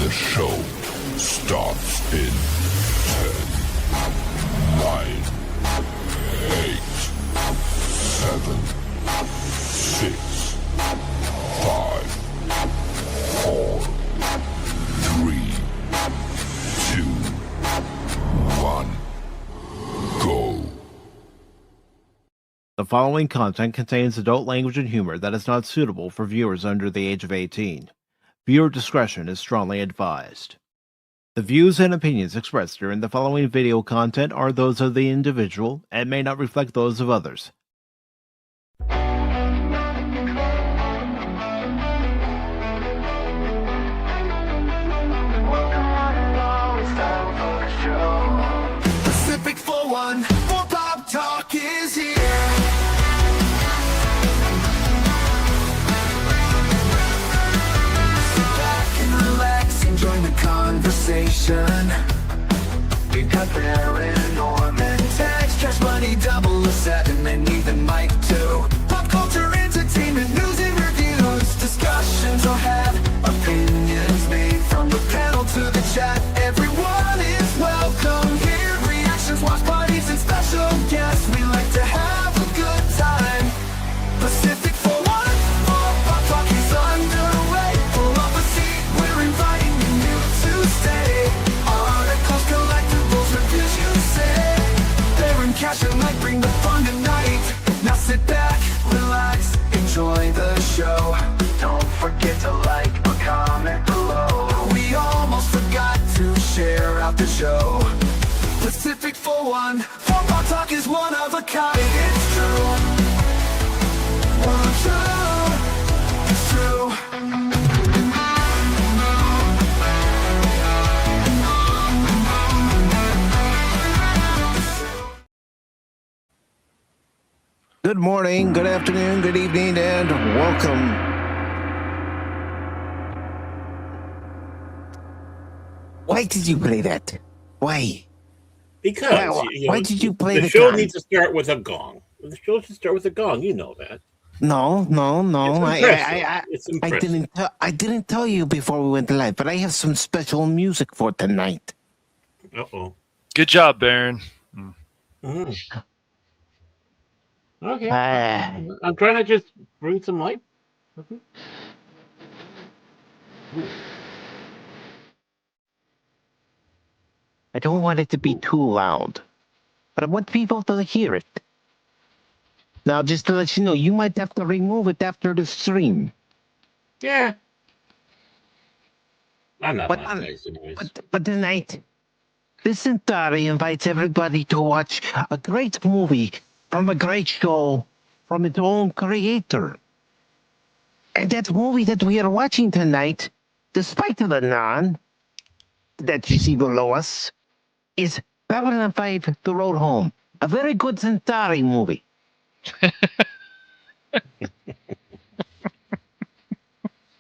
The show starts in 10, 9, 8, 7, 6, 5, 4, 3, 2, 1, go. The following content contains adult language and humor that is not suitable for viewers under the age of 18. Viewer discretion is strongly advised. The views and opinions expressed during the following video content are those of the individual and may not reflect those of others. Pacific414 Pop Talk is here. Join the conversation. We've got Baron, Orman, Tagge, Trash Money, 007, and even Mike too. Pop culture, entertainment, news and reviews. Discussions or have opinions made from the panel to the chat. Everyone is welcome here. Reactions, watch parties, and special guests. We like to have a good time. Pacific414 Pop Talk is underway. Pull up a seat, we're inviting stay. Articles, collectibles, reviews, you say. Baron, Cash, and Mike bring the fun tonight. Now sit back, relax, enjoy the show. Don't forget to like or comment below. We almost forgot to share out the show. Pacific414 Pop Talk is one of a kind. It's true. It's true. Good morning, good afternoon, good evening, and welcome. Why did you play that? Why? Because why did you play the show needs to start with a gong. The show should start with a gong. You know that. No. It's impressive. I didn't tell you before we went live, but I have some special music for tonight. Uh-oh. Good job, Baron. Mm. Okay. Uh, I'm trying to just bring some light. I don't want it to be too loud, but I want people to hear it. Now, just to let you know, you might have to remove it after the stream. Yeah. I'm not But, that nice anyways. but tonight, this Centauri invites everybody to watch a great movie from a great show from its own creator. And that movie that we are watching tonight, despite the non that you see below us, is Babylon 5 The Road Home. A very good Centauri movie.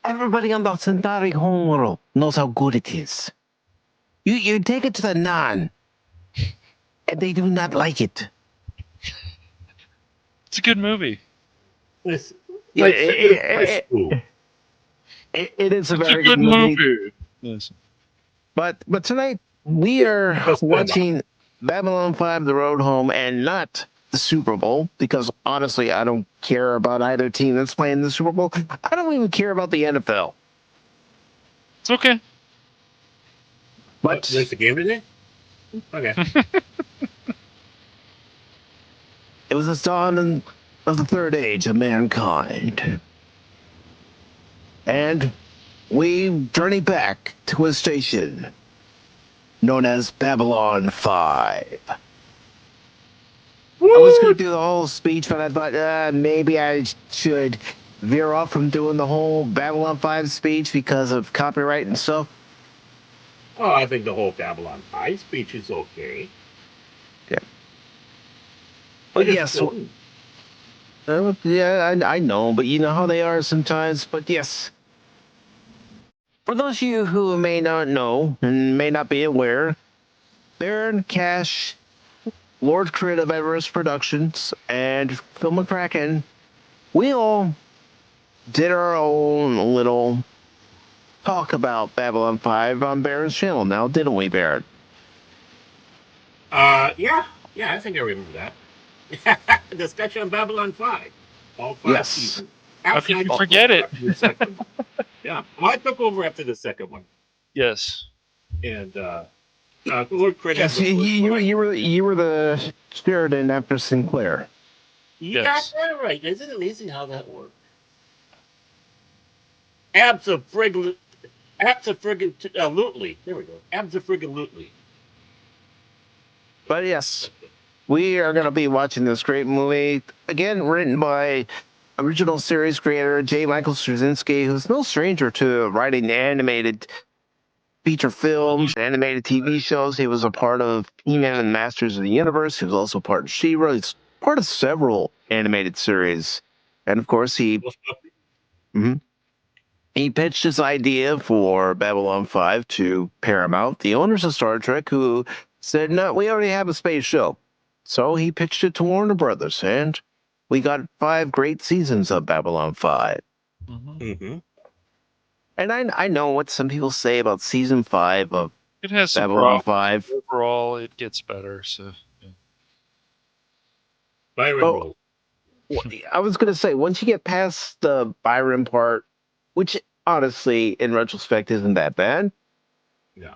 Everybody on the Centauri homeworld knows how good it is. You take it to the non, and they do not like it. It's a good movie. It's Yeah, like fresh food. it is a It's very a good movie. movie. Yes. But tonight we are Just watching Babylon 5 The Road Home and not the Super Bowl, because honestly I don't care about either team that's playing the Super Bowl. I don't even care about the NFL. It's okay. But There's the game today? Okay. it was the dawn of the third age of mankind. And we journey back to a station known as Babylon 5. I was going to do the whole speech, but I thought maybe I should veer off from doing the whole Babylon 5 speech because of copyright and stuff. Oh, I think the whole Babylon 5 speech is okay. Yeah. But It is yes, cool. yeah, I know, but you know how they are sometimes. But yes, for those of you who may not know and may not be aware, Baron, Cash, Lord Crit of Everest Productions, and Phil McCracken, we all did our own little talk about Babylon 5 on Baron's channel now, didn't we, Baron? Yeah, I think I remember that. Discussion on Babylon 5. All 5 Yes. seasons. How Actually, could you I took forget over it? after the second one. Yeah, well, I took over after the second one. Yes. And Lord Crit had Yes, the first one. you were the Sheridan after Sinclair. You got Yes. that right. Isn't it amazing how that worked? Absolutely. There we go. Absolutely. But yes, we are going to be watching this great movie, again, written by original series creator J. Michael Straczynski, who's no stranger to writing animated feature films, animated TV shows. He was a part of He-Man and Masters of the Universe. He was also part of She-Ra. He's part of several animated series. And of course, Mhm. he pitched his idea for Babylon 5 to Paramount, the owners of Star Trek, who said, no, we already have a space show. So he pitched it to Warner Brothers, and we got 5 great seasons of Babylon 5. Hmm. Mm-hmm. And I know what some people say about season 5 of It has some Babylon problems. 5. Overall, it gets better. So, yeah. Byron Well, Roll. I was going to say, once you get past the Byron part, which honestly, in retrospect, isn't that bad, Yeah.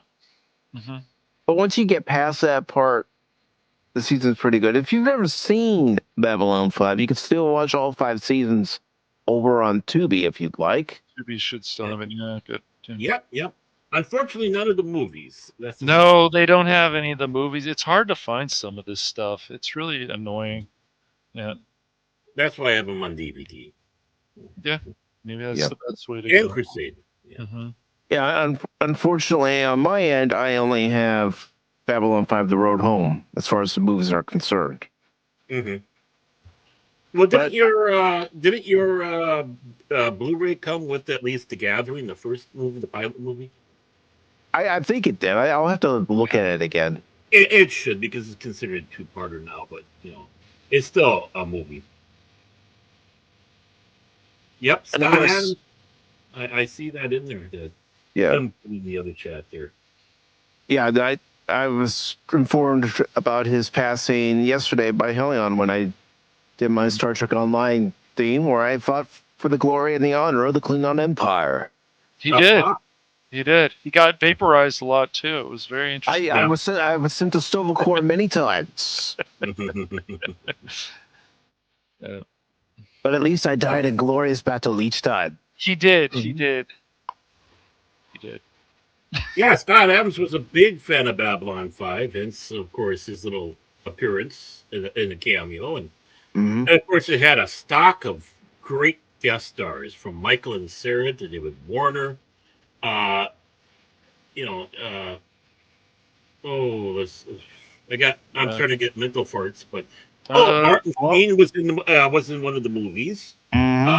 Hmm. but once you get past that part, the season's pretty good. If you've never seen Babylon 5, you can still watch all 5 seasons over on Tubi if you'd like. Tubi should still have it. Yeah, good. Yeah. Yep. Unfortunately, none of the movies. That's the No, they don't have any of the movies. It's hard to find some of this stuff. It's really annoying. Yeah. That's why I have them on DVD. Yeah. Maybe that's Yep. the best way to And go. Crusade. Yeah. Hmm. Yeah, unfortunately, on my end, I only have Babylon 5 The Road Home as far as the movies are concerned. Mm-hmm. Well, But didn't your Blu-ray come with at least The Gathering, the first movie, the pilot movie? I think it did. I'll have to look at it again. It should because it's considered a two-parter now, but it's still a movie. Yep, And of Scott course, Adams. I see that in there. yeah. In the other chat there. Yeah, I was informed about his passing yesterday by Helion when I did my Star Trek Online theme where I fought for the glory and the honor of the Klingon Empire. He did. Ah, He did. He got vaporized a lot too. It was very interesting. I was sent to Stovall many times, Yeah. but at least I died in glorious battle each time. He did. He Mhm. did. He did. yeah, Scott Adams was a big fan of Babylon 5, hence, of course, his little appearance in a cameo. Hmm. And of course, it had a stock of great guest stars from Michael and Sarah to David Warner. Uh, you know, oh, I'm Yeah. starting to get mental farts, but Uh, Martin Sheen was in one of the movies. Hmm.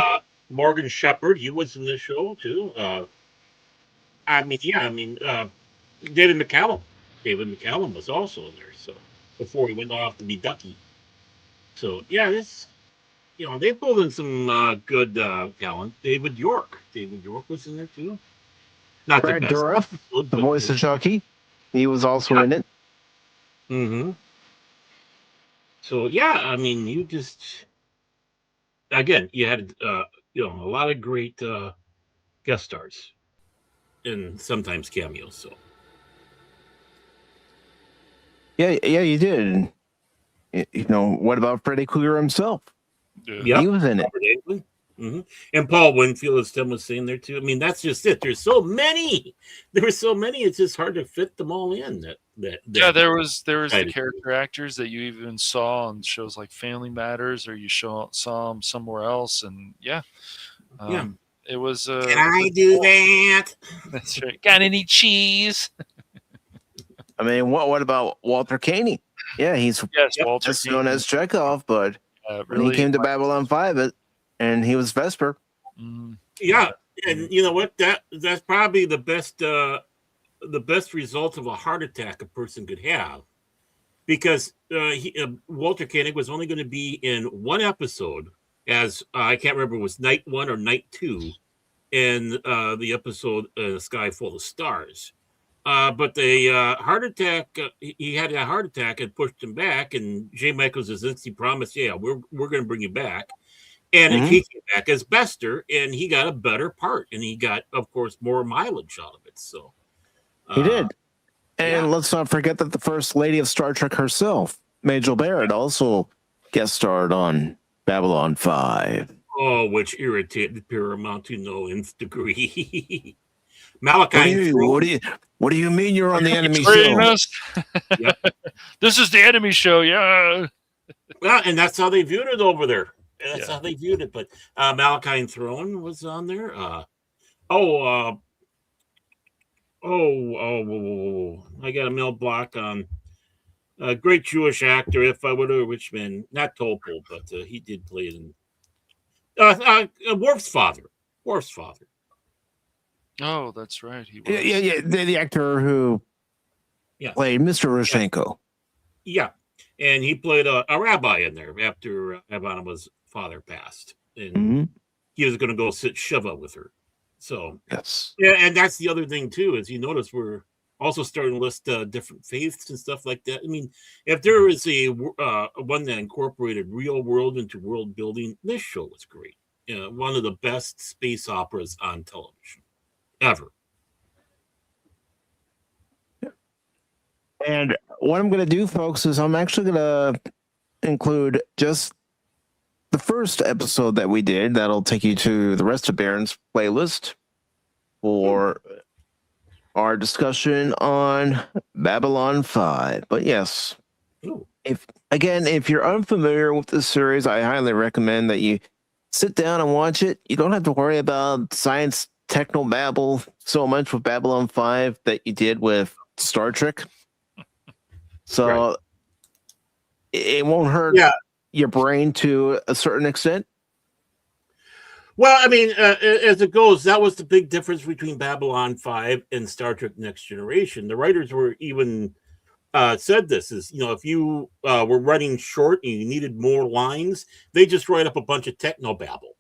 Morgan Shepherd, he was in the show too. David McCallum. David McCallum was also in there. So before he went off to be Ducky. So yeah, they pulled in some good talent. David York. David York was in there too. Not the Brad best Dourif, episode, the but voice of Chucky, he was also yeah. in it. Mm-hmm. So yeah, I mean, you just again, you had a lot of great guest stars and sometimes cameos. So Yeah, you did. What about Freddy Krueger himself? yeah. yep, He was in it. Robert Englund. Mm-hmm. And Paul Winfield, as Tim was saying there too. I mean, that's just it. There's so many. There were so many. It's just hard to fit them all in. Yeah, there was the character actors that you even saw on shows like Family Matters, or you saw them somewhere else, and yeah, it was. Can I do that? That's right. Got any cheese? I mean, what about Walter Caney? Yeah, he's Yes, Walter. just known as Chekhov, but when he really came to Babylon 5, and he was Vesper. Mm, Yeah, and you know what? That's probably the best result of a heart attack a person could have, because Walter Koenig was only going to be in one episode, as I can't remember, it was night 1 or night 2, in the episode Sky Full of Stars. But the heart attack, he had a heart attack and pushed him back. And J. Michael Straczynski promised, yeah, we're going to bring you back. And he came back as Bester, and he got a better part. And he got, of course, more mileage out of it. So He did. And yeah. let's not forget that the first lady of Star Trek herself, Majel Barrett, also guest starred on Babylon 5. Oh, which irritated Paramount to no nth degree. Malachi. What do you mean you're on the enemy Betraying show? us? Yep. This is the enemy show, yeah. Well, and that's how they viewed it over there. That's how they viewed it. But Malachi Throne was on there. I got a mail block on a great Jewish actor, if I would have Richmond, not Topol, but he did play it in Worf's father. Worf's father. Oh, that's right. He was. Yeah. The actor who played Mr. Roshenko. Yeah. And he played a rabbi in there after Ivanova's father passed. And he was going to go sit Shiva with her. So, yes. Yeah, and that's the other thing, too, is you notice we're also starting to list different faiths and stuff like that. I mean, if there is a one that incorporated real world into world building, this show was great. One of the best space operas on television ever. And what I'm going to do, folks, is I'm actually going to include just the first episode that we did. That'll take you to the rest of Baron's playlist for our discussion on Babylon 5. But yes, if you're unfamiliar with this series, I highly recommend that you sit down and watch it. You don't have to worry about science techno babble so much with Babylon 5 that you did with Star Trek. So it won't hurt your brain to a certain extent. Well, I mean, as it goes, that was the big difference between Babylon 5 and Star Trek Next Generation. The writers were even said this is, if you were running short and you needed more lines, they just write up a bunch of techno babble.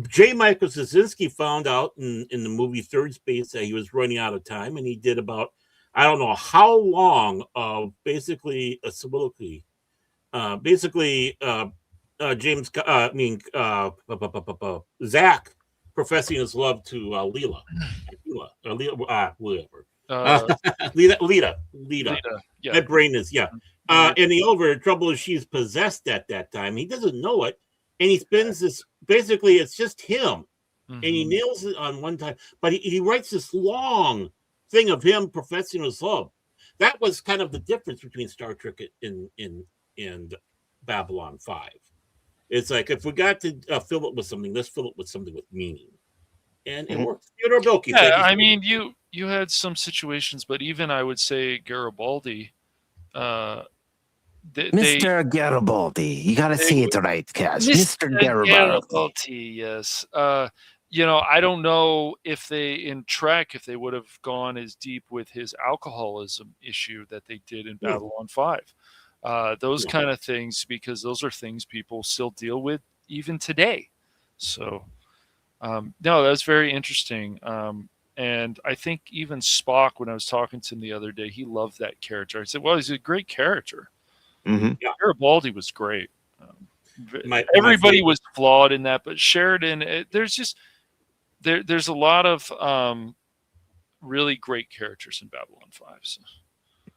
J. Michael Straczynski found out in the movie Third Space that he was running out of time, and he did about, I don't know how long of basically a soliloquy. Zach professing his love to Leela. Lita. Yeah. My brain is, and the over trouble is she's possessed at that time. He doesn't know it. And he spends this, basically, it's just him. And he nails it on one time. But he writes this long thing of him professing his love. That was kind of the difference between Star Trek and Babylon 5. It's like, if we got to fill it with something, let's fill it with something with meaning. And it works. Theodore Bilkey. Yeah, I mean, you had some situations, but even I would say Garibaldi. Mr. Garibaldi. You got to say it right, Cass. Mr. Garibaldi. Yes. I don't know if in Trek, if they would have gone as deep with his alcoholism issue that they did in Babylon 5. Those kind of things, because those are things people still deal with even today. So, no, that's very interesting. And I think even Spock, when I was talking to him the other day, he loved that character. I said, well, he's a great character. Garibaldi was great. Everybody was flawed in that, but Sheridan, there's a lot of really great characters in Babylon 5, so,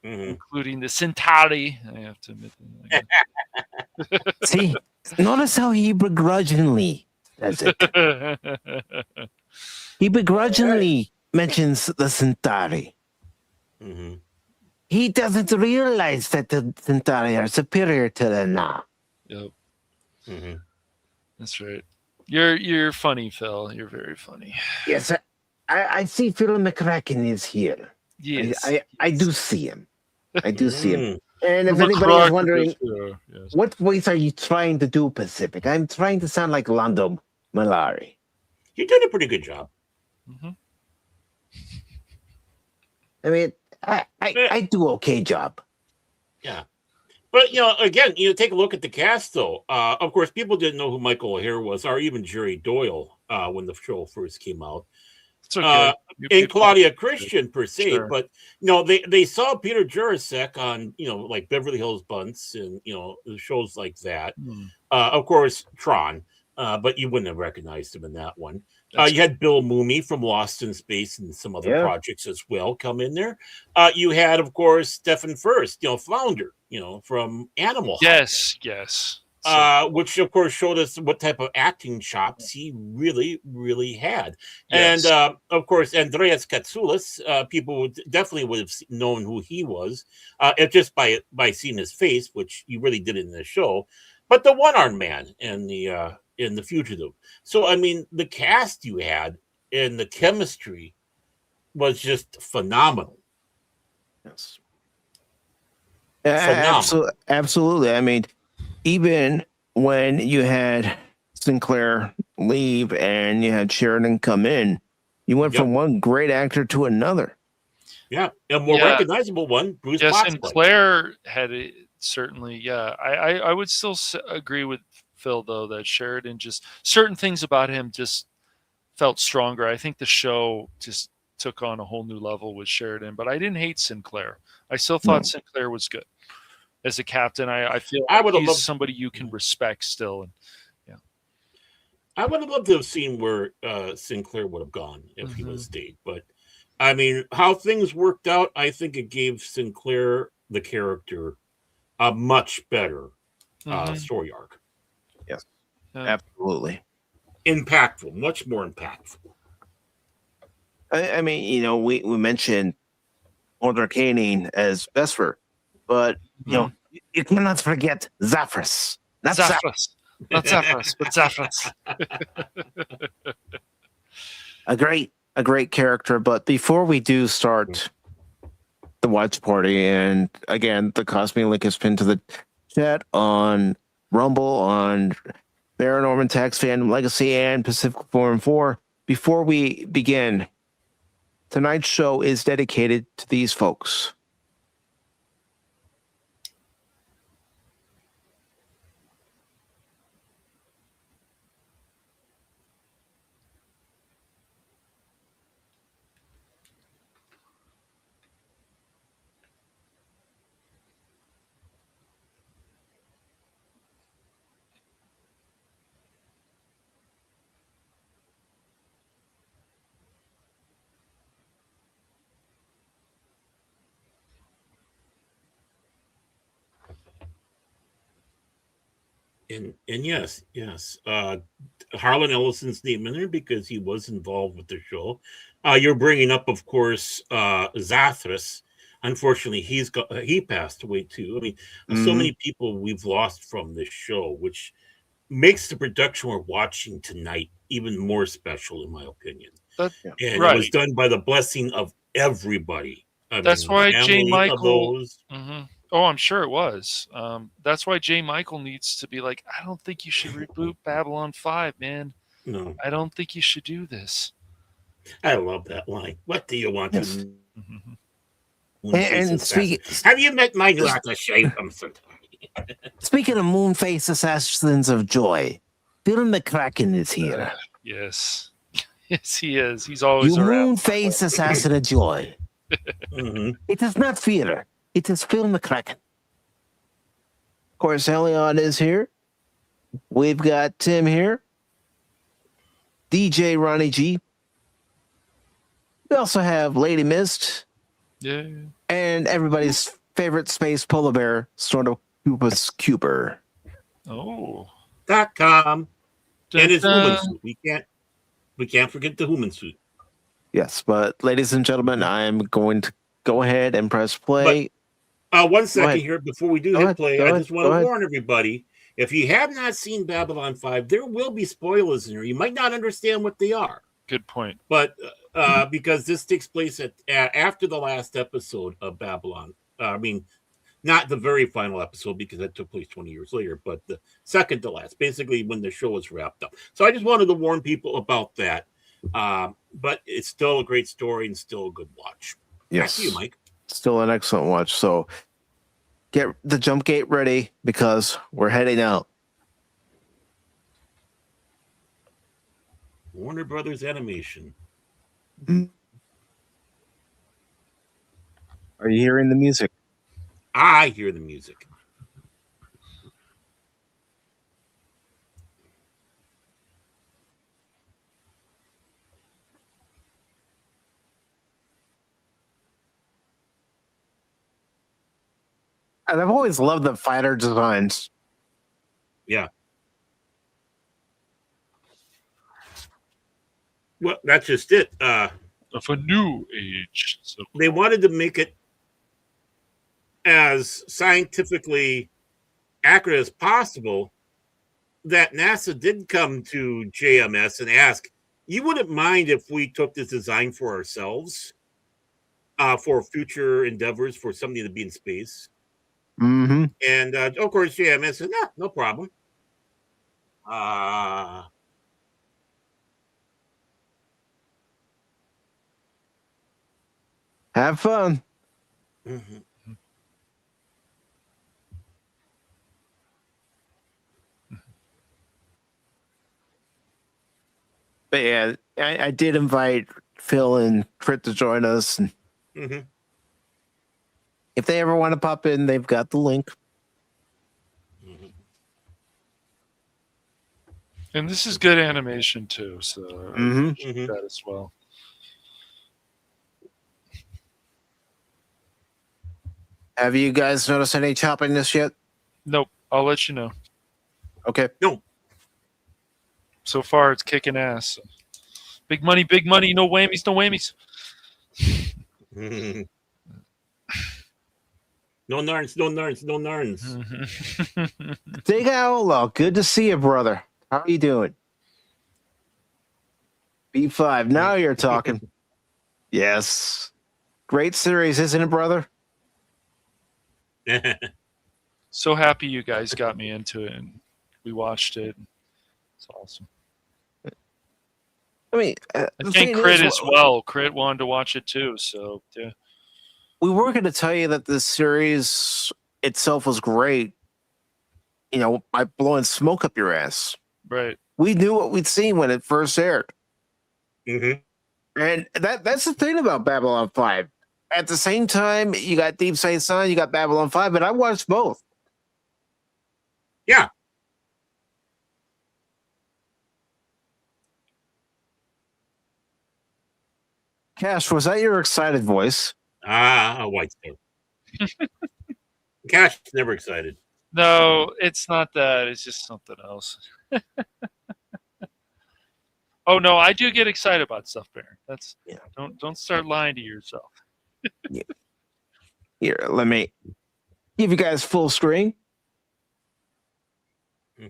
including the Centauri. I have to admit that. See, notice how he begrudgingly does it. He begrudgingly mentions the Centauri. He doesn't realize that the Centauri are superior to them now. Yep. That's right. You're funny, Phil. You're very funny. Yes, I see Phil McCracken is here. Yes. I do see him. I do see him. And if anybody is wondering, what voice are you trying to do, Pacific? I'm trying to sound like Lando Malari. You did a pretty good job. I mean, I do okay job. Yeah. But, again, take a look at the cast, though. Of course, people didn't know who Michael O'Hare was, or even Jerry Doyle. when the show first came out. It's okay. And Claudia Christian per se, Sure. but they saw Peter Jurasek on like Beverly Hills Bunts and shows like that. Of course, Tron, but you wouldn't have recognized him in that one. You had Bill Mumy from Lost in Space and some other projects as well come in there. You had, of course, Stephen Furst, Flounder, from Animal House. Yes. Which of course showed us what type of acting chops he really, really had. Yes. And of course, Andreas Katsoulis, people definitely would have known who he was, just by seeing his face, which you really did in the show. But the One-Armed Man in the Fugitive. So I mean, the cast you had and the chemistry was just phenomenal. Yes. Phenomenal. Absolutely. I mean, even when you had Sinclair leave and you had Sheridan come in, you went from one great actor to another. Yeah, a more recognizable one, Bruce Potts. Sinclair had it, certainly. Yeah, I would still agree with Phil, though, that Sheridan just certain things about him just felt stronger. I think the show just took on a whole new level with Sheridan, but I didn't hate Sinclair. I still thought Sinclair was good as a captain. I feel like he's somebody you can respect still. And I would have loved to have seen where Sinclair would have gone if he would have stayed. But I mean, how things worked out, I think it gave Sinclair, the character, a much better story arc. Yes, absolutely. Impactful, much more impactful. I mean, we mentioned Order Canine as Vesper, but you cannot forget Zaphras. Not Zaphras. Not Zaphras, but Zaphras. A great character. But before we do start the watch party, and again, the KOSMI link is pinned to the chat on Rumble, on Baron Orman Tax Fandom Legacy, and Pacific414. Before we begin, tonight's show is dedicated to these folks. And yes, Harlan Ellison's name in there because he was involved with the show. You're bringing up, of course, Zathras. Unfortunately, he passed away too. I mean, so many people we've lost from this show, which makes the production we're watching tonight even more special, in my opinion. And it was done by the blessing of everybody. That's why J. Michael. Oh, I'm sure it was. That's why J. Michael needs to be like, I don't think you should reboot Babylon 5, man. No. I don't think you should do this. I love that line. What do you want to And speaking, have you met my new attaché from Centauri? Speaking of Moonface Assassins of Joy, Bill McCracken is here. Yes. Yes, he is. He's always you around. Moonface Assassin of Joy. It is not fear. It is Phil McCracken. Of course, Helion is here. We've got Tim here. DJ Ronnie G. We also have Lady Mist. Yeah. And everybody's favorite space polar bear, sort of Cupus Cuber. Oh. .com. And his human suit. We can't forget the human suit. Yes, but ladies and gentlemen, I'm going to go ahead and press play. But, 1 second here before we do hit play. I just want to warn everybody, if you have not seen Babylon 5, there will be spoilers in here. You might not understand what they are. Good point. But because this takes place after the last episode of Babylon. I mean, not the very final episode because that took place 20 years later, but the second to last, basically when the show was wrapped up. So I just wanted to warn people about that. But it's still a great story and still a good watch. Yes. Back to you, Mike. Still an excellent watch. So get the jump gate ready because we're heading out. Warner Brothers Animation. Are you hearing the music? I hear the music. And I've always loved the fighter designs. Yeah. Well, that's just it. Of a new age. So They wanted to make it as scientifically accurate as possible. That NASA did come to JMS and ask, "You wouldn't mind if we took this design for ourselves, for future endeavors, for something to be in space?" Mm-hmm. And of course, JMS said, "No, no problem." Have fun. Mhm. But yeah, I did invite Phil and Crit to join us. And Mhm. if they ever want to pop in, they've got the link. Mhm. and this is good animation too, so Mhm. Mhm. that as well. Have you guys noticed any choppiness yet? Nope, I'll let you know. Okay. No. So far, it's kicking ass. Big money, no whammies, no whammies. Mhm. No narns, no narns, no narns. Dig Owl, good to see you, brother. How are you doing? B5, now you're talking. Yes. Great series, isn't it, brother? So happy you guys got me into it, and we watched it. It's awesome. I mean, I the think thing Crit is, as well. Crit wanted to watch it too, so yeah. we were going to tell you that this series itself was great, you know, by blowing smoke up your ass. Right. We knew what we'd seen when it first aired. Mhm. And that's the thing about Babylon 5. At the same time, you got Deep Space Nine, you got Babylon 5, but I watched both. Yeah. Cash, was that your excited voice? White Star. Cash is never excited. No, it's not that. It's just something else. Oh no, I do get excited about stuff, Baron. That's Yeah. Don't start lying to yourself. Here, let me give you guys full screen. Hmm.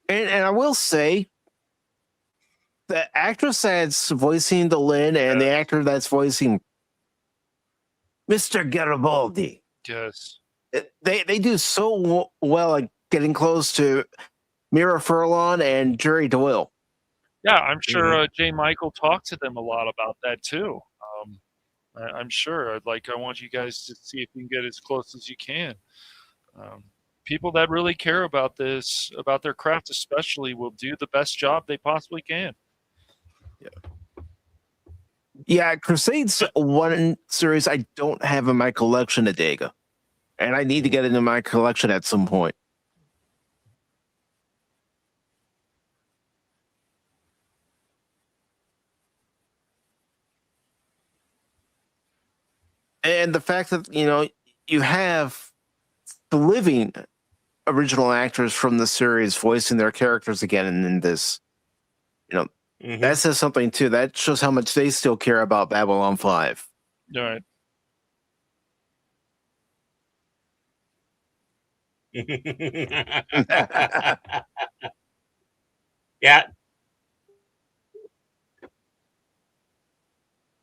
And I will say, the actress that's voicing the Lynn and the actor that's voicing Mr. Garibaldi, Yes. they do so well at getting close to Mira Furlan and Jerry Doyle. Yeah, I'm sure Jay Michael talked to them a lot about that too. I'm sure. I want you guys to see if you can get as close as you can. People that really care about this, about their craft especially, will do the best job they possibly can. Yeah, Crusade's one series I don't have in my collection of Tagge, and I need to get it in my collection at some point. And the fact that, you know, you have the living original actors from the series voicing their characters again in this, you know, Mhm. that says something too. That shows how much they still care about Babylon 5. All right. Yeah.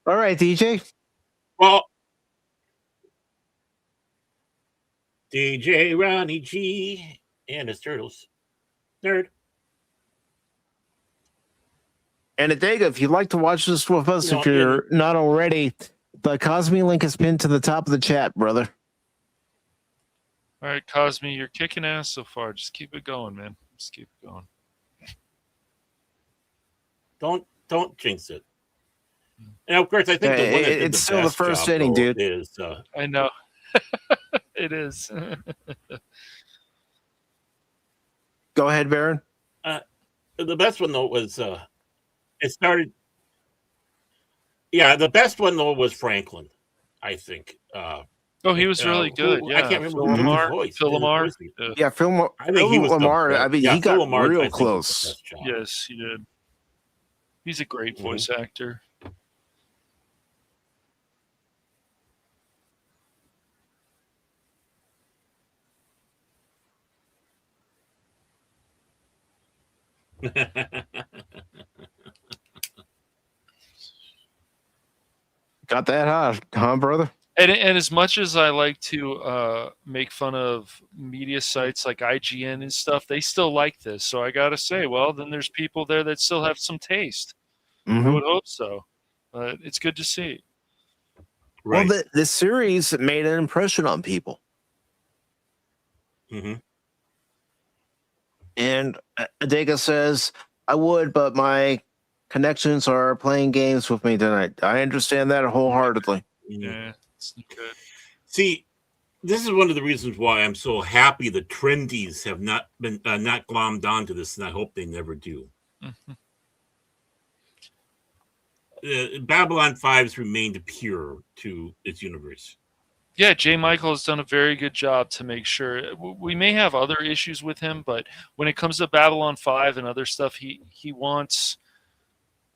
All right, DJ. Well, DJ Ronnie G and his turtles. Nerd. And Tagge, if you'd like to watch this with us, No, if you're not already, the KOSMI link is pinned to the top of the chat, brother. All right, KOSMI, you're kicking ass so far. Just keep it going, man. Just keep it going. Don't jinx it. And of course, I think the one that did It's the still the best first job, inning, though, dude. is I know. It is. Go ahead, Baron. the best one though was it started. Yeah, the best one though was Franklin, I think. Oh, he was really good. I Yeah, can't remember Phil who did his Lamar. voice. Phil Did his Lamar. voice. Yeah. Yeah, I think he was Lamar. the best. I mean, Yeah, he Phil got Lamar, real I think, was the close. best job. Yes, he did. He's a great voice actor. Got that hot, huh, brother? And as much as I like to make fun of media sites like IGN and stuff, they still like this. So I gotta say, well, then there's people there that still have some taste. I Mm-hmm. would hope so. But it's good to see. Well, Right. the series made an impression on people. hmm And Adega says, I would, but my connections are playing games with me tonight. I understand that wholeheartedly. Yeah, it's good. See, this is one of the reasons why I'm so happy the trendies have not been not glommed onto this, and I hope they never do. Mhm. Babylon 5's remained pure to its universe. Yeah, J. Michael has done a very good job to make sure. We may have other issues with him, but when it comes to Babylon 5 and other stuff, he wants,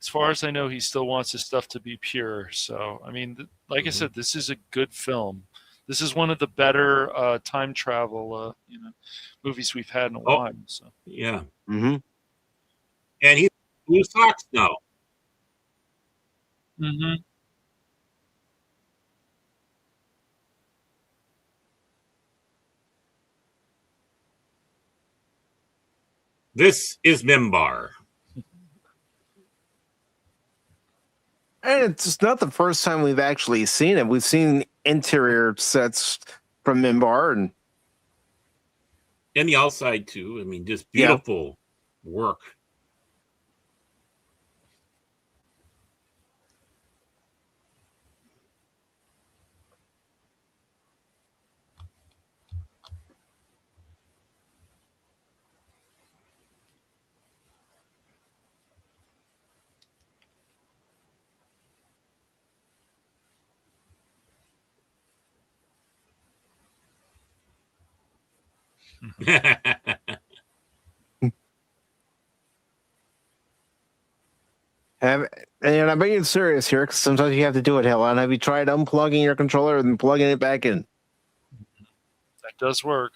as far as I know, he still wants his stuff to be pure. So, I mean, like I said, this is a good film. This is one of the better time travel movies we've had in a while. So. Yeah. Mm-hmm. And he's blue socks now. Mm-hmm. This is Mimbar. And it's not the first time we've actually seen it. We've seen interior sets from Mimbar, and And the outside, too. I mean, just beautiful work. and I'm being serious here because sometimes you have to do it, Helen. Have you tried unplugging your controller and plugging it back in? That does work.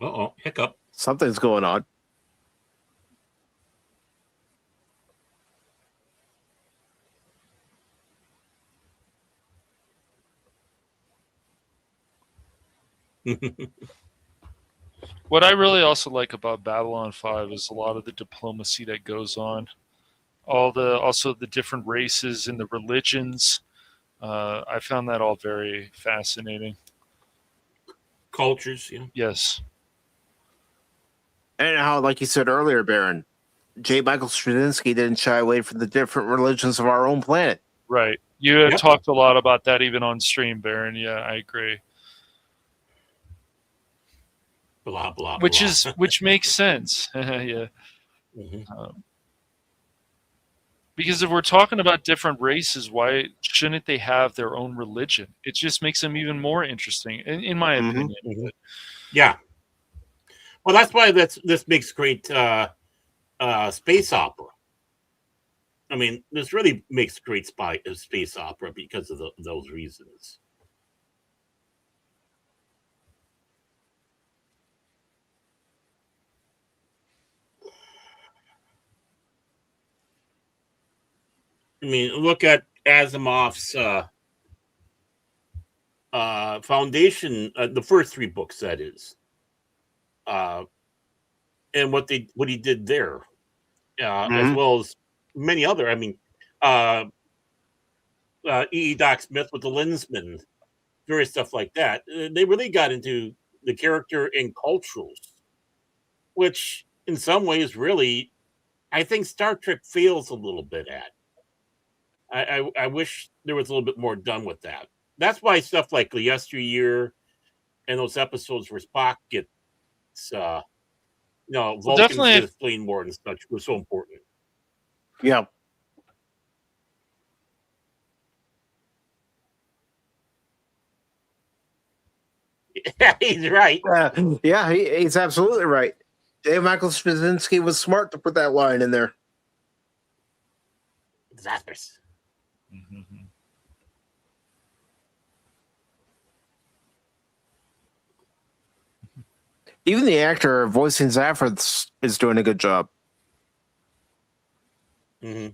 Uh-oh, hiccup. Something's going on. What I really also like about Babylon 5 is a lot of the diplomacy that goes on. Also the different races and the religions. I found that all very fascinating. Cultures, Yes. And how, like you said earlier, Baron, J. Michael Straczynski didn't shy away from the different religions of our own planet. Right. You had Yep. talked a lot about that even on stream, Baron. Yeah, I agree. Blah, blah, Which blah. which makes sense. Yeah. Mhm. Because if we're talking about different races, why shouldn't they have their own religion? It just makes them even more interesting, in my Mhm. opinion. Yeah. Well, that's why this makes great space opera. I mean, this really makes great space opera because of those reasons. I mean, look at Asimov's foundation, the first 3 books, that is, and what he did there, as well as many other. I mean, Doc Smith with the Linsman, various stuff like that. They really got into the character and culturals, which in some ways, really, I think Star Trek fails a little bit at. I wish there was a little bit more done with that. That's why stuff like the Yesteryear and those episodes where Spock gets, Vulcans definitely. get explained more and such was so important. Yeah. He's right. Yeah, he's absolutely right. Dave Michael Straczynski was smart to put that line in there. Disastrous. Even the actor voicing Zafford is doing a good job. Mm-hmm.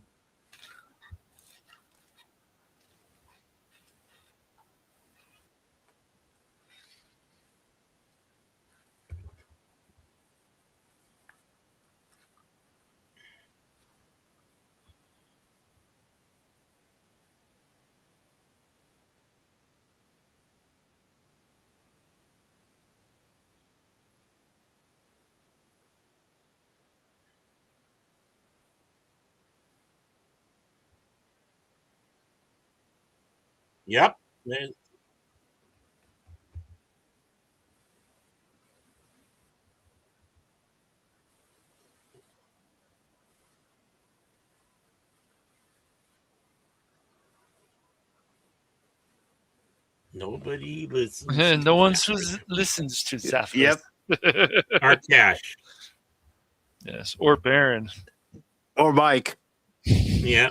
Yep. Nobody listens. No one listens to Zaffis. Yep. Our cash. Yes, or Baron. Or Mike. Yeah.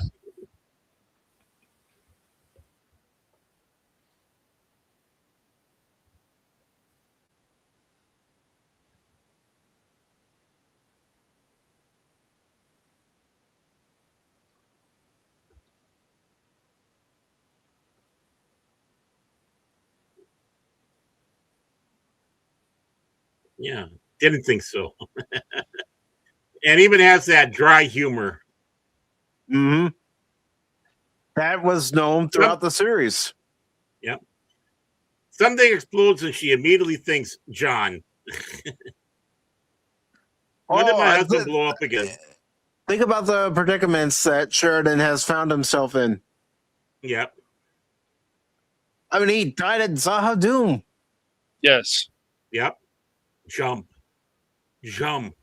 Yeah. Didn't think so. And even has that dry humor. Mm-hmm. That was known throughout the series. Yep. Something explodes and she immediately thinks, John. When did my husband blow up again? Think about the predicaments that Sheridan has found himself in. Yep. I mean, he died at Zaha Doom. Yes. Yep. Jump. Jump.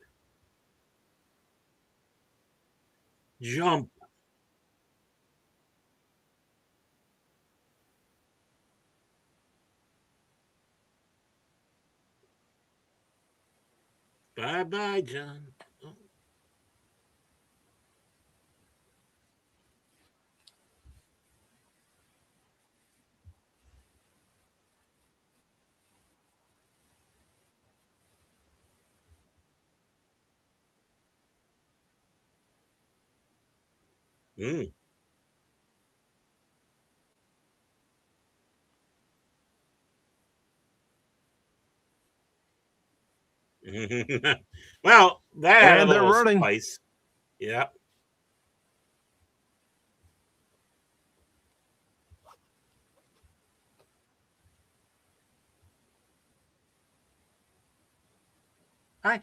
Jump. Bye-bye, John. Oh. Mm. Well, that had a And they're little running. spice. Yeah. Hi.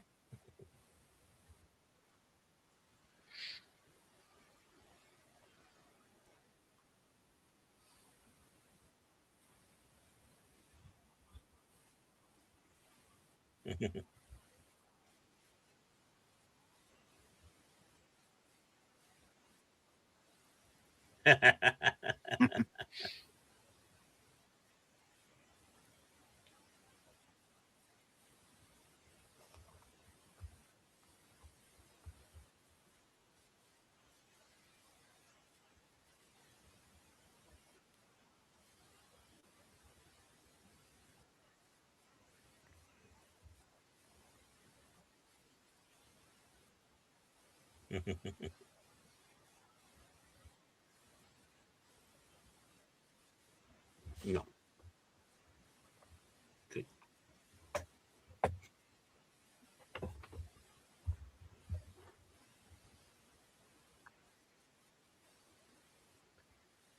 No.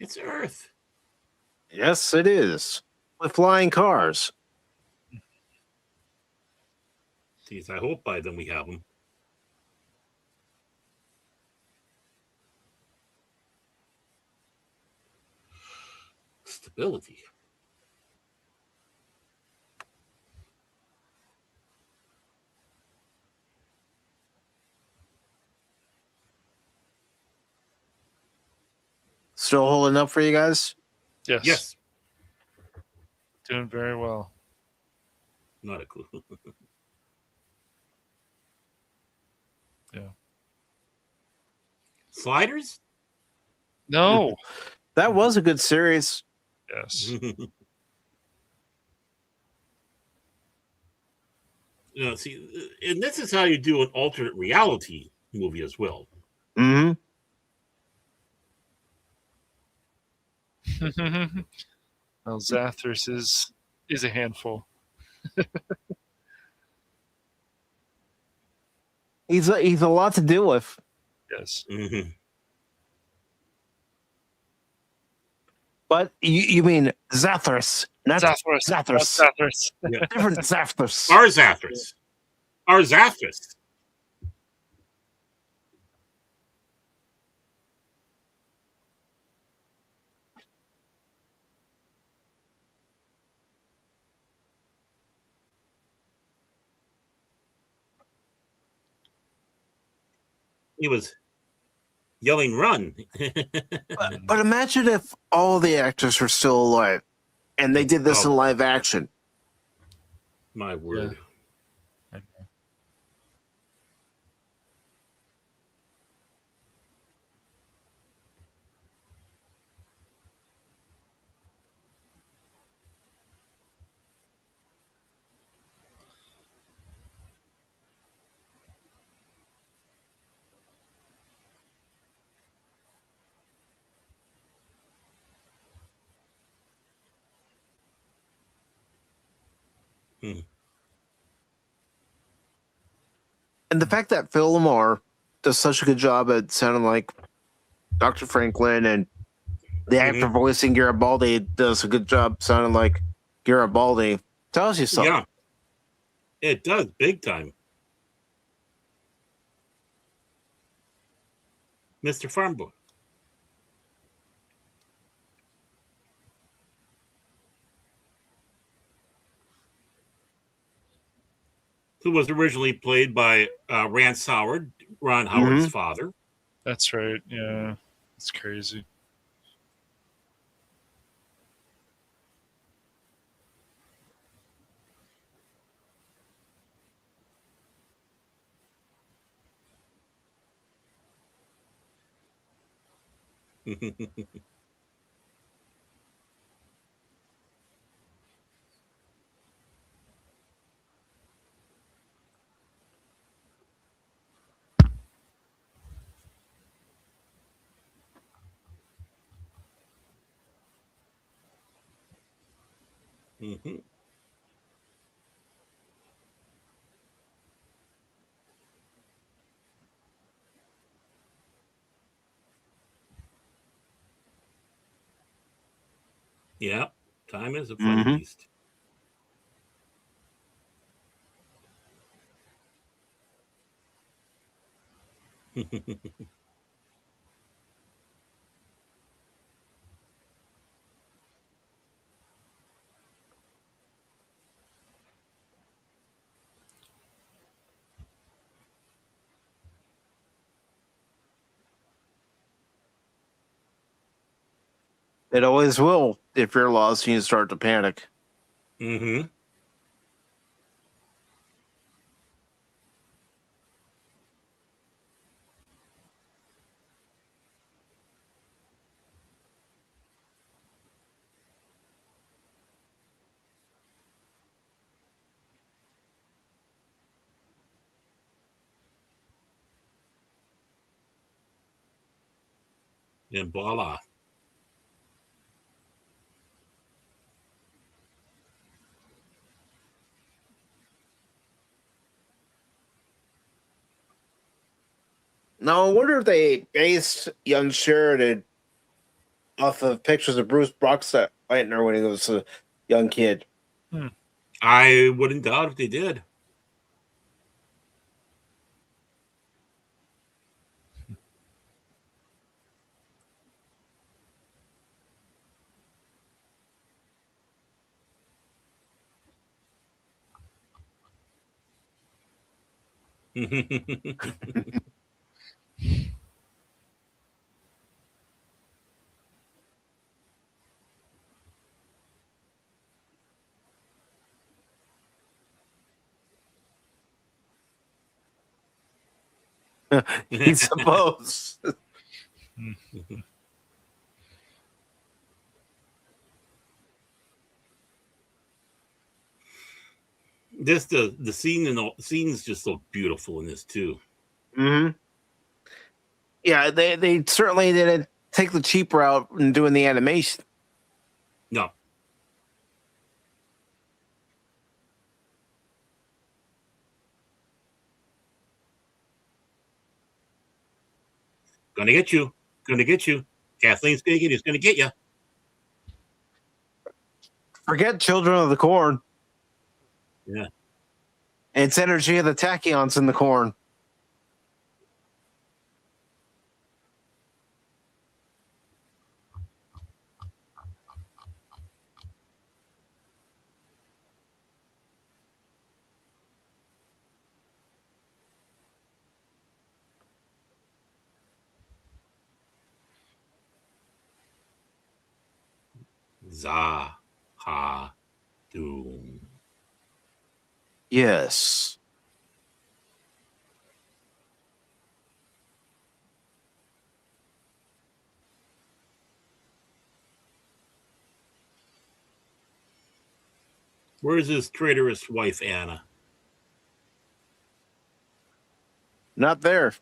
It's Earth. Yes, it is. With flying cars. Geez, I hope by then we have them. Stability. Still holding up for you guys? Yes. Yes. Doing very well. Not a clue. Yeah. Sliders? No. That was a good series. Yes. See, and this is how you do an alternate reality movie as well. Mm-hmm. Well, Zathras is a handful. He's a lot to deal with. Yes. Mm-hmm. But you mean Zathras, not Zathras. Zathras. Zathras. Yeah. Different Zathras. Our Zathras. Our Zathras. He was yelling, "Run!" But imagine if all the actors were still alive and they did this Oh. in live action. My word. Hmm. And the fact that Phil Lamar does such a good job at sounding like Dr. Franklin, and the actor voicing Garibaldi does a good job sounding like Garibaldi, tells you something. Yeah, it does big time. Mr. Farmboy. Who was originally played by Rance Howard, Ron Howard's father. That's right. Yeah. It's crazy. Mhm. Yeah, time is a funny beast. It always will if you're lost and you start to panic. Mm-hmm. And voila. Now, I wonder if they based young Sheridan off of pictures of Bruce Boxleitner when he was a young kid. I wouldn't doubt if they did. He's supposed. This the scene and all scenes just look beautiful in this too. Mm-hmm. Yeah, they certainly didn't take the cheap route in doing the animation. No. Gonna get you. Gonna get you. Kathleen's gonna get you. It's gonna get you. Forget Children of the Corn. Yeah. It's energy of the tachyons in the corn. Za ha doom. Yes. Where's his traitorous wife Anna? Not there.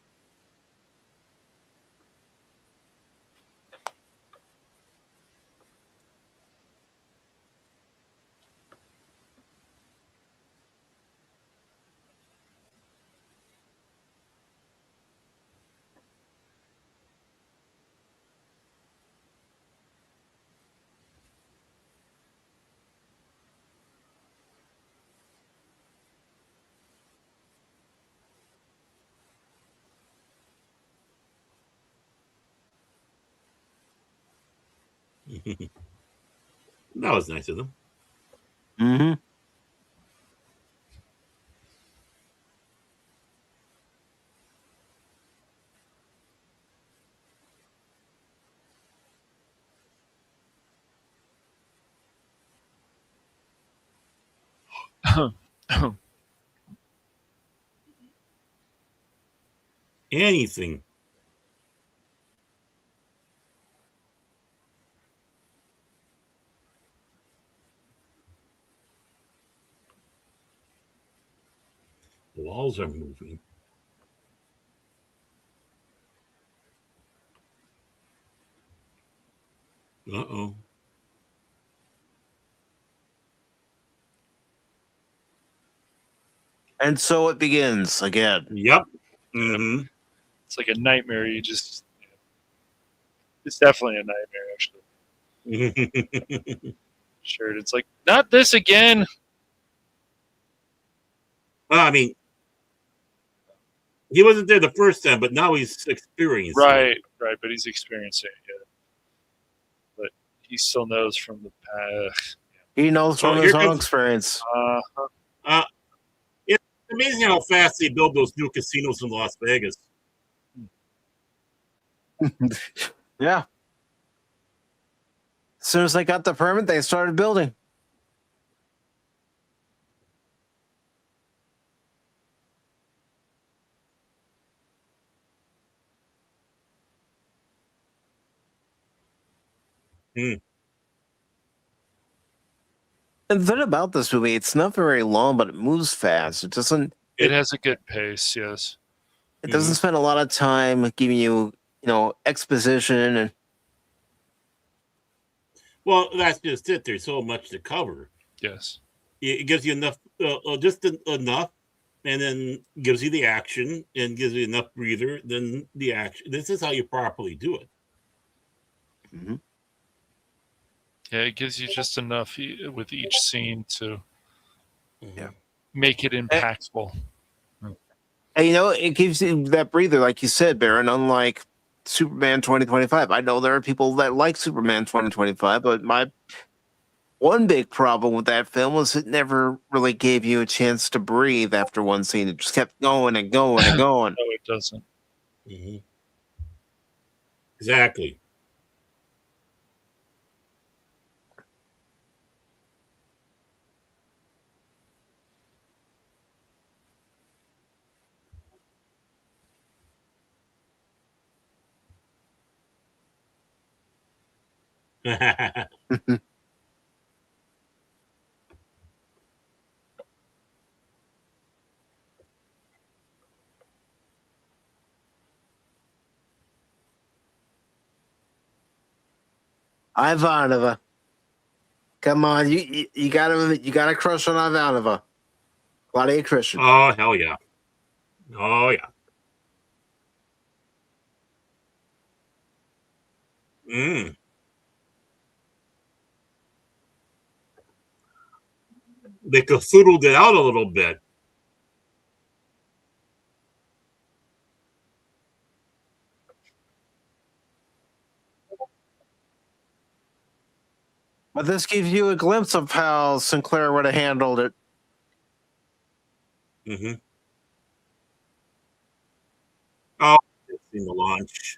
That was nice of them. Mm-hmm. Anything. The walls are moving. Uh-oh. And so it begins again. Yep. Mm-hmm. It's like a nightmare. It's definitely a nightmare, actually. Sure. It's like, not this again. Well, I mean, he wasn't there the first time, but now he's experiencing Right, right. But he's experiencing it. Yeah. But he still knows from the past. He knows So from here his own comes- experience. It's amazing how fast they build those new casinos in Las Vegas. Yeah. As soon as they got the permit, they started building. Hmm. And the thing about this movie, it's not very long, but it moves fast. It doesn't. It has a good pace, yes. It doesn't spend a lot of time giving you, exposition and. Well, that's just it. There's so much to cover. Yes. It gives you enough, just enough, and then gives you the action and gives you enough breather. Then the action. This is how you properly do it. Mhm. Yeah, it gives you just enough with each scene to Yeah. make it impactful. And it gives you that breather, like you said, Baron. Unlike Superman 2025, I know there are people that like Superman 2025, but my one big problem with that film was it never really gave you a chance to breathe after one scene. It just kept going and going and going. No, it doesn't. Mm-hmm. Exactly. Ivanova. Come on, you gotta crush on Ivanova. Claudia Christian. Oh, hell yeah. Oh, yeah. Mm. They cafootled it out a little bit. But this gives you a glimpse of how Sinclair would have handled it. Mm-hmm. Oh, I've seen the launch.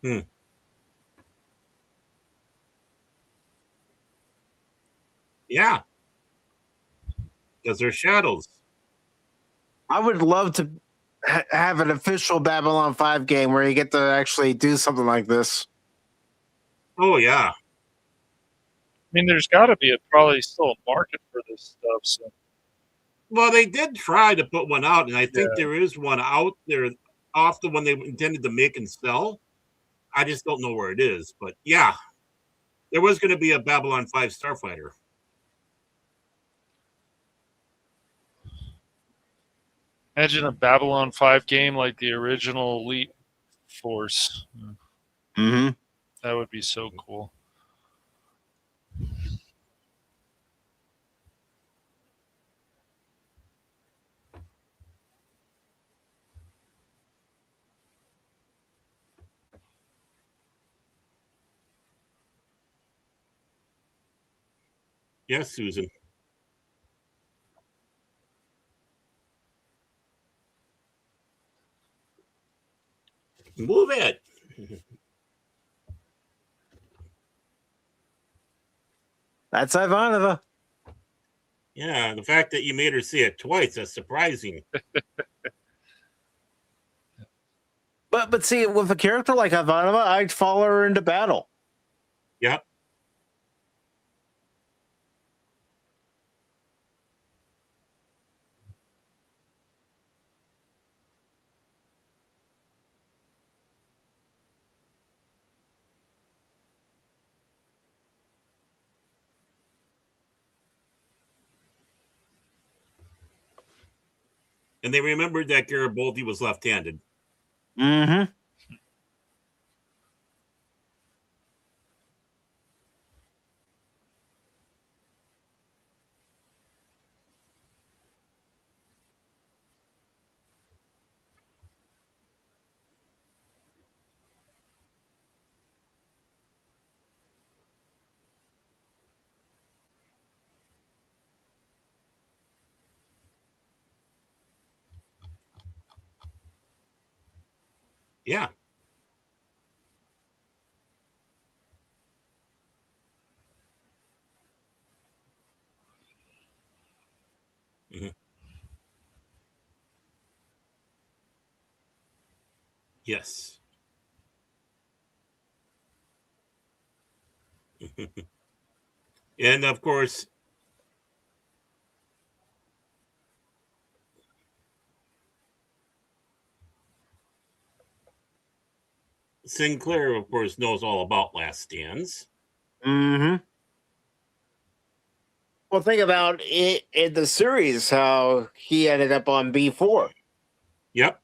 Hmm. Yeah, because they're shadows. I would love to have an official Babylon 5 game where you get to actually do something like this. Oh, yeah. I mean, there's got to be probably still a market for this stuff. So Well, they did try to put one out, and I think Yeah. there is one out there off the one they intended to make and sell. I just don't know where it is. But yeah, there was going to be a Babylon 5 Starfighter. imagine a Babylon 5 game like the original Elite Force. Mm-hmm. That would be so cool. Yes, Susan. Move it. That's Ivanova. Yeah, the fact that you made her see it twice, that's surprising. But see, with a character like Ivanova, I'd follow her into battle. Yep. And they remembered that Garibaldi was left-handed. Mm-hmm. Yeah. Mhm. Yes. And of course, Sinclair, of course, knows all about Last Stands. Mm-hmm. Well, think about it in the series how he ended up on B4. Yep.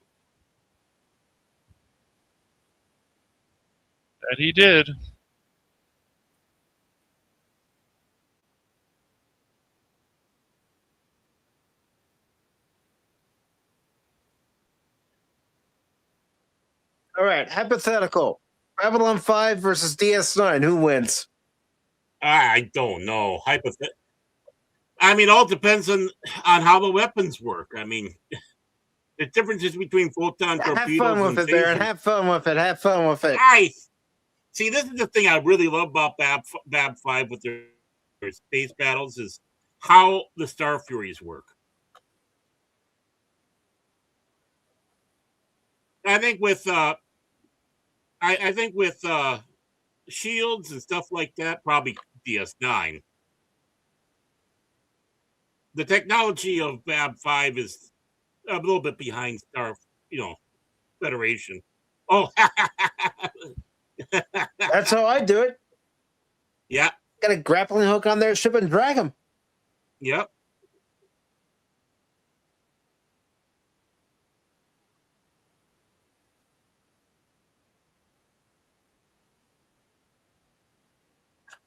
That he did. All right, hypothetical: Babylon 5 versus DS9. Who wins? I don't know. I mean, all depends on how the weapons work. I mean, the differences between photon Have torpedoes fun with and it, Baron. phasers. Have fun with it. Have fun with it. I see. This is the thing I really love about Bab 5 with their space battles is how the Star Furies work. I think with I think with shields and stuff like that, probably DS9. The technology of Bab 5 is a little bit behind Federation. Oh, That's how I do it. yeah, Got a grappling hook on their ship and drag them. yep.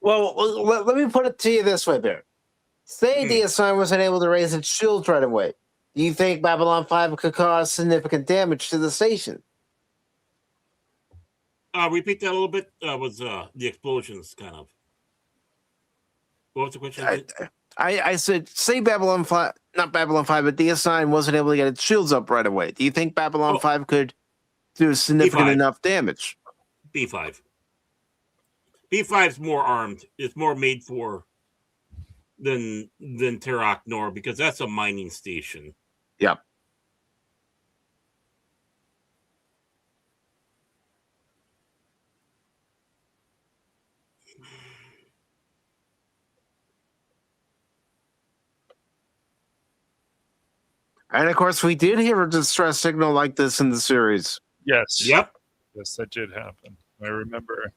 Well, let me put it to you this way, Baron. Say DS9 wasn't able to raise its shields right away. Do you think Babylon 5 could cause significant damage to the station? Repeat that a little bit. Was the explosions kind of? What was the question? I said, say Babylon 5, not Babylon 5, but DS9 wasn't able to get its shields up right away. Do you think Babylon 5 could do significant B5. enough damage? B5. B5 is more armed. It's more made for than Terok Nor because that's a mining station. Yep. And of course, we did hear a distress signal like this in the series. Yes. Yep. Yes, that did happen. I remember.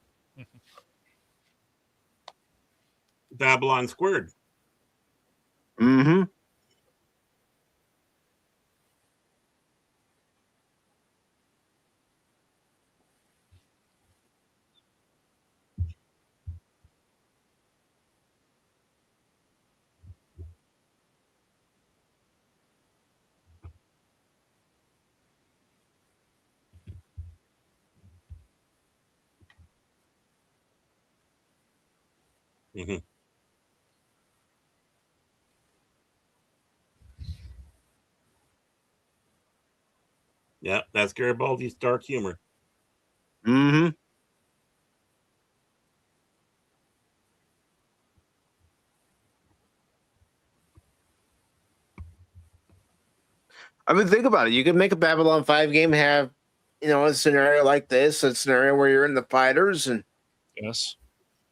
Babylon Squared. Mm-hmm. Mm-hmm. Yeah, that's Garibaldi's dark humor. Mm-hmm. I mean, think about it. You could make a Babylon 5 game have, a scenario like this, a scenario where you're in the fighters and Yes.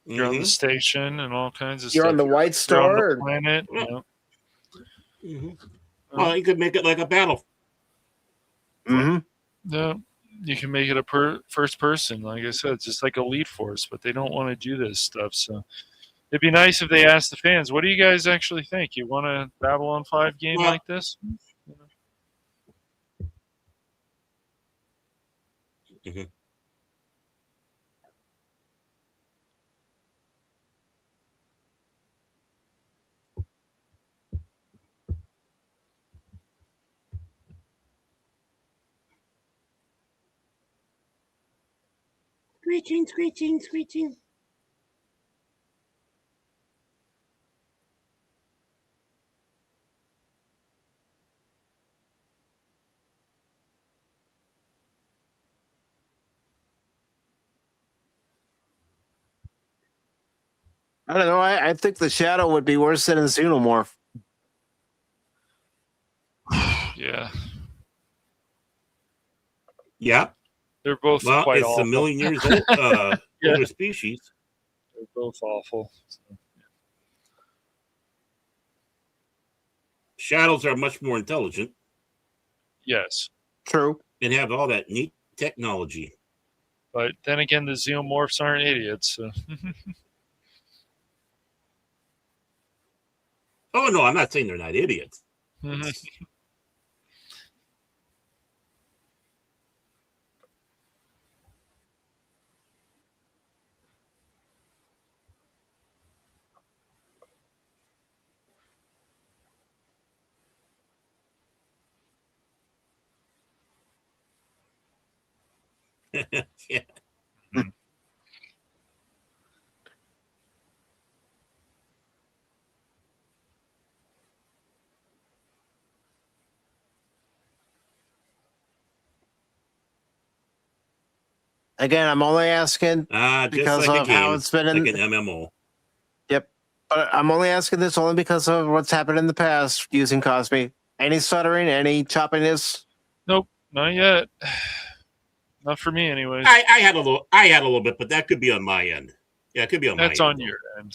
You're on the station and all kinds of you're stuff. on the White You're on Star. the planet. Mm-hmm. Well, you could make it like a battle. Mm-hmm. No, you can make it a first person, like I said, just like Elite Force, but they don't want to do this stuff. So it'd be nice if they asked the fans, "What do you guys actually think? You want a Babylon 5 game like this?" Mm-hmm. Screeching, screeching, screeching. I don't know. I think the Shadow would be worse than a Xenomorph. Yeah. Yeah. They're both Well, quite it's awful. a million years old, older species. They're both awful. So. Shadows are much more intelligent. Yes. True. And have all that neat technology. But then again, the xenomorphs aren't idiots. So. Oh no, I'm not saying they're not idiots. Yeah. Again, I'm only asking Just because like a of how game, it's been like in. an MMO. Yep. But I'm only asking this only because of what's happened in the past using KOSMI. Any stuttering, any choppiness? Nope, not yet. Not for me, anyways. I had a little bit, but that could be on my end. Yeah, it could be on That's my on end. your end.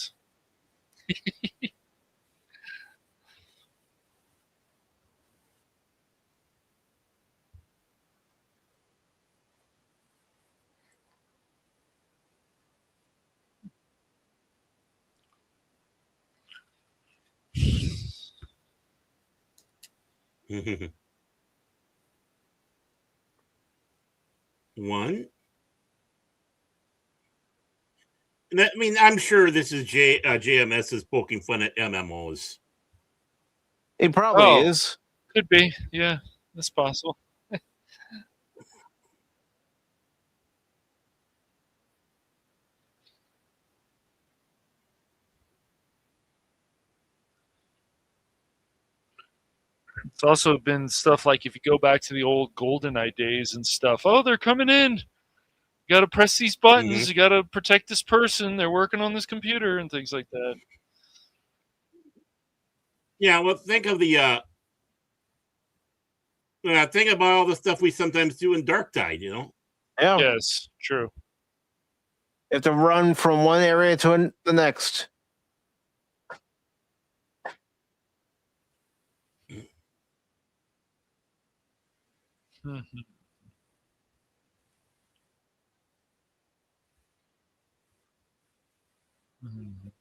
One. I mean, I'm sure this is JMS is poking fun at MMOs. It probably is. Could be. Yeah, that's possible. It's also been stuff like if you go back to the old GoldenEye days and stuff. Oh, they're coming in. You got to press these buttons. Mhm. You got to protect this person. They're working on this computer and things like that. Yeah, well, think of the think about all the stuff we sometimes do in Dark Tide. Yeah. Yes, true. You have to run from one area to the next. Mhm. Mhm.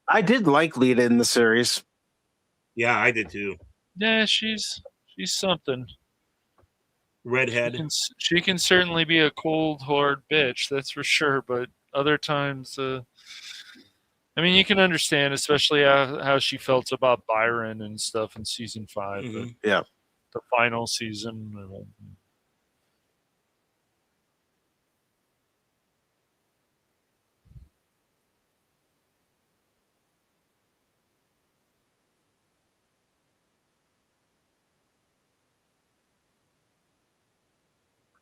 I did like Lita in the series. Yeah, I did too. Yeah, she's something. Redhead. She can certainly be a cold hard bitch, that's for sure. But other times, I mean, you can understand, especially how she felt about Byron and stuff in season 5. Mhm. Yeah. The final season.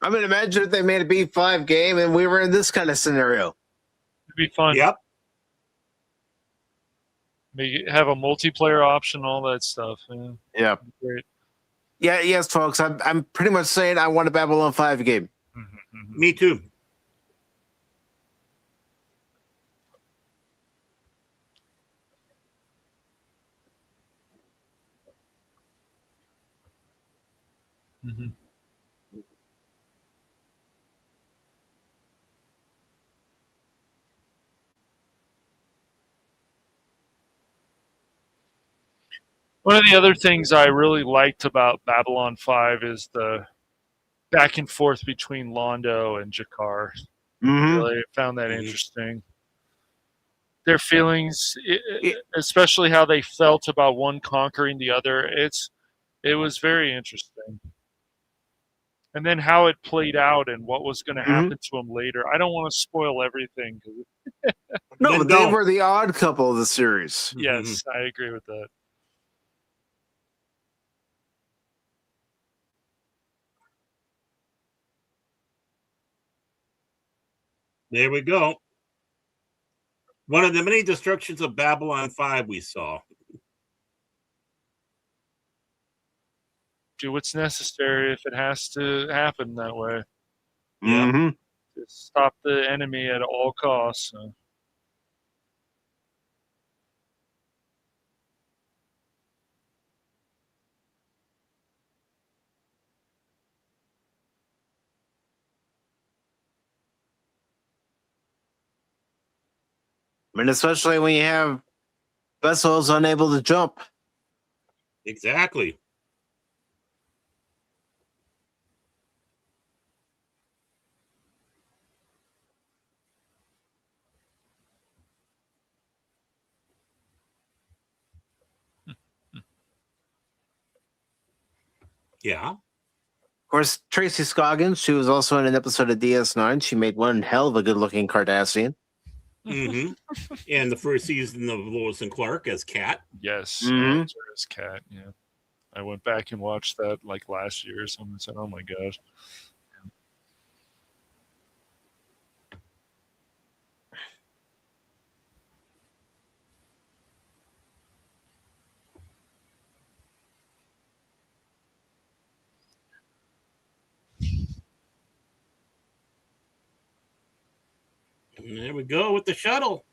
I mean, imagine if they made a B5 game and we were in this kind of scenario. It'd be fun. Yep. Maybe have a multiplayer option, all that stuff. Yeah, Yeah. great. Yeah, yes, folks. I'm pretty much saying I want a Babylon 5 game. Me too. Mhm. One of the other things I really liked about Babylon 5 is the back and forth between Londo and Jakar. Mm-hmm. Really found that Mhm. interesting. Their feelings, especially how they felt about one conquering the other, it was very interesting. And then how it played out and what was going to happen to him later. I don't want to spoil everything. No, Then but they don't. were the odd couple of the series. Yes, I agree with that. There we go. One of the many destructions of Babylon 5 we saw. Do what's necessary if it has to happen that way. Yeah. Mm-hmm. Just stop the enemy at all costs. mean, especially when you have vessels unable to jump. Exactly. Yeah. Of course, Tracy Scoggins, she was also in an episode of DS9. She made one hell of a good-looking Cardassian. Mm-hmm. And the first season of Lois and Clark as Kat. Yes, Mhm. Sarah's cat. Yeah, I went back and watched that like last year or something. And said, "Oh my gosh." And there we go with the shuttle.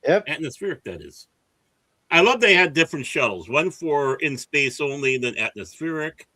Yep. Atmospheric, that is. I love they had different shuttles. One for in space only, then atmospheric.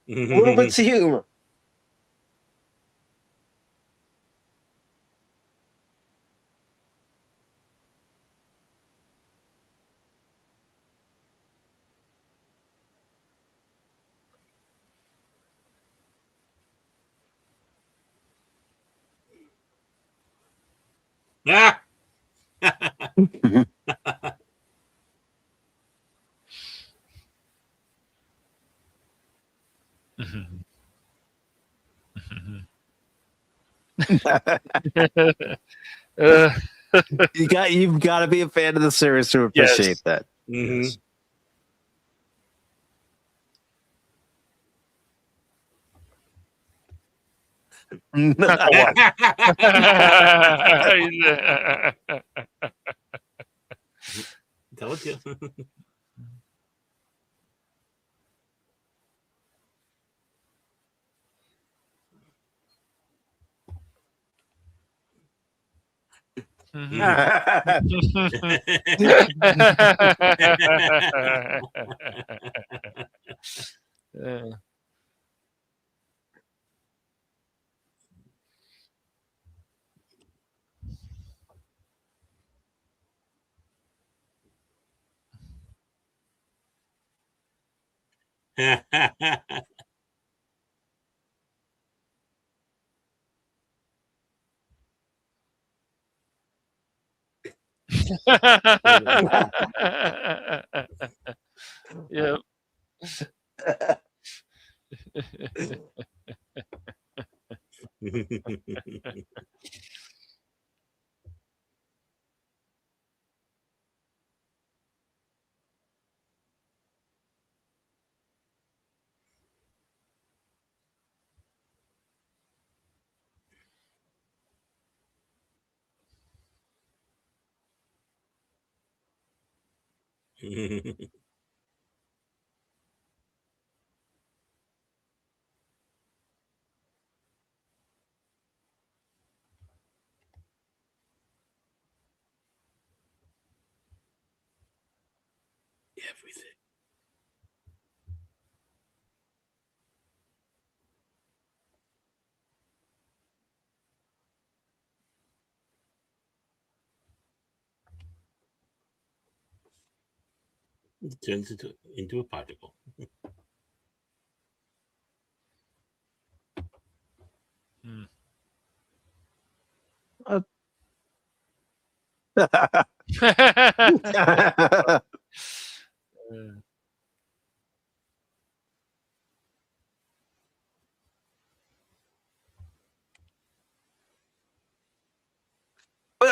Little bits of humor. Ah! Uh, You've got to be a fan of the series to appreciate Yes. that. Mhm. yes. Told you. Yeah. Yep. Everything. It turns into a particle. Hmm.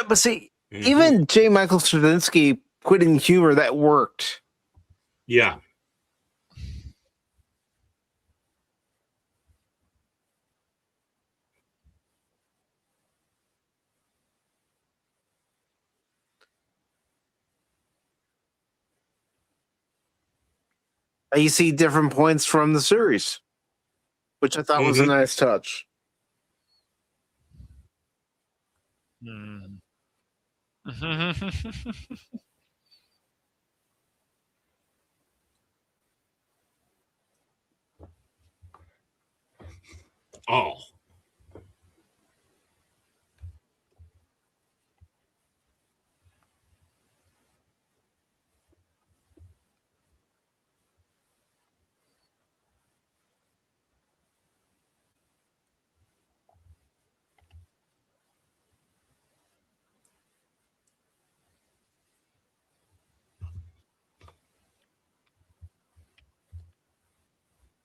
but see, Mhm. even J. Michael Straczynski put in humor that worked. Yeah. You see different points from the series, which I thought was a nice touch. Mm. Oh.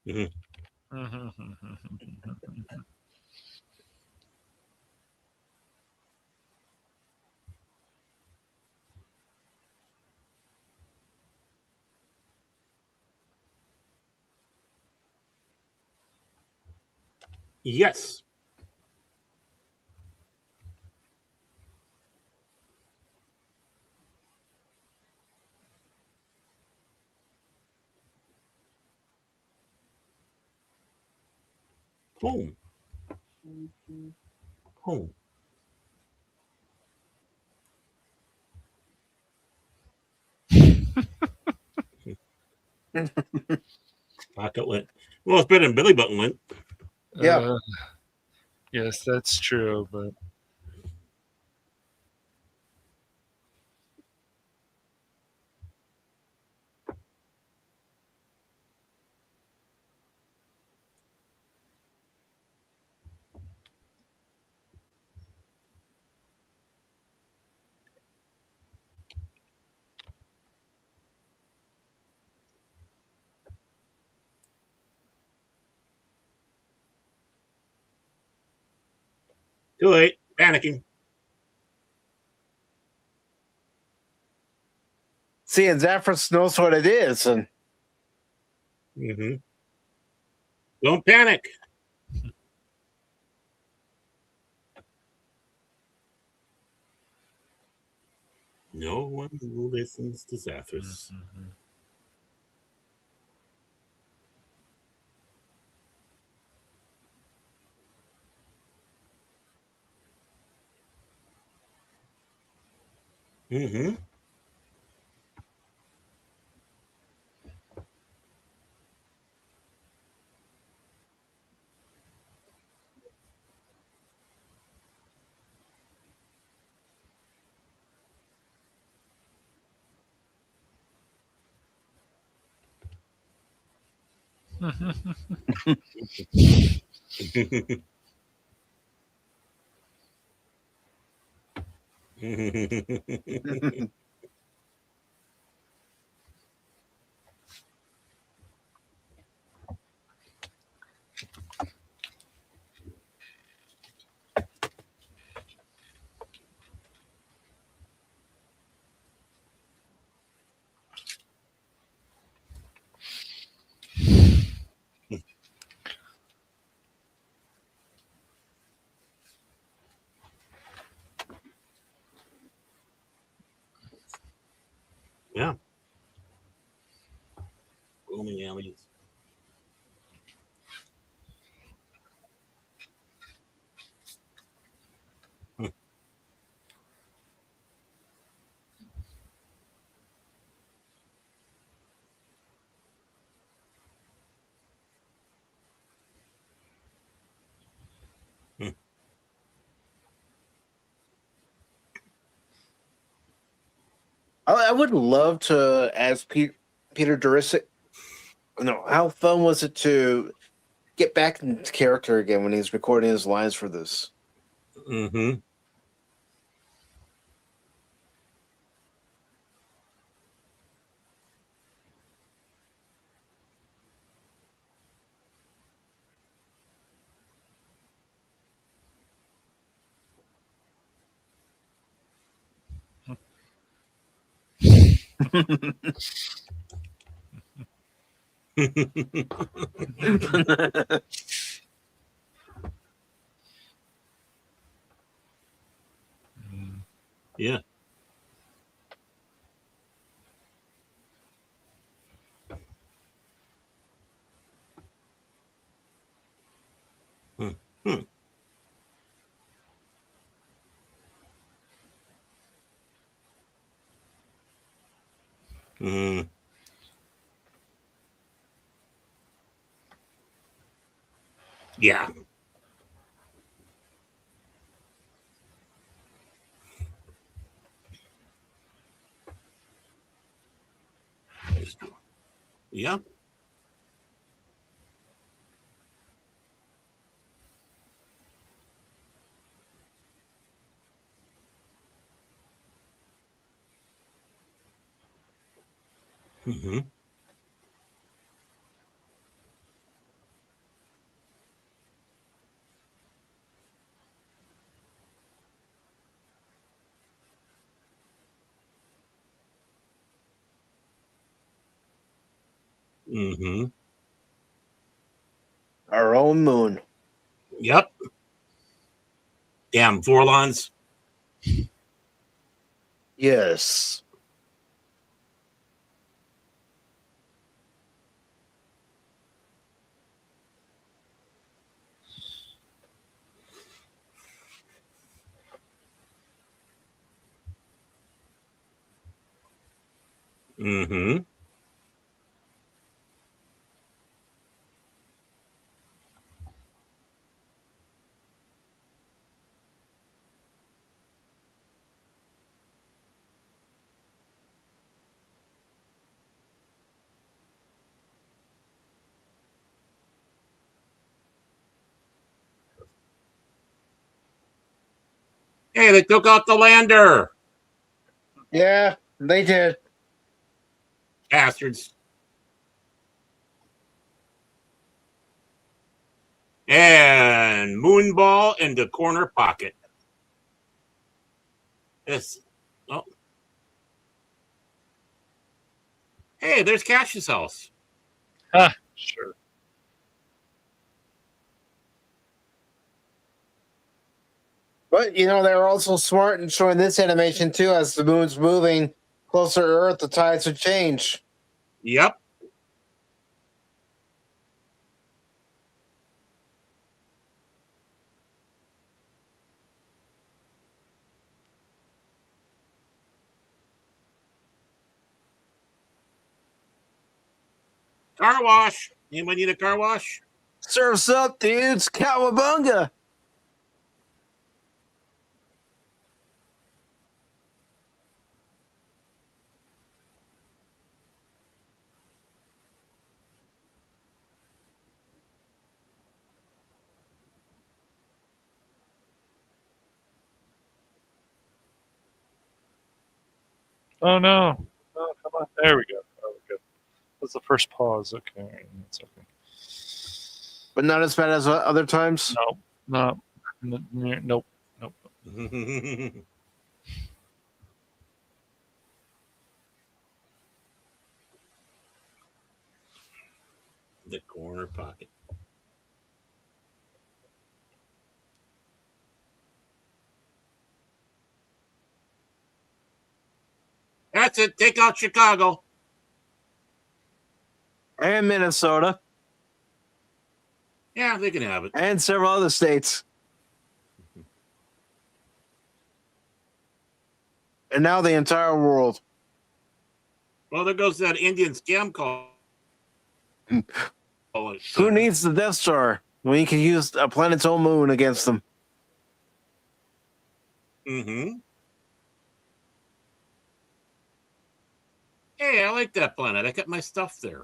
Mhm. Yes. Home. Home. Pocket lint. Well, it's better than Billy Button lint. Yeah. Yes, that's true, but Too late. Panicking. See, and Zaphras knows what it is, and Mm-hmm. Don't panic. No one listens to Zathras. Mm-hmm. Yeah. Roaming aliens. I would love to ask Peter Durisic. No, how fun was it to get back into character again when he's recording his lines for this? Mm-hmm. Yeah. Hmm. Mm. Yeah. Yeah. Mm-hmm. Mm-hmm. Our own moon. Yep. Damn Vorlons. Yes. Mm-hmm. Hey, they took out the lander. Yeah, they did. Bastards. And Moonball in the corner pocket. This. Oh. Hey, there's Cash's house. Ah, sure. But you know, they're also smart in showing this animation too. As the moon's moving closer to Earth, the tides would change. Yep. Car wash. Anybody need a car wash? Surfs up, dudes! Cowabunga! Oh no. Oh, come on. There we go. Oh, good. That's the first pause. Okay. That's okay. But not as bad as other times. No. Nope. Nope. The corner pocket. That's it. Take out Chicago. And Minnesota. Yeah, they can have it. And several other states. And now the entire world. Well, there goes that Indian scam call. Who needs the Death Star when you can use a planet's own moon against them? Mm-hmm. Hey, I like that planet. I got my stuff there.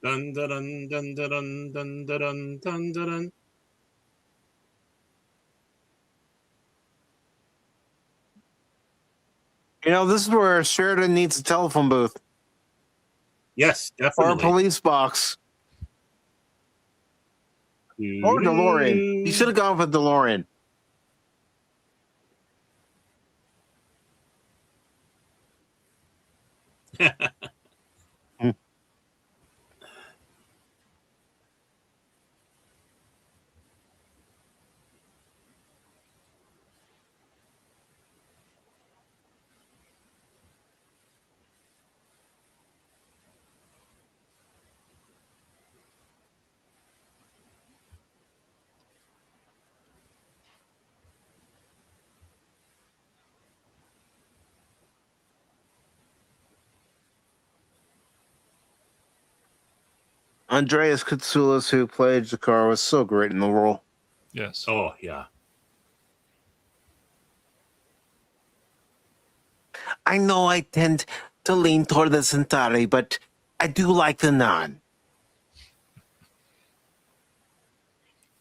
Dun dun dun dun dun dun dun dun dun dun dun. You know, this is where Sheridan needs a telephone booth Yes, or a definitely. police box or DeLorean. You should have gone with DeLorean. Andreas Katsoulis, who played Jakar, was so great in the role. Yes. Oh yeah. I know I tend to lean toward the Centauri, but I do like the non.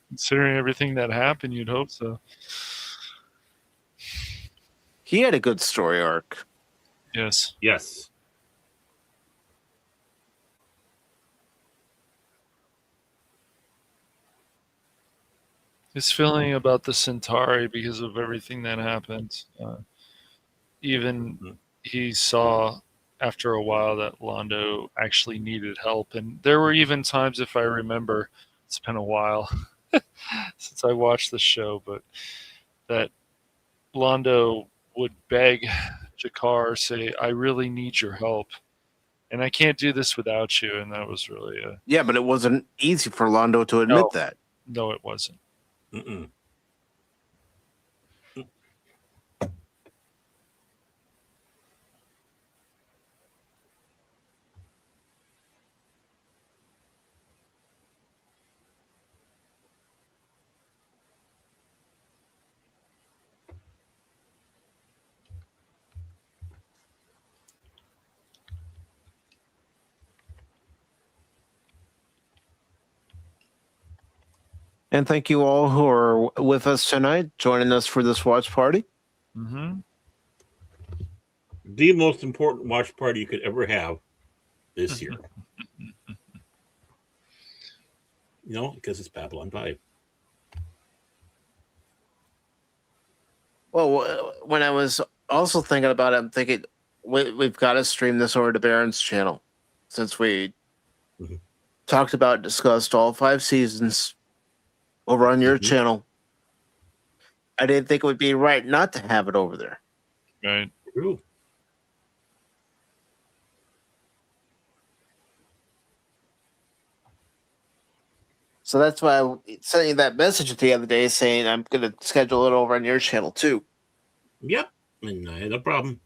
Considering everything that happened, you'd hope so. He had a good story arc. Yes. Yes. His feeling about the Centauri because of everything that happened. Even he saw after a while that Londo actually needed help. And there were even times, if I remember, it's been a while since I watched the show, but that Londo would beg Jakar, say, I really need your help. And I can't do this without you. And that was really a... Yeah, but it wasn't easy for Londo to admit No. that. No, it wasn't. Mm-mm. And thank you all who are with us tonight, joining us for this watch party. Mm-hmm. The most important watch party you could ever have this year. Because it's Babylon 5. Well, when I was also thinking about it, I'm thinking we've got to stream this over to Baron's channel, since we talked about, discussed all 5 seasons over on your channel. I didn't think it would be right not to have it over there. Right. True. So that's why I sent you that message the other day saying I'm going to schedule it over on your channel too. Yep. And I had no problem.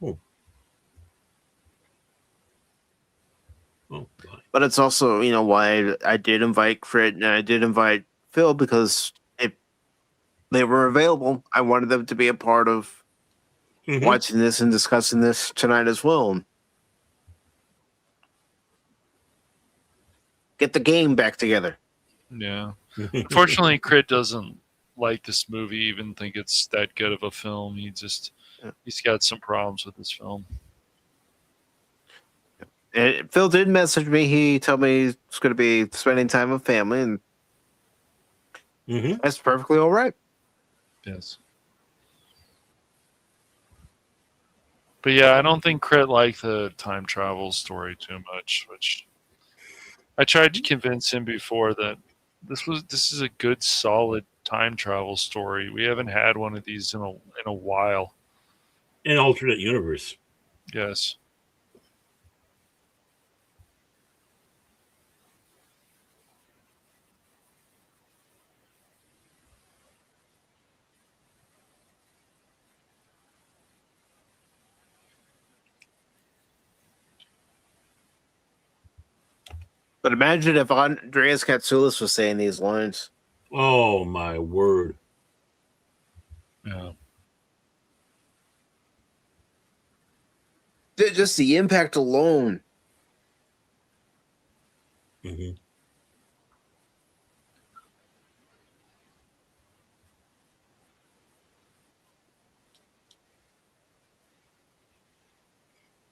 Oh. Oh, God. But it's also, why I did invite Crit and I did invite Phil, because if they were available, I wanted them to be a part of watching this and discussing this tonight as well. Get the game back together. Yeah. Unfortunately, Crit doesn't like this movie, even think it's that good of a film. He's got some problems with this film. And Phil did message me. He told me he's going to be spending time with family, and that's perfectly all right. Yes. But yeah, I don't think Crit liked the time travel story too much, which I tried to convince him before that this is a good, solid time travel story. We haven't had one of these in a while. An alternate universe. Yes. But imagine if Andreas Katsoulis was saying these lines. Oh, my word. Yeah. Just the impact alone.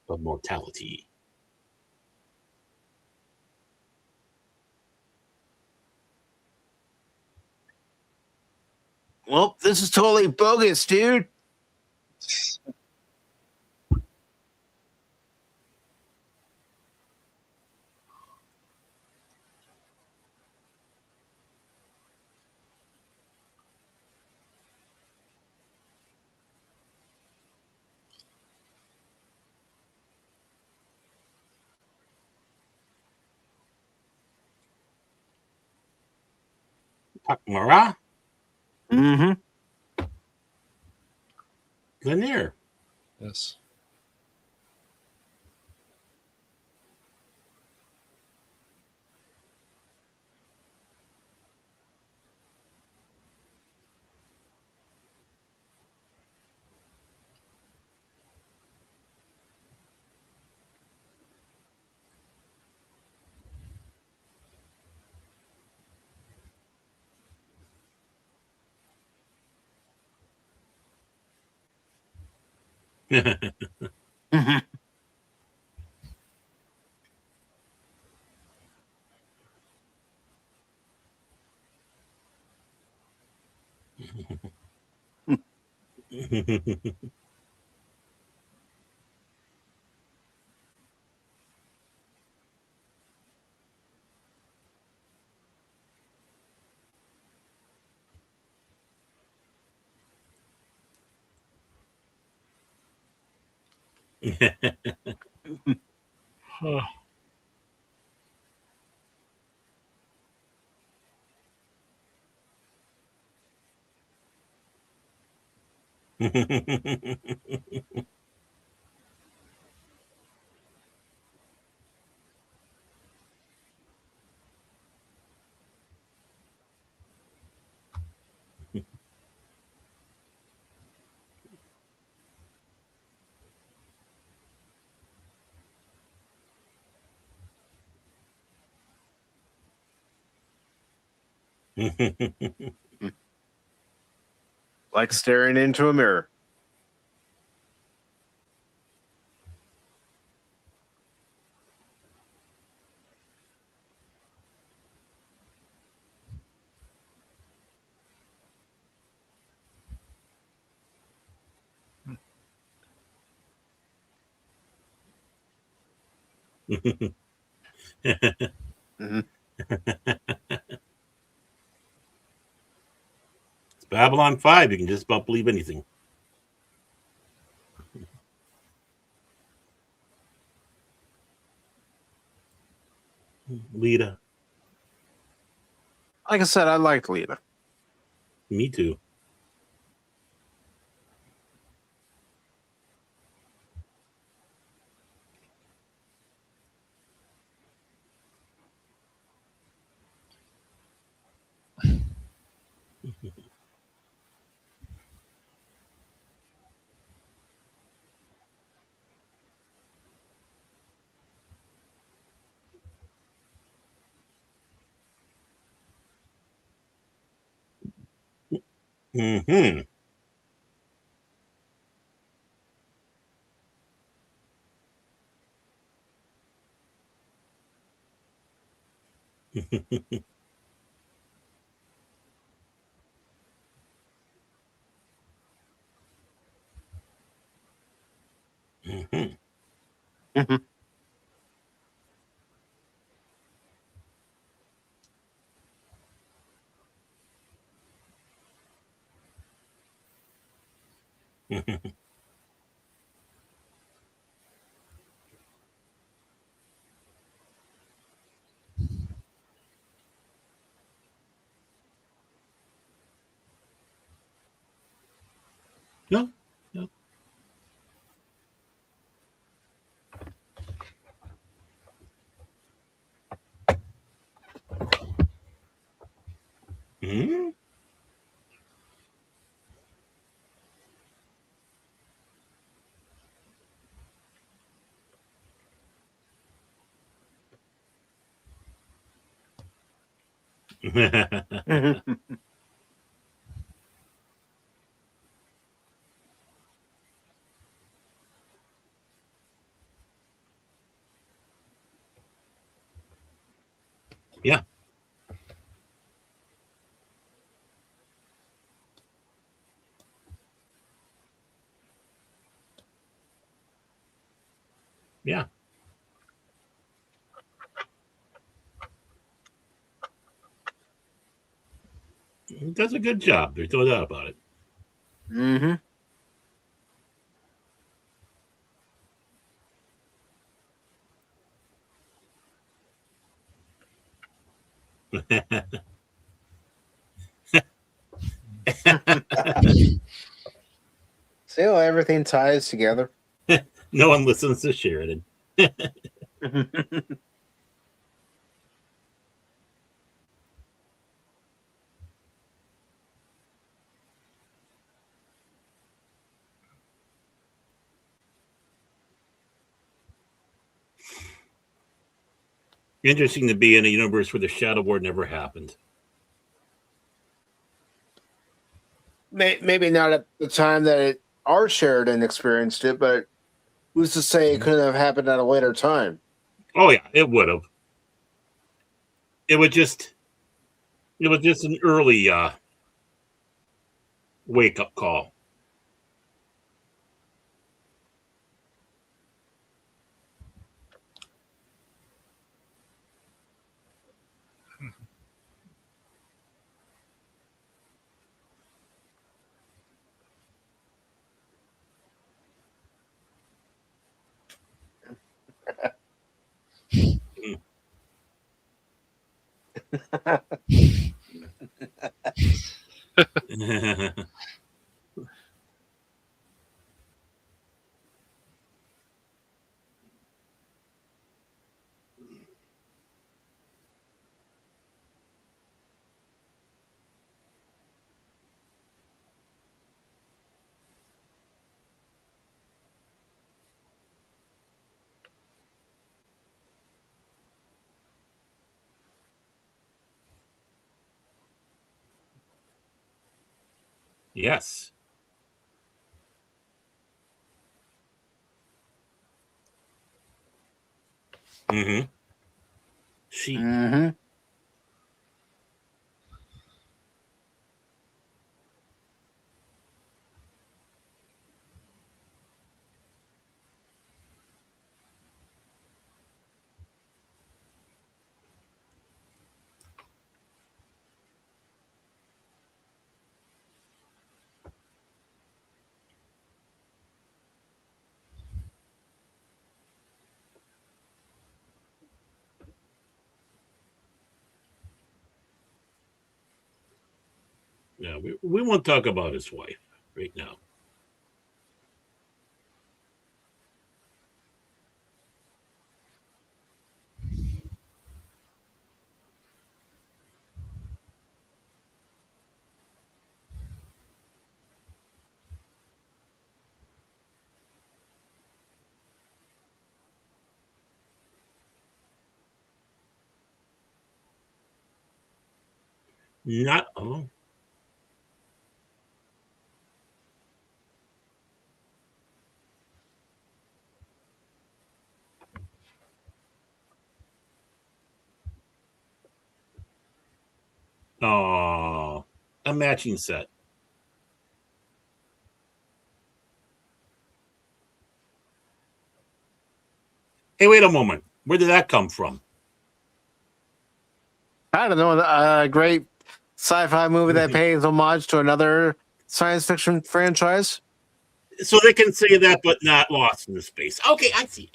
Of mortality. Well, this is totally bogus, dude. Takmara? Mm-hmm. Lanier. Yes. Huh. Like staring into a mirror. Mm-hmm. It's Babylon 5. You can just about believe anything. Lita. Like I said, I liked Lita. Me too. Mm-hmm. Mm-hmm. Mm-hmm. No. No. Mm-hmm. Mm-hmm. Yeah. Yeah. He does a good job. There's no doubt about it. Mm-hmm. See how everything ties together. No one listens to Sheridan. Interesting to be in a universe where the Shadow War never happened. Maybe not at the time that our Sheridan experienced it, but who's to say it couldn't have happened at a later time? Oh yeah, it would have. It was just an early wake up call. Yes. Mm-hmm. She. Mm-hmm. Yeah, we won't talk about his wife right now. Not oh. Oh, a matching set. Hey, wait a moment. Where did that come from? I don't know. A great sci-fi movie that pays homage to another science fiction franchise. So they can say that, but not Lost in the Space. Okay, I see.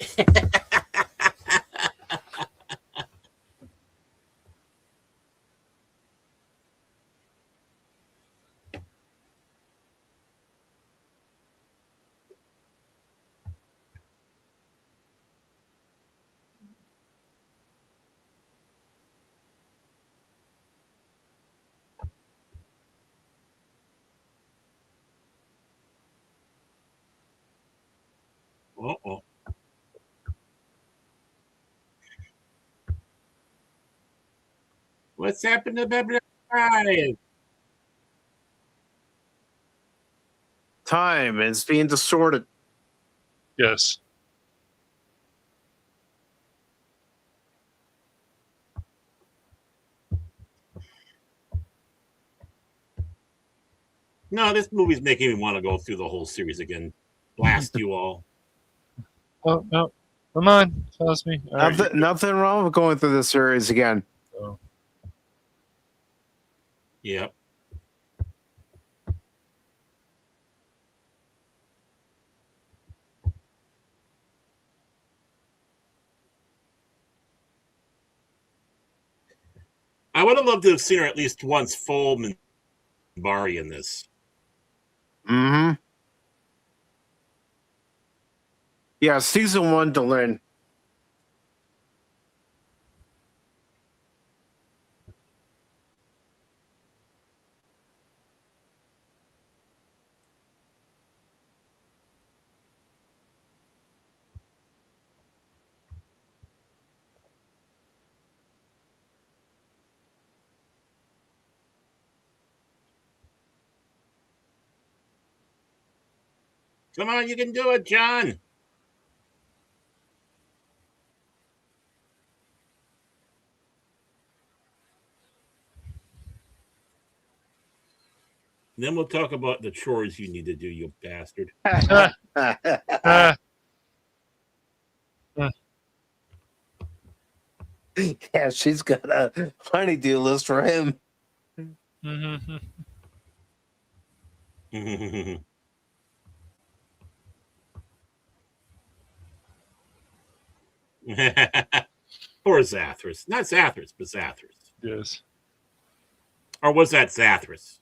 Uh-oh. What's happened to Beverly Hills? Time is being distorted. Yes. No, this movie's making me want to go through the whole series again. Blast you all. Oh no, come on, KOSMI. All right. Nothing wrong with going through the series again. Oh. Yep. I would have loved to have seen her at least once full Minbari in this. Mm-hmm. Yeah, season 1 to learn. Come on, you can do it, John. Then we'll talk about the chores you need to do, you bastard. Ah, Yeah, she's got a honeydew list for him. mhm. Or Zathras. Not Zathras, but Zathras. Yes. Or was that Zathras?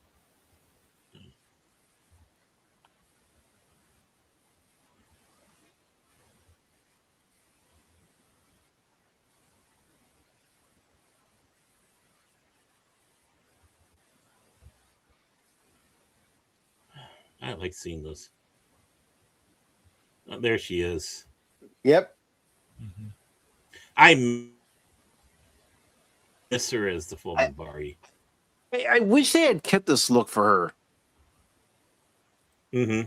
I like seeing those. Oh, there she is. Yep. I miss her as the Fulman Bari. I wish they had kept this look for her. Mm-hmm.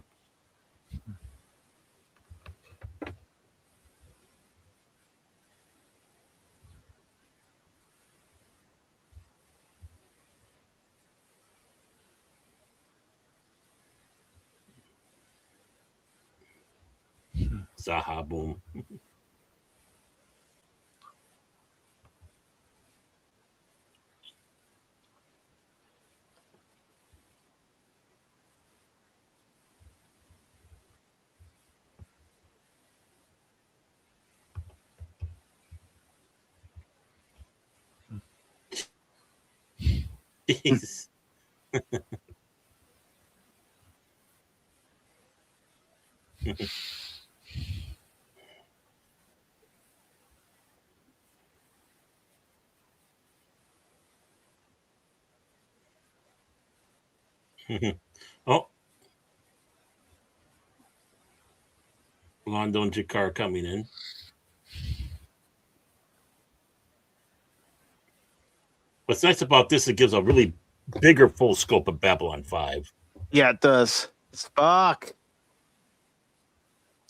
Zaha boom. Jeez. Oh, Londo and Jakar coming in. What's nice about this, it gives a really bigger full scope of Babylon 5. Yeah, it does. Spock.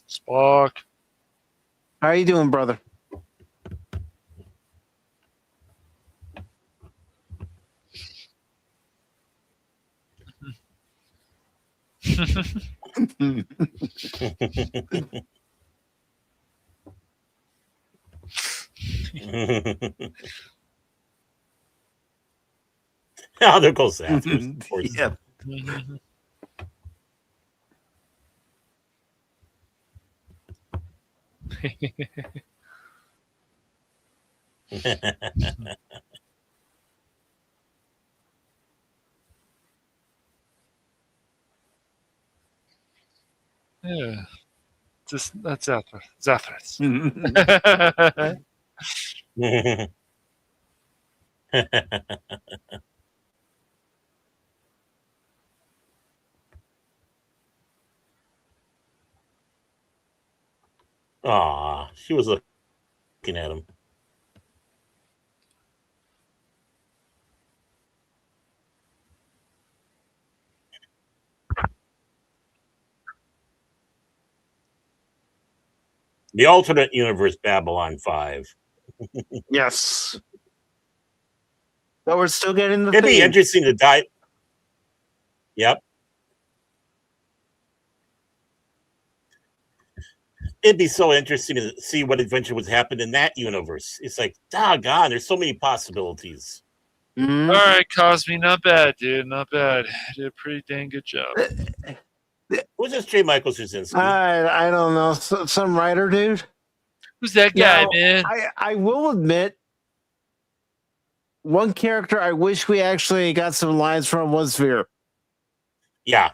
Spock. How are you doing, brother? Oh, there goes Zathras. Of course. Yep. Yeah. Just that's Zathras. Aw, she was looking at him. The alternate universe Babylon 5. Yes. But we're still getting the It'd be theme. interesting to dive. Yep. It'd be so interesting to see what adventure would happen in that universe. It's like, doggone, there's so many possibilities. Mhm. All right, KOSMI, not bad, dude. Not bad. Did a pretty dang good job. Who's this J. Michael Straczynski? I don't know. Some writer dude. Who's that guy, Now, man? I will admit, one character I wish we actually got some lines from was Veer. Yeah.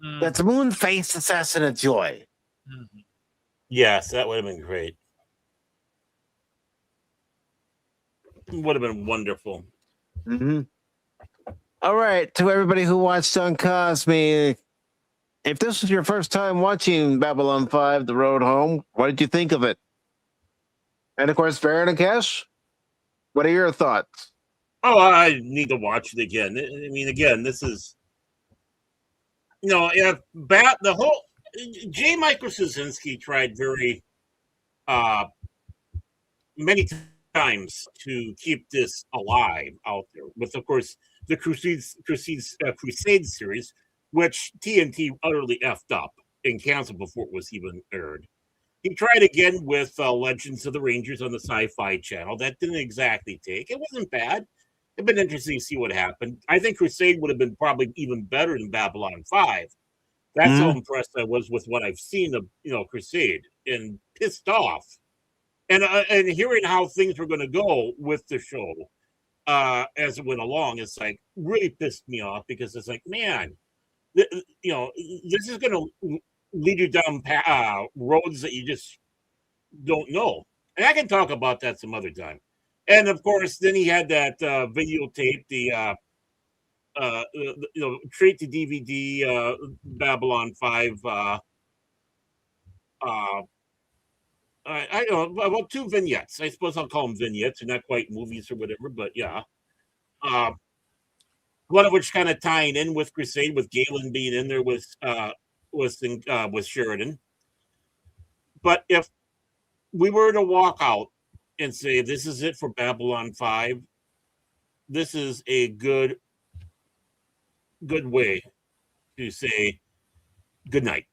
Mm, That's Moonface Assassin of Joy. mhm. Yes, that would have been great. Would have been wonderful. Mm-hmm. All right, to everybody who watched on KOSMI, if this was your first time watching Babylon 5, The Road Home, what did you think of it? And of course, Farron and Cash, what are your thoughts? Oh, I need to watch it again. I mean, again, this is, if the whole J. Michael Straczynski tried very many times to keep this alive out there with, of course, the Crusade series, which TNT utterly effed up and canceled before it was even aired. He tried again with Legends of the Rangers on the Sci-Fi Channel. That didn't exactly take. It wasn't bad. It'd been interesting to see what happened. I think Crusade would have been probably even better than Babylon 5. That's how impressed I was with what I've seen of Crusade, and pissed off. And hearing how things were going to go with the show as it went along, it's like really pissed me off, because it's like, man, this is going to lead you down roads that you just don't know. And I can talk about that some other time. And of course, then he had that videotape, the straight to DVD Babylon 5. I don't know about 2 vignettes. I suppose I'll call them vignettes, and not quite movies or whatever. But yeah, one of which kind of tying in with Crusade, with Galen being in there with Sheridan. But if we were to walk out and say this is it for Babylon 5, this is a good way to say good night.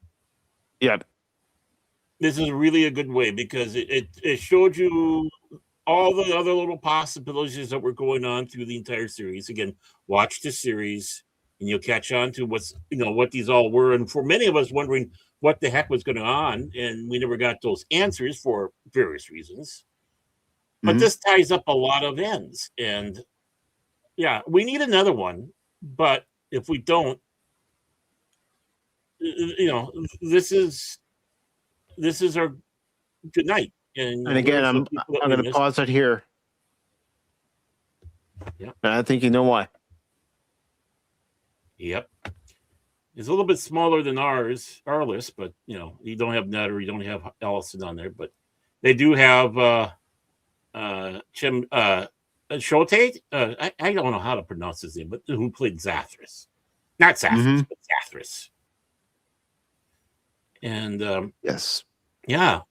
Yeah. This is really a good way, because it showed you all the other little possibilities that were going on through the entire series. Again, watch the series and you'll catch on to what these all were. And for many of us wondering what the heck was going on, and we never got those answers for various reasons. But this ties up a lot of ends. And yeah, we need another one. But if we don't, this is our good night. And again, I'm going to pause it here. Yeah. And I think you know why. Yep. It's a little bit smaller than our list, but you don't have Ned, or you don't have Allison on there, but they do have Shote. I don't know how to pronounce his name, but who played Zathras. Not Zathras, but Zathras. And yes. Yeah,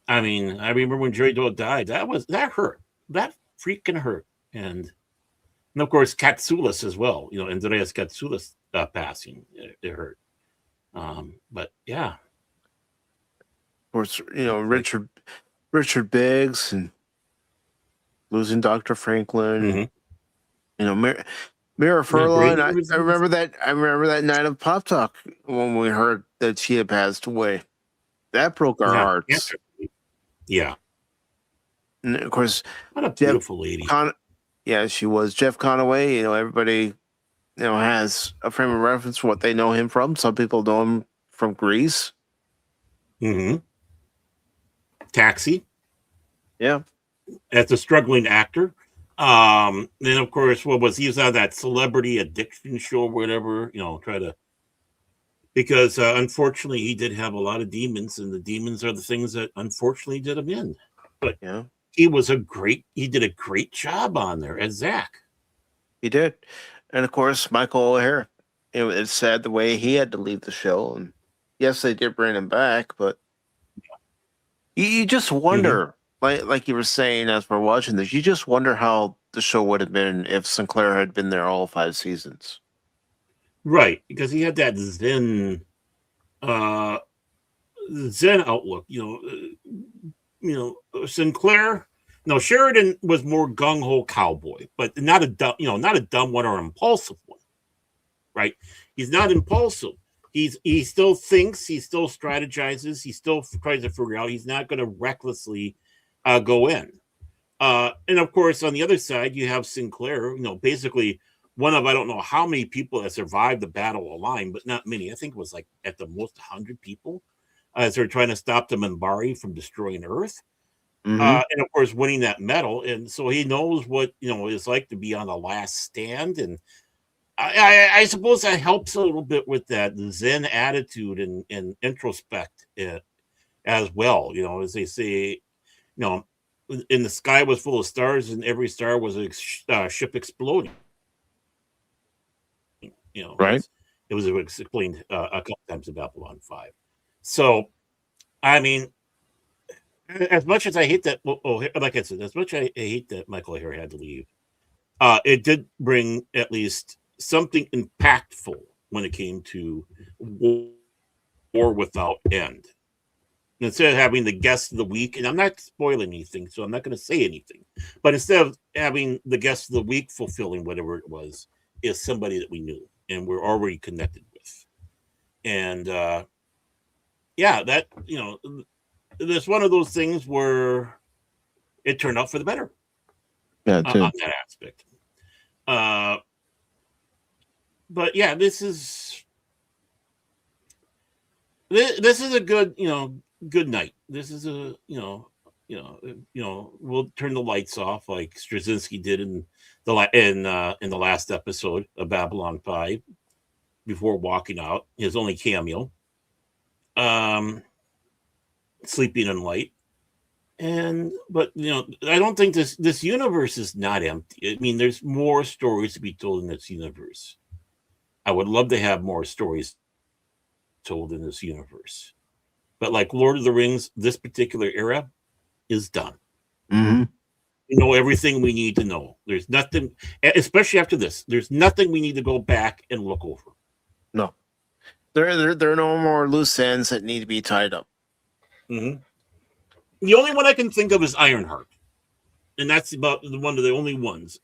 I remember when Jerry Doyle died. That hurt. That freaking hurt. And of course, Katsoulis as well. Andreas Katsoulis passing. It hurt. But yeah. Of course, Richard Biggs, and losing Dr. Franklin. Mira Furlan. I remember that. I remember that night of Pop Talk when we heard that she had passed away. That broke our hearts. Yeah. And of course, what a beautiful lady. Yeah, she was. Jeff Conaway. Everybody, has a frame of reference for what they know him from. Some people know him from Grease. Taxi. Yeah. As a struggling actor. Then of course, he was on that celebrity addiction show or whatever, because unfortunately he did have a lot of demons, and the demons are the things that unfortunately did him in. But yeah, he did a great job on there as Zach. He did. And of course, Michael O'Hara. It's sad the way he had to leave the show. And yes, they did bring him back, but you just wonder, like you were saying as we're watching this, you just wonder how the show would have been if Sinclair had been there all 5 seasons. Right, because he had that Zen outlook. Sinclair. No, Sheridan was more gung ho cowboy, but not a dumb one or impulsive one. Right? He's not impulsive. He still thinks. He still strategizes. He still tries to figure out. He's not going to recklessly go in. And of course, on the other side, you have Sinclair. Basically one of I don't know how many people that survived the Battle of Line, but not many. I think it was like at the most 100 people as they're trying to stop the Minbari from destroying Earth. Mm-hmm. And of course, winning that medal. And so he knows what it's like to be on the last stand. And I suppose that helps a little bit with that Zen attitude and introspect as well. As they say, in the sky was full of stars, and every star was a ship exploding. Right. It was explained a couple times in Babylon 5. So, I mean, as much as I hate that, like I said, as much as I hate that Michael O'Hare had to leave, it did bring at least something impactful when it came to War Without End. Instead of having the guest of the week, and I'm not spoiling anything, so I'm not going to say anything, but instead of having the guest of the week fulfilling whatever it was, is somebody that we knew and we're already connected with. And that there's one of those things where it turned out for the better. Yeah, too. On that aspect. But yeah, this is a good good night. This is a we'll turn the lights off like Straczynski did in the last episode of Babylon 5 before walking out. His only cameo. Sleeping in Light. But I don't think this universe is not empty. I mean, there's more stories to be told in this universe. I would love to have more stories told in this universe. But like Lord of the Rings, this particular era is done. Mm-hmm. We know everything we need to know. There's nothing, especially after this, there's nothing we need to go back and look over. No. There are no more loose ends that need to be tied up. Mm-hmm. The only one I can think of is Ironheart. And that's about one of the only ones.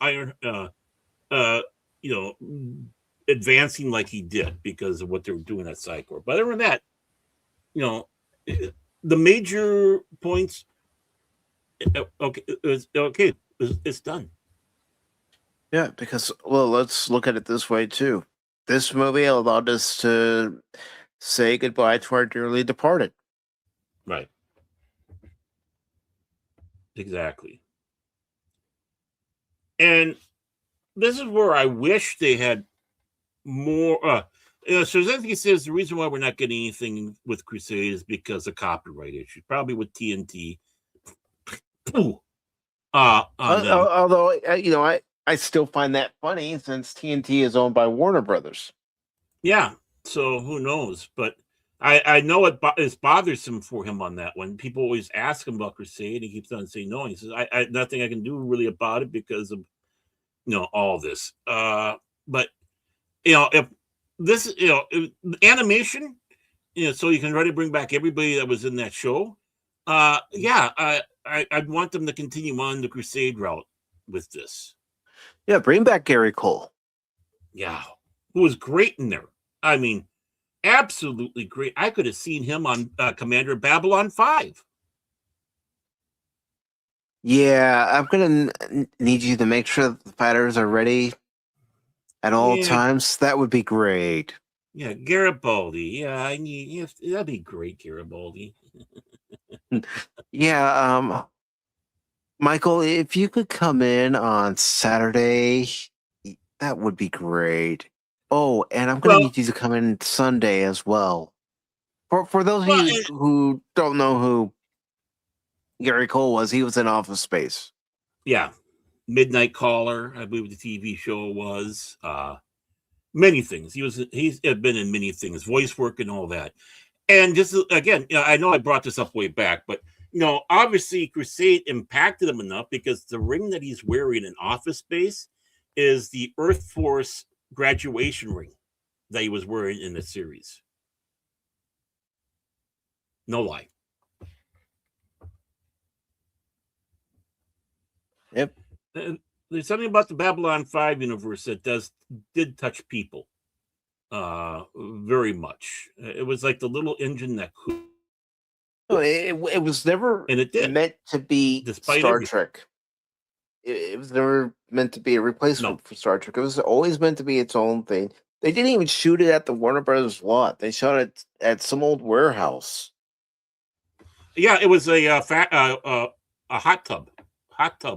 Advancing like he did because of what they were doing at Psychor. But other than that, the major points, it's done. Yeah, because, let's look at it this way, too. This movie allowed us to say goodbye to our dearly departed. Right. Exactly. And this is where I wish they had more. Straczynski says the reason why we're not getting anything with Crusade is because of copyright issues, probably with TNT. Although, I still find that funny since TNT is owned by Warner Brothers. Yeah, so who knows? But I know it's bothersome for him on that one. People always ask him about Crusade. He keeps on saying no. He says, I nothing I can do really about it because of all this. But if this animation, so you can try to bring back everybody that was in that show. I'd want them to continue on the Crusade route with this. Yeah, bring back Gary Cole. Yeah, who was great in there. I mean, absolutely great. I could have seen him on Commander Babylon 5. Yeah, I'm going to need you to make sure that the fighters are ready at all times. That would be great. Yeah, Garibaldi. Yeah, that'd be great, Garibaldi. Yeah, Michael, if you could come in on Saturday, that would be great. Oh, and I'm going to need you to come in Sunday as well. For those of you who don't know who Gary Cole was, he was in Office Space. Yeah. Midnight Caller, I believe the TV show was. Many things. He's been in many things, voice work and all that. And just again, I know I brought this up way back, but obviously Crusade impacted him enough because the ring that he's wearing in Office Space is the Earth Force graduation ring that he was wearing in the series. No lie. Yep. There's something about the Babylon 5 universe that did touch people very much. It was like the little engine that could. It was never and it did. meant to be Despite Star everything. Trek. it was never meant to be a replacement for Star Trek. It was always meant to be its own thing. They didn't even shoot it at the Warner Brothers lot. They shot it at some old warehouse. Yeah, it was a hot tub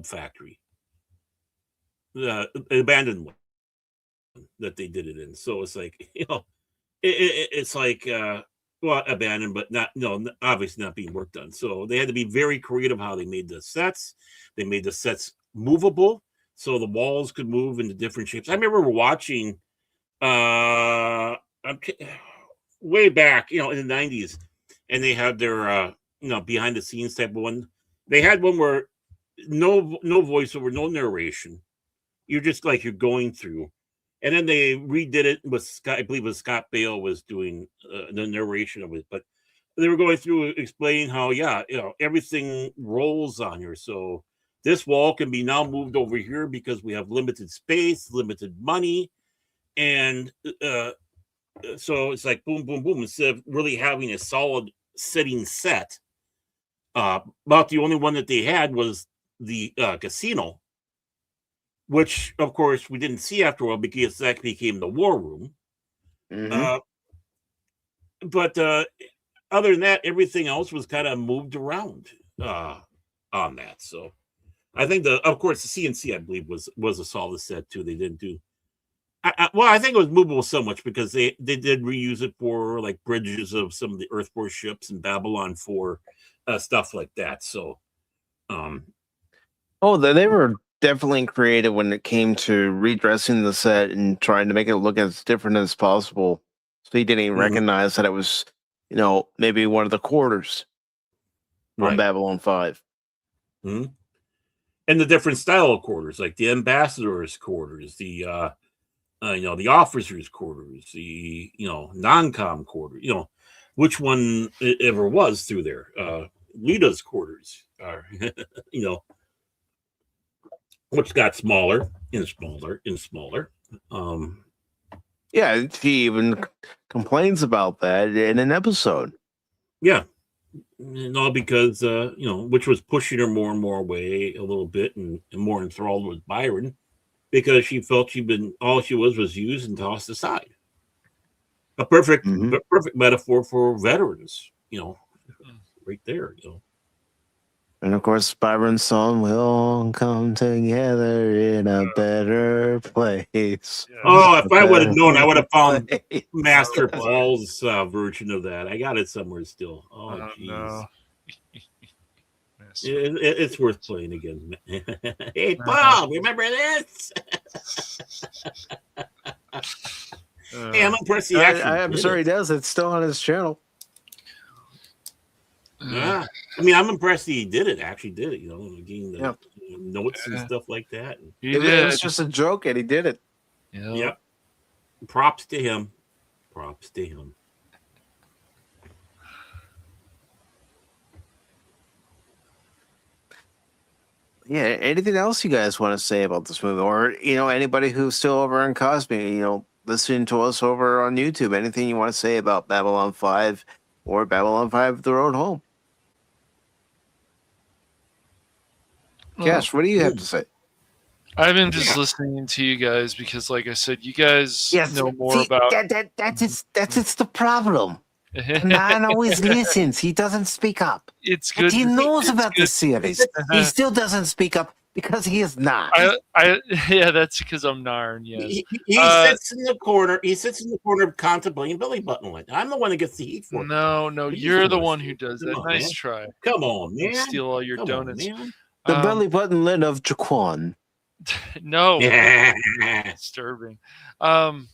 factory, abandoned one that they did it in. So it's like it's like well, abandoned, but not obviously not being worked on. So they had to be very creative how they made the sets. They made the sets movable, so the walls could move into different shapes. I remember watching way back, in the 90s, and they had their behind the scenes type of one. They had one where no voiceover, no narration. You're just like you're going through. And then they redid it with Scott. I believe it was Scott Bale was doing the narration of it, but they were going through explaining how everything rolls on here. So this wall can be now moved over here because we have limited space, limited money, and so it's like boom, boom, boom. Instead of really having a solid sitting set, about the only one that they had was the casino, which of course we didn't see after a while because that became the war room. Mhm. But other than that, everything else was kind of moved around on that. So I think of course, the CNC I believe was a solid set too. They didn't do. I think it was movable so much because they did reuse it for like bridges of some of the Earth Force ships and Babylon 4 stuff like that. So, Oh, they were definitely creative when it came to redressing the set and trying to make it look as different as possible. So you didn't even Mhm. recognize that it was, maybe one of the quarters on Right. Babylon 5. Mhm. And the different style of quarters, like the ambassador's quarters, the the officers' quarters, the non-com quarter, which one it ever was through there. Lita's quarters are, you know, which got smaller and smaller and smaller. Um, Yeah, she even complains about that in an episode. yeah, and all because which was pushing her more and more away a little bit and more enthralled with Byron because she felt all she was used and tossed aside. A Mhm. perfect metaphor for veterans, right there. And of course, Byron's song, "We'll all come together in a better place." Yes. Oh, if A I would have known, I would better have found place. Master Paul's version of that. I got it somewhere still. Oh, Oh jeez. no. Master. It's worth playing again. Hey, Uh-huh. Paul, remember this? Hey, I'm impressed he actually I'm did sure he it. does. It's still on his channel. Yeah. I mean, I'm impressed he did it, actually did it, getting the Yeah. notes and stuff like that. And, He It did. was just a joke, and he did it. Yeah. yep. Props to him. Props to him. Yeah. Anything else you guys want to say about this movie, or anybody who's still over on KOSMI, listening to us over on YouTube? Anything you want to say about Babylon 5 or Babylon 5: The Road Home? Cash, what do you have to say? I've been just listening to you guys because, like I said, you guys Yes, know more see, about. that's the problem. Man always listens. He doesn't speak up. It's But good. he knows it's about the good. series. He still doesn't speak up because he is not. Yeah, that's because I'm Narn. Yes. He sits in the corner. He sits in the corner contemplating Billy Button. I'm the one that gets the heat for it. No, He's you're the worse. one who does that. Come on, Nice man. try. Come on, man. Steal all your Come donuts. on, man. The belly button lid of Jaquan. No, Yeah. disturbing. No,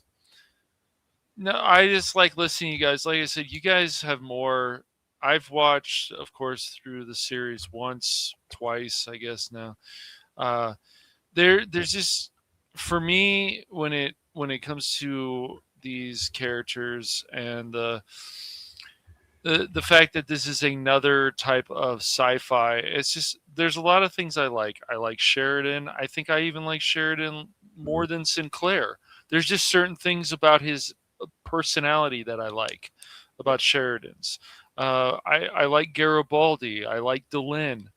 I just like listening to you guys. Like I said, you guys have more. I've watched, of course, through the series once, twice, I guess now. There's just for me when it comes to these characters and the fact that this is another type of sci-fi, it's just there's a lot of things I like. I like Sheridan. I think I even like Sheridan more than Sinclair. There's just certain things about his personality that I like about Sheridan's. I like Garibaldi. I like Delenn.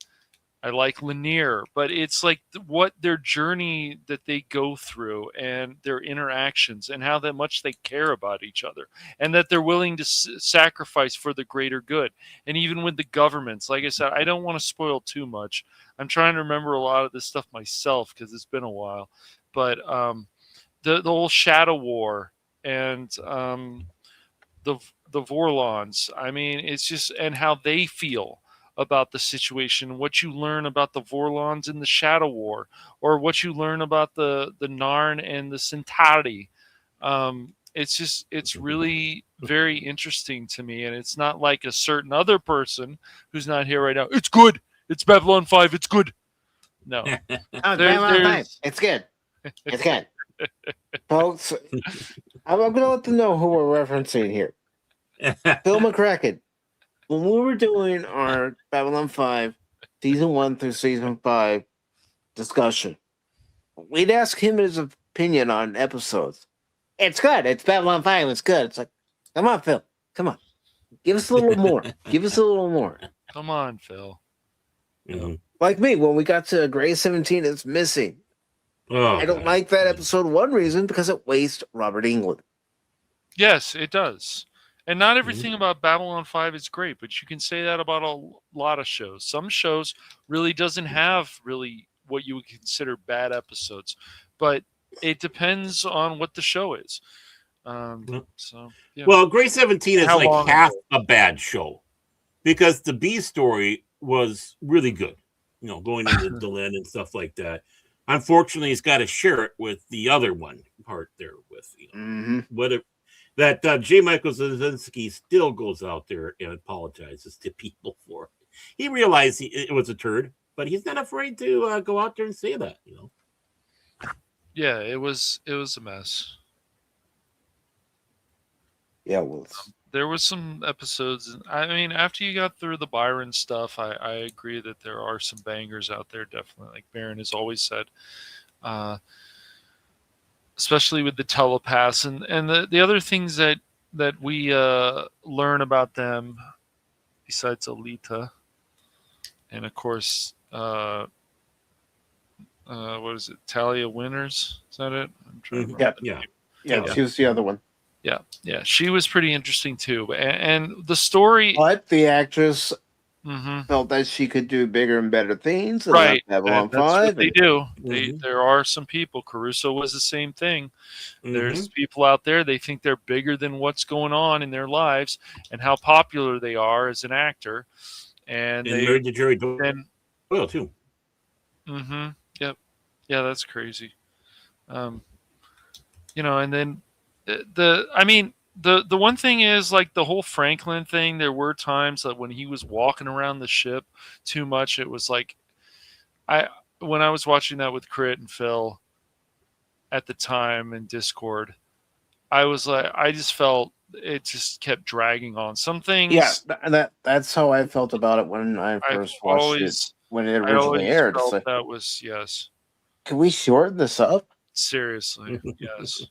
I like Lanier, but it's like what their journey that they go through and their interactions and how that much they care about each other and that they're willing to sacrifice for the greater good. And even with the governments, like I said, I don't want to spoil too much. I'm trying to remember a lot of this stuff myself because it's been a while. But the whole Shadow War and the Vorlons, I mean, it's just, and how they feel about the situation, what you learn about the Vorlons in the Shadow War, or what you learn about the Narn and the Centauri. It's really very interesting to me, and it's not like a certain other person who's not here right now. It's good. It's Babylon 5. It's good. No. Oh, Babylon 5. It's good. It's good. Folks, I'm going to let them know who we're referencing here. Phil McCracken. When we were doing our Babylon 5 season 1 through season 5 discussion, we'd ask him his opinion on episodes. It's good. It's Babylon 5. It's good. It's like, come on, Phil. Come on. Give us a little more. Give us a little more. Come on, Phil. Mm-hmm. Like me, when we got to Grey 17, it's missing. Oh, I don't like that episode. One reason, because it wastes Robert Englund. Yes, it does. And not everything about Babylon 5 is great, but you can say that about a lot of shows. Some shows really doesn't have really what you would consider bad episodes, but it depends on what the show is. So, yeah. Well, Grey 17 is How like long half ago? a bad show because the B story was really good. You know, going into Delenn and stuff like that. Unfortunately, he's got to share it with the other one part there with, you know, whatever. That J. Michael Straczynski still goes out there and apologizes to people for it. He realized it was a turd, but he's not afraid to go out there and say that, you know. Yeah, it was a mess. Yeah, well, There was some episodes. I mean, after you got through the Byron stuff, I agree that there are some bangers out there, definitely. Like Baron has always said, especially with the telepaths and the other things that we learn about them, besides Alita, and of course, what is it, Talia Winters? Is that it? I'm trying to remember. Yeah, she was the other one. Yeah, she was pretty interesting too, and the story. But the actress felt that she could do bigger and better things. And Right, Babylon and that's 5. what they do. There are some people. Caruso was the same thing. There's people out there, they think they're bigger than what's going on in their lives and how popular they are as an actor. And they married to Jerry Doyle too. Yep. Yeah, that's crazy. You know, and then the one thing is, like, the whole Franklin thing, there were times that when he was walking around the ship too much, it was like, when I was watching that with Crit and Phil at the time in Discord, I was like, I just felt it just kept dragging on. Some things. Yeah, that's how I felt about it when I first watched it, when it originally aired. Felt Like, that was, yes. can we shorten this up? Seriously, yes.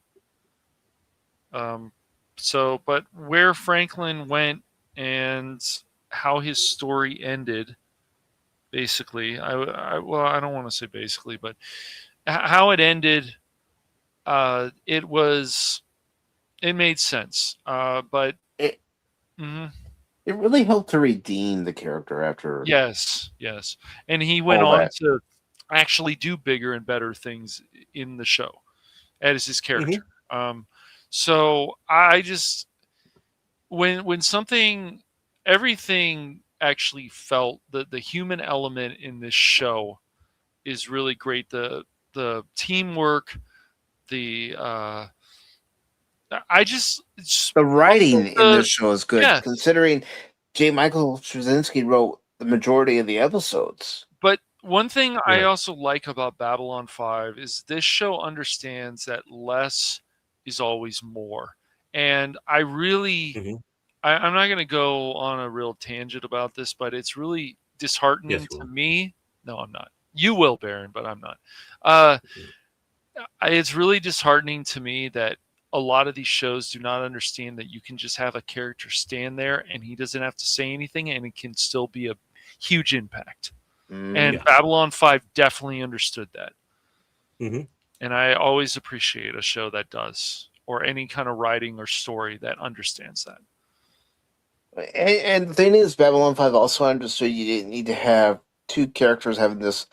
So, but where Franklin went and how his story ended, basically, well, I don't want to say basically, but how it ended, it made sense. But it really helped to redeem the character after. Yes, and he went on to actually do bigger and better things in the show as his character. So I just, when everything actually felt, the human element in this show is really great. The teamwork, the writing in this show is good, considering J. Michael Straczynski wrote the majority of the episodes. But one thing I also like about Babylon 5 is this show understands that less is always more. And I really, I'm not going to go on a real tangent about this, but it's really disheartening to me. No, I'm not. You will, Baron, but I'm not. It's really disheartening to me that a lot of these shows do not understand that you can just have a character stand there and he doesn't have to say anything and it can still be a huge impact. And Yeah. Babylon 5 definitely understood that. Mm-hmm. And I always appreciate a show that does, or any kind of writing or story that understands that. And the thing is, Babylon 5 also understood you didn't need to have two characters having this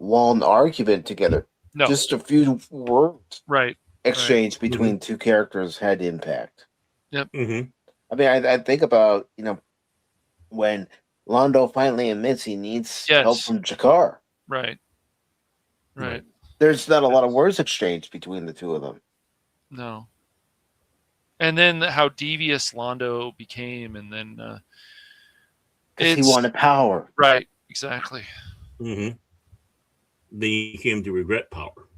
long argument together. No. Just a few words Right. exchange between two characters had impact. Yep. Mm-hmm. I mean, I think about, when Londo finally admits he needs help Yes. from Jakar. Right. Right. There's not a lot of words exchanged between the two of them. No. And then how devious Londo became, and then Because he wanted power. Right. Exactly. Mm-hmm. Then he came to regret power.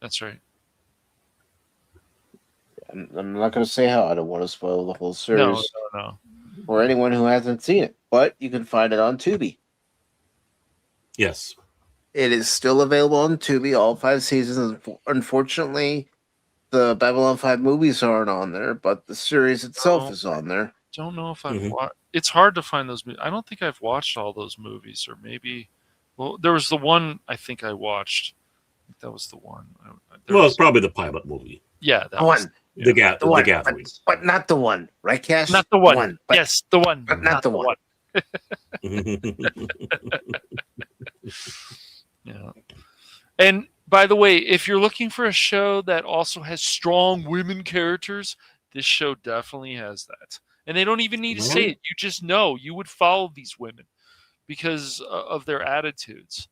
That's right. I'm not going to say how. I don't want to spoil the whole No. series No. for anyone who hasn't seen it. But you can find it on Tubi. Yes. It is still available on Tubi, all 5 seasons. Unfortunately, the Babylon 5 movies aren't on there, but the series itself is on there. Don't know if I've Mhm. watched. It's hard to find those movies. I don't think I've watched all those movies, or maybe. Well, there was the one I think I watched. I think that was the one. Well, it's probably the pilot movie. Yeah, that The was one. The one, gathering. but not the one, right, Cash? not the one. but, Yes, the one, but not the one. Yeah. And by the way, if you're looking for a show that also has strong women characters, this show definitely has that. And they don't even need to say it. You just know. You would follow these women because of their attitudes.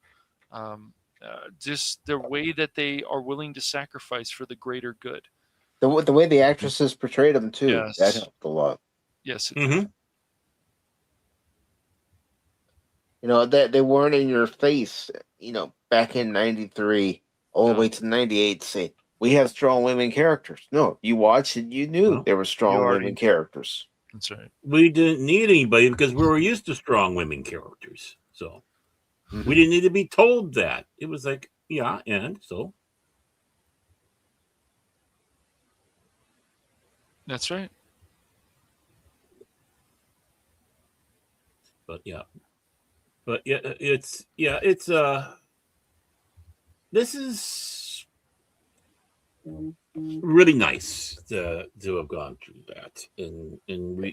Just their way that they are willing to sacrifice for the greater good. The way the actresses portrayed them, too, Yes. that helped a lot. Yes, it Mm-hmm. They weren't in your face, back in 93, all the No. way to 98, say, we have strong women characters. No, you watched and you knew Well, there were strong you already- women characters. That's right. We didn't need anybody because we were used to strong women characters. So we didn't need to be told that. It was like, yeah, and so. That's right. But yeah, it's this is really nice to have gone through that and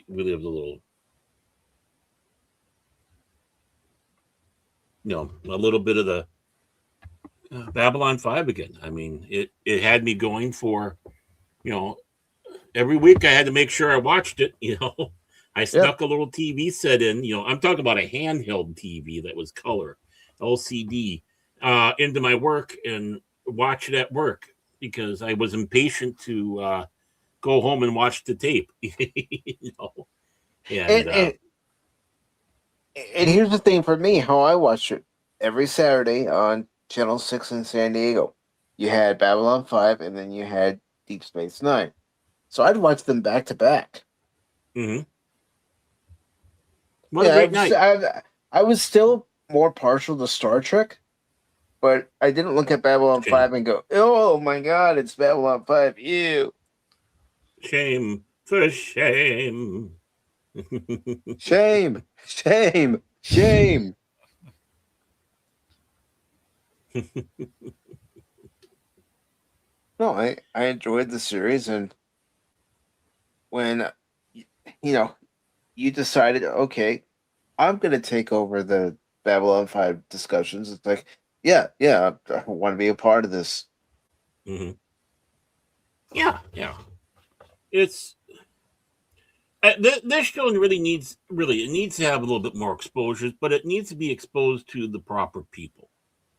relive a little, a little bit of the Babylon 5 again. I mean, it had me going for, every week I had to make sure I watched it, I stuck a little TV set in, I'm talking about a handheld TV that was color, LCD, into my work and watch it at work because I was impatient to go home and watch the tape. And here's the thing for me, how I watched it. Every Saturday on Channel 6 in San Diego, you had Babylon 5 and then you had Deep Space Nine. So I'd watch them back to back. Mm-hmm. What a great night. I was still more partial to Star Trek, but I didn't look at Babylon 5 and go, oh my God, it's Babylon 5. Ew. Shame for shame. Shame. Shame. Shame. No, I enjoyed the series, and when you decided, okay, I'm gonna take over the Babylon 5 discussions, it's like, yeah, I want to be a part of this. Mm-hmm. Yeah. It's this show really needs to have a little bit more exposures, but it needs to be exposed to the proper people.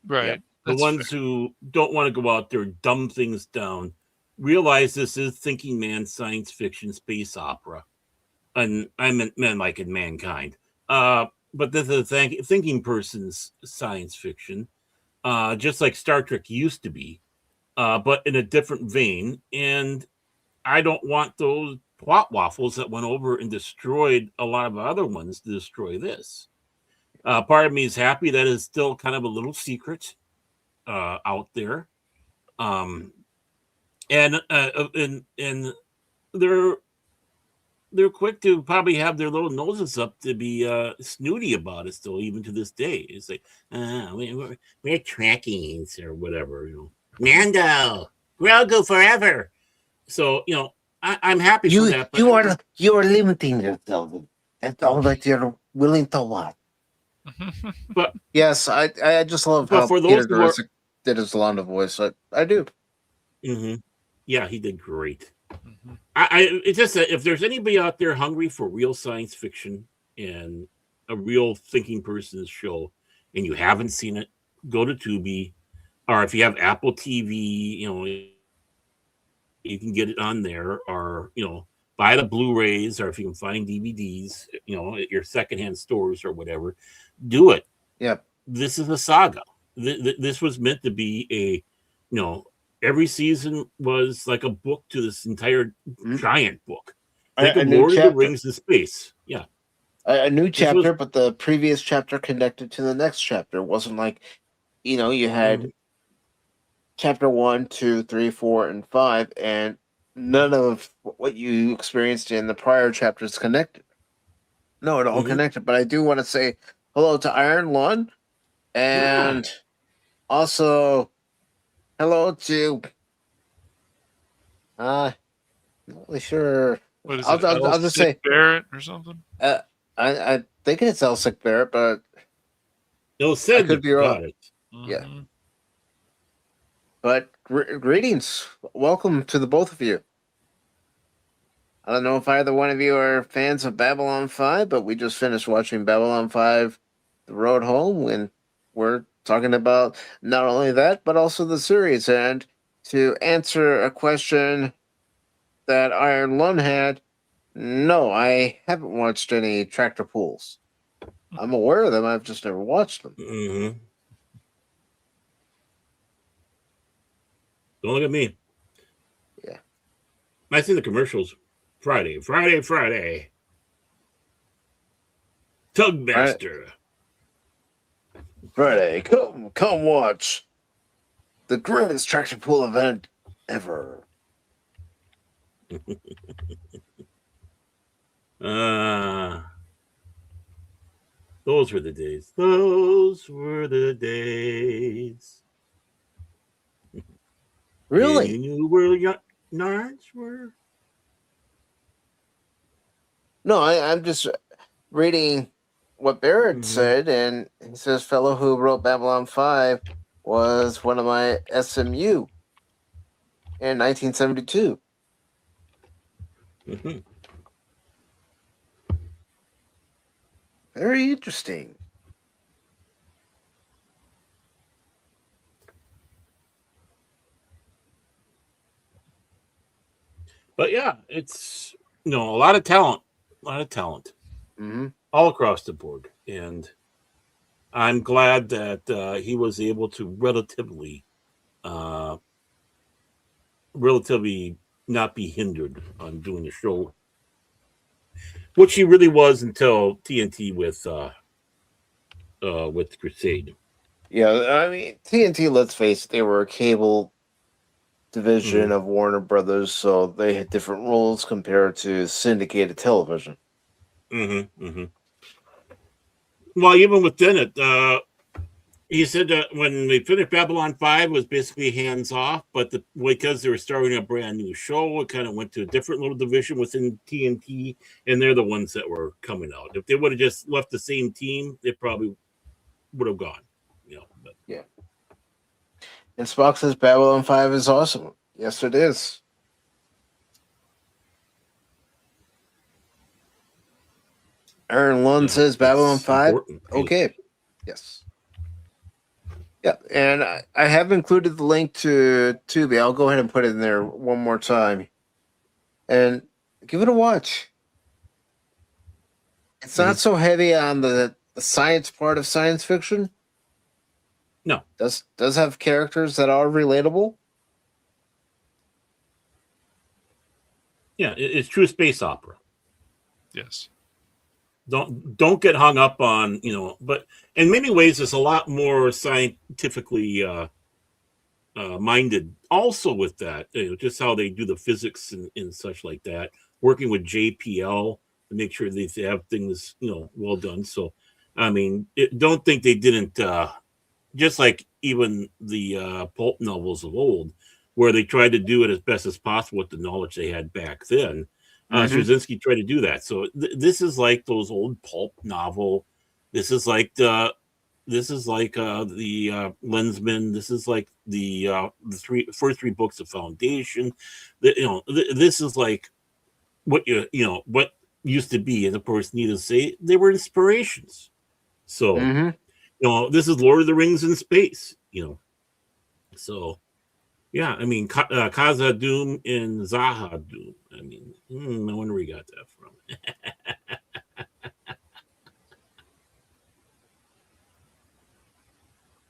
Right. The ones who don't want to go out there and dumb things down, realize this is thinking man science fiction space opera. And I meant men like in Mankind. But this is a thinking person's science fiction, just like Star Trek used to be, but in a different vein. And I don't want those plot waffles that went over and destroyed a lot of other ones to destroy this. Part of me is happy that it's still kind of a little secret out there. And there they're quick to probably have their little noses up to be snooty about it still, even to this day. It's like, we're trackies or whatever, Mando, Grogu forever. So, I'm happy for that. But You are limiting yourself. That's all that you're willing to watch. But Yes, I just love But how for Peter those who are- Jurassic did his Lando voice. I do. yeah, he did great. Mhm. It's just that if there's anybody out there hungry for real science fiction and a real thinking person's show, and you haven't seen it, go to Tubi, or if you have Apple TV, you can get it on there, or buy the Blu-rays, or if you can find DVDs, at your secondhand stores or whatever, do it. Yep. This is a saga. This was meant to be a, every season was like a book to this entire giant book. Like A new Lord of the chapter. Rings in space. Yeah. A new chapter, was- but the previous chapter connected to the next chapter. It wasn't like, you had chapter 1, 2, 3, 4, and 5, and none of what you experienced in the prior chapters connected. No, it all Mhm. connected. But I do want to say hello to Iron Lun, and also hello to not really sure. What is I'll- it? I'll just say- Barrett or something. I think it's Elsic Barrett, but No, said I could be wrong. got it. Yeah. Mhm. But greetings. Welcome to the both of you. I don't know if either one of you are fans of Babylon 5, but we just finished watching Babylon 5 The Road Home, and we're talking about not only that, but also the series. And to answer a question that Iron Lun had, no, I haven't watched any tractor pools. I'm aware of them, I've just never watched them. Mm-hmm. Don't look at me. Yeah. I see the commercials. Friday. Tugmaster. Friday, come watch the greatest tractor pool event ever. Those were the days. Those were the days. Really? You knew where yards were. No, I'm just reading what Barrett Mhm. said, and he says, fellow who wrote Babylon 5 was one of my SMU in 1972. Mhm. Very interesting. But yeah, it's a lot of talent, Mm-hmm. all across the board, and I'm glad that he was able to relatively not be hindered on doing the show, which he really was until TNT with Crusade. Yeah, I mean, TNT, let's face it, they were a cable division of Warner Brothers, so they had different rules compared to syndicated television. Well, even within it, he said that when they finished Babylon 5 was basically hands off, but because they were starting a brand new show, it kind of went to a different little division within TNT, and they're the ones that were coming out. If they would have just left the same team, they probably would have gone. But Yeah. And Spock says Babylon 5 is awesome. Yes, it is. Aaron Lund says Babylon it's 5. important. Okay. Yes. Yeah, and I have included the link to Tubi. I'll go ahead and put it in there one more time. And give it a watch. It's not so heavy on the science part of science fiction. No. Does have characters that are relatable. Yeah, it's true space opera. Yes. Don't get hung up on, but in many ways it's a lot more scientifically minded also with that, just how they do the physics and such like that. working with JPL to make sure they have things, well done. So, I mean, don't think they didn't. Just like even the pulp novels of old, where they tried to do it as best as possible with the knowledge they had back then. Straczynski tried to do that. So this is like those old pulp novel. This is like the Lensman. This is like the first three books of Foundation. This is like what what used to be, and of course, needless to say, they were inspirations. So this is Lord of the Rings in space. So yeah, I mean, Kaza Doom and Zaha Doom. I mean, I wonder where you got that from.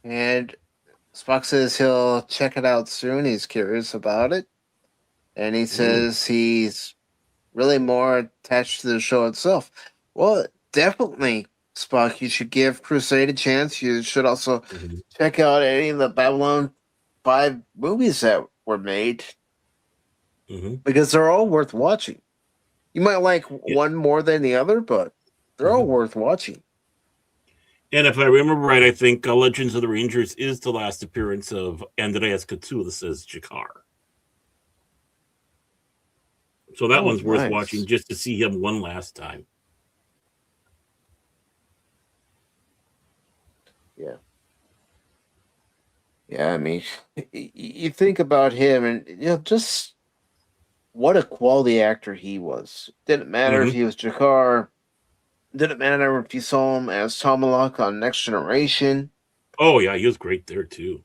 And Spock says he'll check it out soon. He's curious about it. And he says he's really more attached to the show itself. Well, definitely, Spock, you should give Crusade a chance. You should also check out any of the Babylon 5 movies that were made because they're all worth watching. You might like one more than the other, but they're all worth watching. And if I remember right, I think Legends of the Rangers is the last appearance of Andreas Katsulas as Jakar. So that one's worth watching just to see him one last time. Yeah. Yeah, I mean, you think about him and, just what a quality actor he was. Didn't matter if he was Jakar. Didn't matter if you saw him as Tomalak on Next Generation. Oh, yeah, he was great there, too.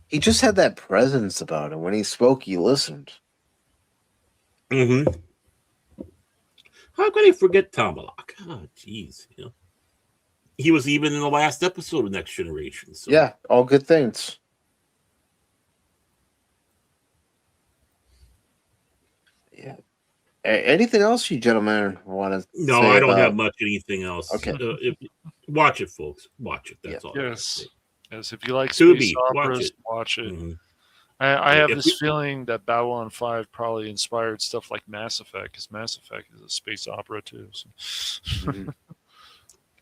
He just had that presence about him. When he spoke, you listened. How could I forget Tomalak? Oh, jeez. He was even in the last episode of Next Generation. So. Yeah, all good things. Yeah. Anything else you gentlemen want to No, I don't have much anything else. Okay. Watch it, folks. Watch it. That's all. Yes. Yes, if you like Tubi, space operas, watch it. I have this feeling that Babylon 5 probably inspired stuff like Mass Effect, because Mass Effect is a space opera too. So.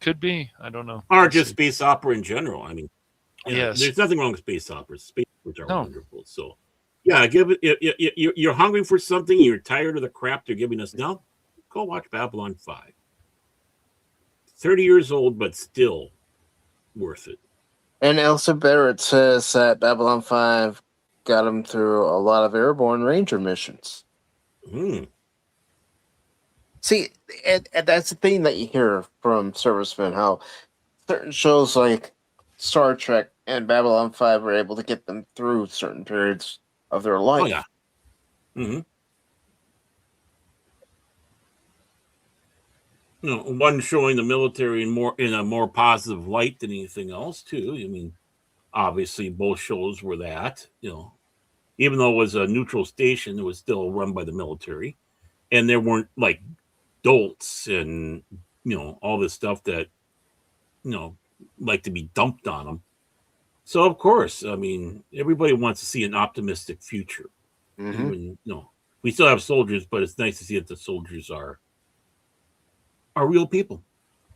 Could be. I don't know. Or just space opera in general. I mean, yes. There's nothing wrong with space operas. Space operas are wonderful. So, yeah, give it. You're hungry for something. You're tired of the crap they're giving us now. Go watch Babylon 5. 30 years old, but still worth it. And Elsa Barrett says that Babylon 5 got him through a lot of airborne ranger missions. See, and that's the thing that you hear from servicemen, how certain shows like Star Trek and Babylon 5 are able to get them through certain periods of their life. Oh, yeah. One showing the military in a more positive light than anything else, too. I mean, obviously, both shows were that. Even though it was a neutral station, it was still run by the military, and there weren't like dolts and all this stuff that like to be dumped on them. So of course, I mean, everybody wants to see an optimistic future. Even, we still have soldiers, but it's nice to see that the soldiers are real people.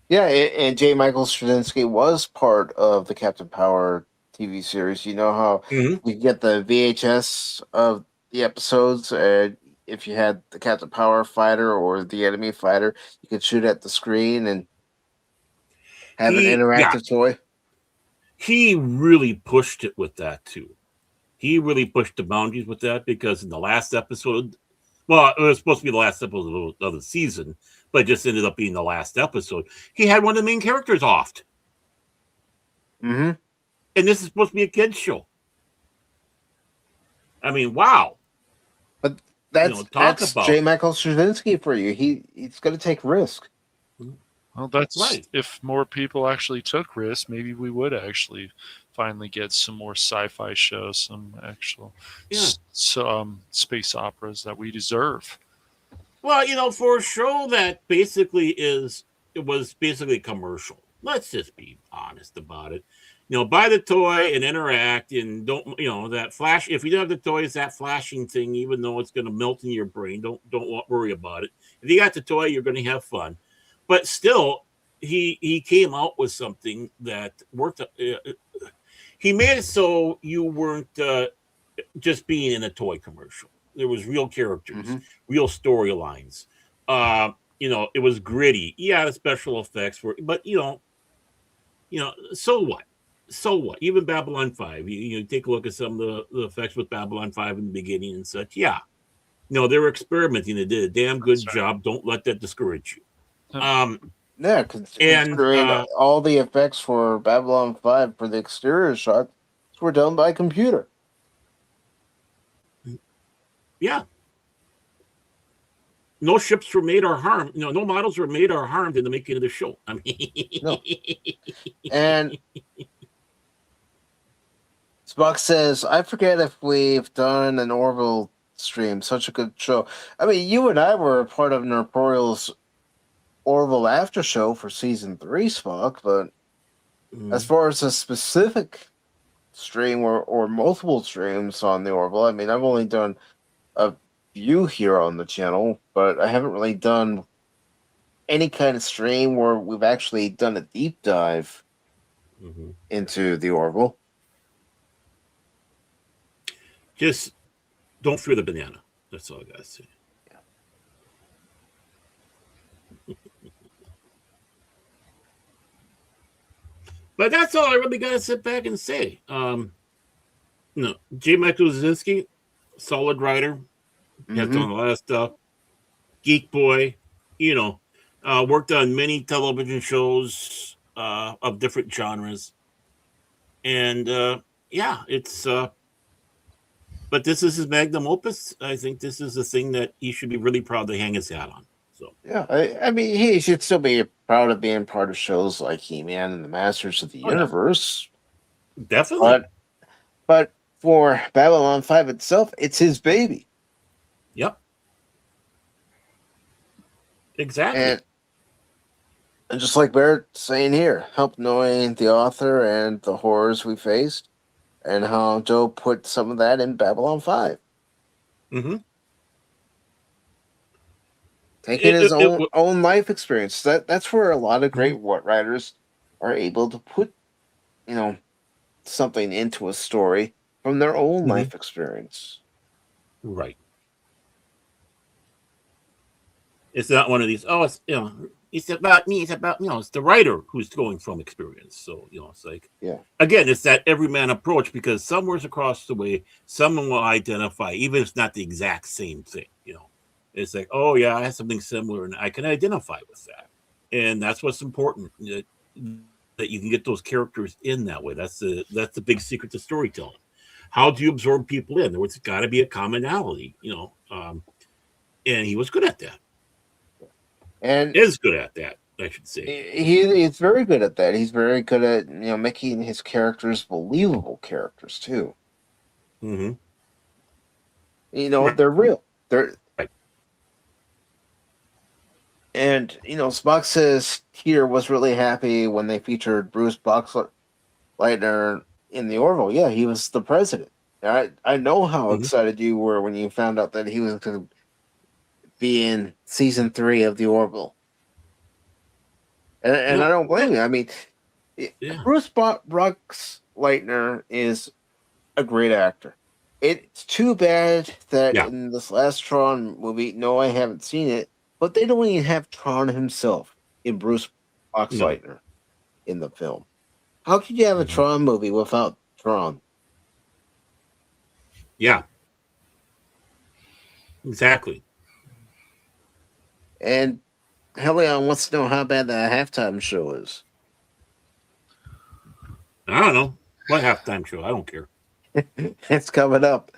Yeah, and J. Michael Straczynski was part of the Captain Power TV series. You know how you get the VHS of the episodes, and if you had the Captain Power fighter or the enemy fighter, you could shoot at the screen and have an interactive toy. He really pushed it with that too. He really pushed the boundaries with that, because in the last episode, well, it was supposed to be the last episode of the season, but it just ended up being the last episode. He had one of the main characters offed. And this is supposed to be a kid's show. I mean, wow. But that's J. Michael Straczynski for you. He's going to take risk. Well, that's right. If more people actually took risks, maybe we would actually finally get some more sci-fi shows, some actual space operas that we deserve. Well, for a show that was basically commercial. Let's just be honest about it. Buy the toy and interact, and don't that flash. If you don't have the toy, it's that flashing thing. Even though it's going to melt in your brain, don't worry about it. If you got the toy, you're going to have fun. But still, he came out with something that worked. He made it so you weren't just being in a toy commercial. There was real characters, real storylines. It was gritty. Yeah, the special effects were, but so what? So what? Even Babylon 5, you take a look at some of the effects with Babylon 5 in the beginning and such. Yeah. They were experimenting. They did a damn good job. Don't let that discourage you. Yeah, considering all the effects for Babylon 5 for the exterior shots were done by computer. Yeah. No ships were made or harmed. No models were made or harmed in the making of the show. I mean, no. And Spock says, I forget if we've done an Orville stream. Such a good show. I mean, you and I were a part of Nerporial's Orville after show for season 3, Spock, but as far as a specific stream or multiple streams on the Orville, I mean, I've only done a few here on the channel, but I haven't really done any kind of stream where we've actually done a deep dive into the Orville. Just don't fear the banana. That's all I gotta say. But that's all I really gotta sit back and say. J. Michael Straczynski, solid writer, has done a lot of stuff. Geek boy, worked on many television shows of different genres, and it's. But this is his magnum opus. I think this is the thing that he should be really proud to hang his hat on. So yeah, I mean, he should still be proud of being part of shows like He-Man and the Masters of the Universe. Definitely. But for Babylon 5 itself, it's his baby. Yep. Exactly. And just like Barrett's saying here, help knowing the author and the horrors we faced, and how Joe put some of that in Babylon 5. Taking his own life experience. That's where a lot of great writers are able to put, something into a story from their own life experience. Right. It's not one of these, it's about me, it's about, it's the writer who's going from experience. So, it's like, again, it's that everyman approach, because somewhere across the way, someone will identify, even if it's not the exact same thing, It's like, oh, yeah, I have something similar, and I can identify with that. And that's what's important, that you can get those characters in that way. That's the big secret to storytelling. How do you absorb people in? There's got to be a commonality, and he was good at that. And is good at that, I should say. He's very good at that. He's very good at making his characters believable characters too. Right. They're real. They're right. And Spock says Peter was really happy when they featured Bruce Boxleitner in the Orville. Yeah, he was the president. I know how excited you were when you found out that he was going to be in season 3 of the Orville. And I don't blame you. I mean, Bruce Boxleitner is a great actor. It's too bad that in this last Tron movie, no, I haven't seen it, but they don't even have Tron himself in Bruce Boxleitner in the film. How could you have a Tron movie without Tron? Yeah. Exactly. And Helion wants to know how bad the halftime show is. I don't know. What halftime show? I don't care. It's coming up.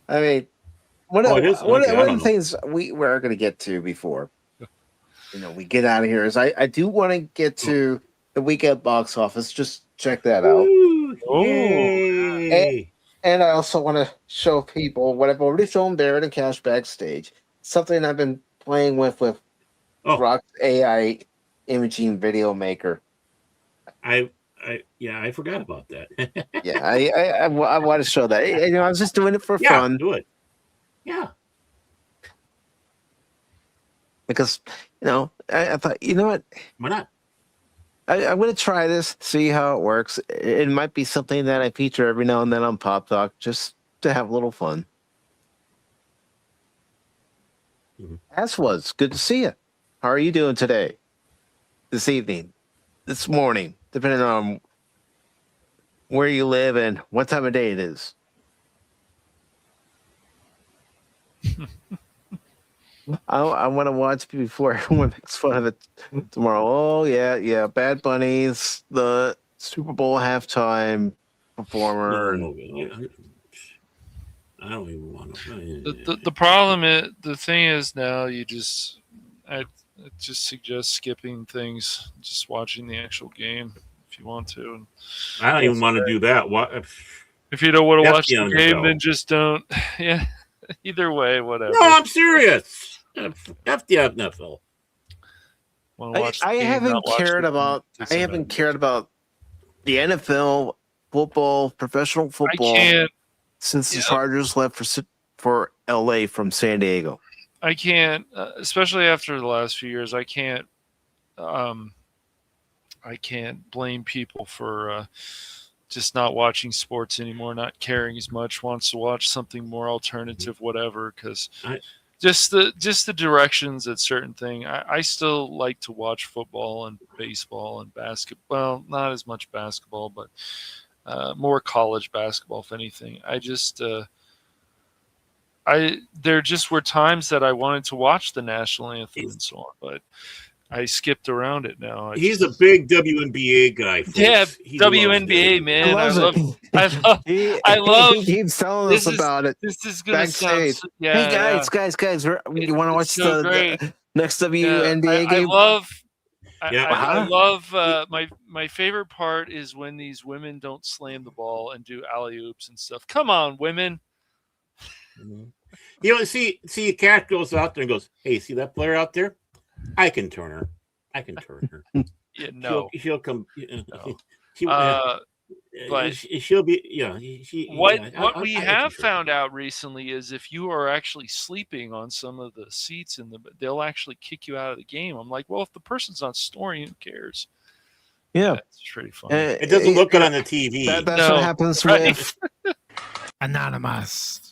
I mean, one of the things we're going to get to before we get out of here is I do want to get to the weekend box office. Just check that out. And I also want to show people what I've already shown Barrett and Cash backstage. Something I've been playing with Rock's AI imaging video maker. I forgot about that. Yeah, I want to show that. You know, I was just doing it for Yeah, fun do it. Yeah. because, you know, I thought, you know what, Why not? I'm going to try this, see how it works. It might be something that I feature every now and then on Pop Talk just to have a little fun. Mhm. As was, good to see you. How are you doing today? This evening? This morning? Depending on where you live and what time of day it is. I want to watch before everyone makes fun of it tomorrow. Oh, yeah. Bad Bunny's the Super Bowl halftime performer. No, I don't even want to. The problem is, the thing is now I just suggest skipping things, just watching the actual game if you want to. And I don't even want to do that. What? if you don't want to That's watch the the game, NFL. then just don't. Yeah, either way, whatever. No, I'm serious. F the NFL. Want to watch the I game, haven't not watch cared the about. game, I haven't cared about the NFL, football, professional I football can't. since the Yeah. Chargers left for LA from San Diego. I can't, especially after the last few years. I can't blame people for just not watching sports anymore, not caring as much, wants to watch something more alternative, whatever. Because just the directions at certain thing. I still like to watch football and baseball and basketball. Well, not as much basketball, but more college basketball, if anything. There just were times that I wanted to watch the national anthem and so on, but I skipped around it now. He's a big WNBA guy. Folks. Yeah, He WNBA man. I love. He keeps telling us about it. This is gonna backstage. sound. Yeah, Hey guys, you want to watch so the next WNBA game? I love my favorite part is when these women don't slam the ball and do alley oops and stuff. Come on, women. Mm-hmm. You know, see, a cat goes out there and goes, "Hey, see that player out there? I can turn her. Yeah, no, she'll come. No. But she'll be. Yeah. What we have found out recently is if you are actually sleeping on some of the seats they'll actually kick you out of the game. I'm like, well, if the person's not snoring, who cares? Yeah, it's pretty funny. It doesn't look good on the TV. That's what happens with Anonymous.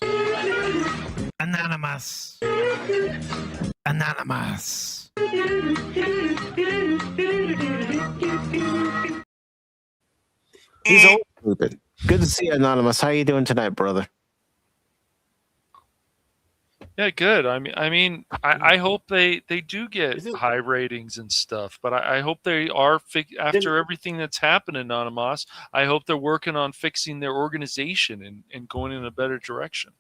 He's always sleeping. Good to see you, Anonymous. How you doing tonight, brother? Yeah, good. I hope they do get high ratings and stuff, but I hope they are after everything that's happened in Anonymous. I hope they're working on fixing their organization and going in a better direction.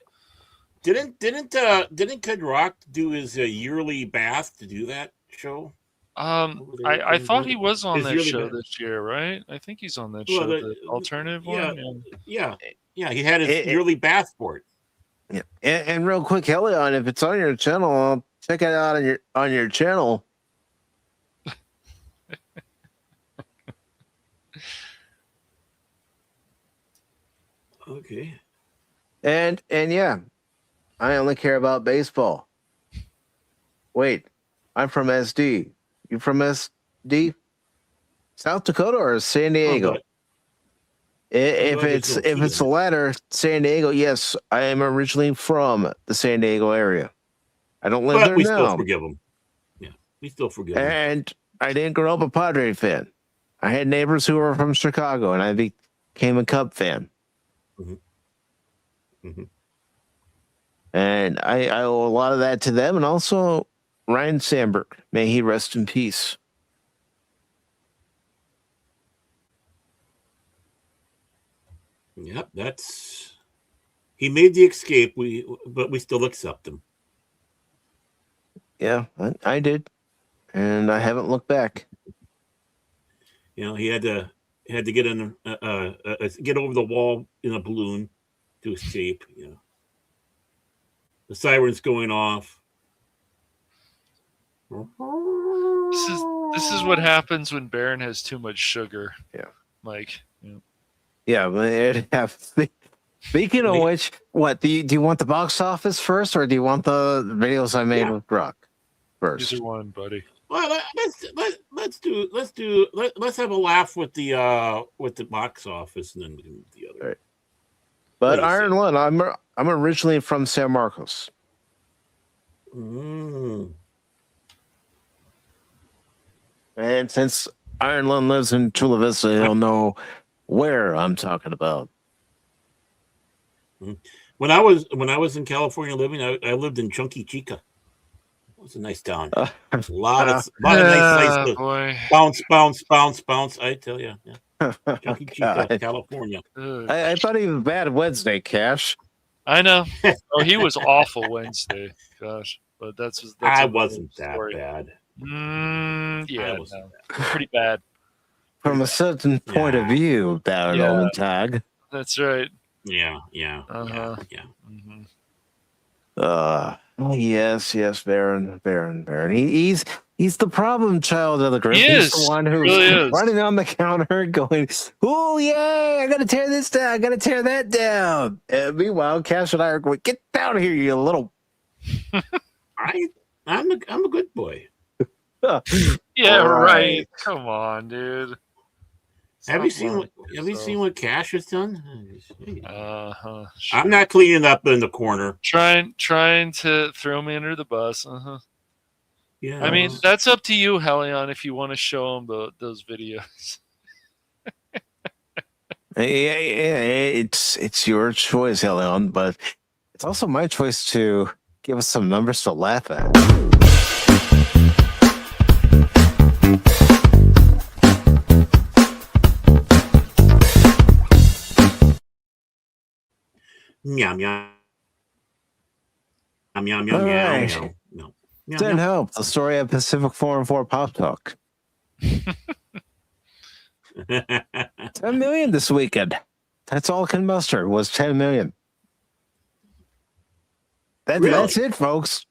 Didn't Kid Rock do his yearly bath to do that show? I thought he was on that show bath. this year, right? I think he's on that show, the alternative one. Yeah. He had his yearly bath for it. Yeah, and real quick, Helion, if it's on your channel, I'll check it out on your channel. Okay. And yeah, I only care about baseball. Wait, I'm from SD. You from SD? South Dakota or San Diego? If it's the latter, San Diego, yes, I am originally from the San Diego area. I don't live there now. We still forgive them. Yeah, we still forgive them. And I didn't grow up a Padre fan. I had neighbors who were from Chicago, and I became a Cub fan. Mm-hmm. Mm-hmm. And I owe a lot of that to them, and also Ryan Sandberg. May he rest in peace. Yep, he made the escape. But we still accept him. Yeah, I did, and I haven't looked back. You know, he had to get in get over the wall in a balloon to escape. You know, the siren's going off. This is what happens when Baron has too much sugar. Yeah. Mike. Yeah. Yeah, but it have. Speaking of which, what do you want the box office first, or do you want the videos I made with Rock first? Either one, buddy. Well, let's have a laugh with the box office, and then we can move the other. Right. But What do you Iron say? Lung, I'm originally from San Marcos. Mm. And since Iron Lung lives in Chula Vista, he'll know where I'm talking about. When I was in California living, I lived in Chunky Chica. It was a nice town. A lot of nice sites to Boy. bounce. I tell you, yeah. Chunky Chica, God. California. I thought he was bad Wednesday, Cash. I know. Oh, he was awful Wednesday. Gosh, but that's I a wasn't that story. bad. Yeah, I wasn't no. Pretty bad. From a certain point of view, bad Yeah. Omen Tag. That's right. Yeah. Uh-huh. Yeah. Mhm. Yes, Baron. He's the problem child of the group. He He's is. the one who's Really is. running on the counter going, "Oh yeah, I gotta tear this down, I gotta tear that down." And meanwhile, Cash and I are going, "Get down here, you little." I'm a good boy. Yeah, All right. right. Come on, dude. Have you seen what Cash has done? Uh-huh. I'm not cleaning up in the corner. Trying to throw me under the bus. Uh-huh. Yeah. I mean, that's up to you, Helion, if you want to show him those videos. Yeah, it's your choice, Helion, but it's also my choice to give us some numbers to laugh at. Meow meow. Meow meow All meow right. meow. No. Meow, Didn't meow. help. The story of Pacific414 Pop Talk. 10 million this weekend. That's all can muster was 10 million. Really? That's it, folks.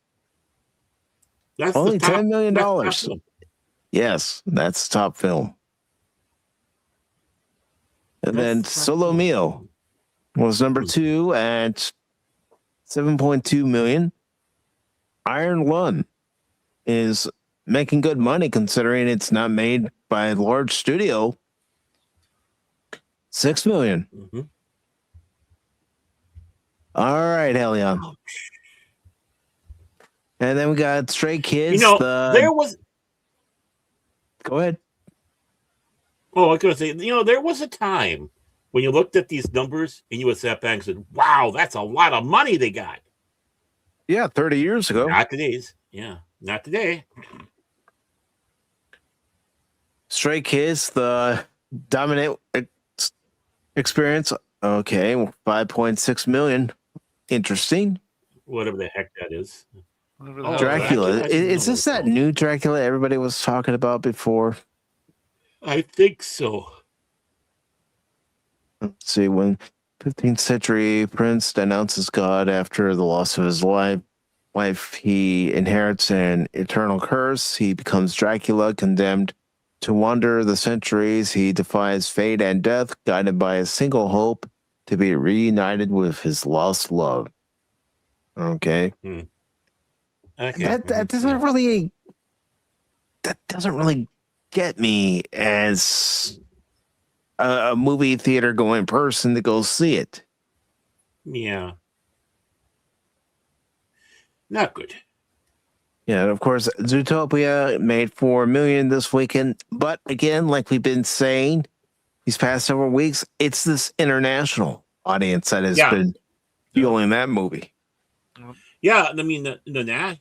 That's Only the top- $10 million. that's top- Yes, that's the top film. And then That's top Solo film. Mio was number 2 at 7.2 million. Iron Lung is making good money considering it's not made by a large studio. 6 million. Mhm. All right, Helion. And then we got Stray Kids. There was. Go ahead. Oh, I was going to say, there was a time when you looked at these numbers and you would sat back and said, "Wow, that's a lot of money they got." Yeah, 30 years ago. Not today's. Yeah, not today. Stray Kids, the dominant experience. Okay, 5.6 million. Interesting. Whatever the heck that is. Whatever the Oh, hell Dracula. I should Is know this what that it's new Dracula everybody was talking about before? I think so. Let's see, when 15th century prince denounces God after the loss of his wife, he inherits an eternal curse. He becomes Dracula, condemned to wander the centuries. He defies fate and death, guided by a single hope to be reunited with his lost love. Okay. Okay. That doesn't really get me as a movie theater going person to go see it. Yeah. Not good. Yeah, and of course, Zootopia made 4 million this weekend. But again, like we've been saying these past several weeks, it's this international audience that has been fueling that movie. Yeah, I mean the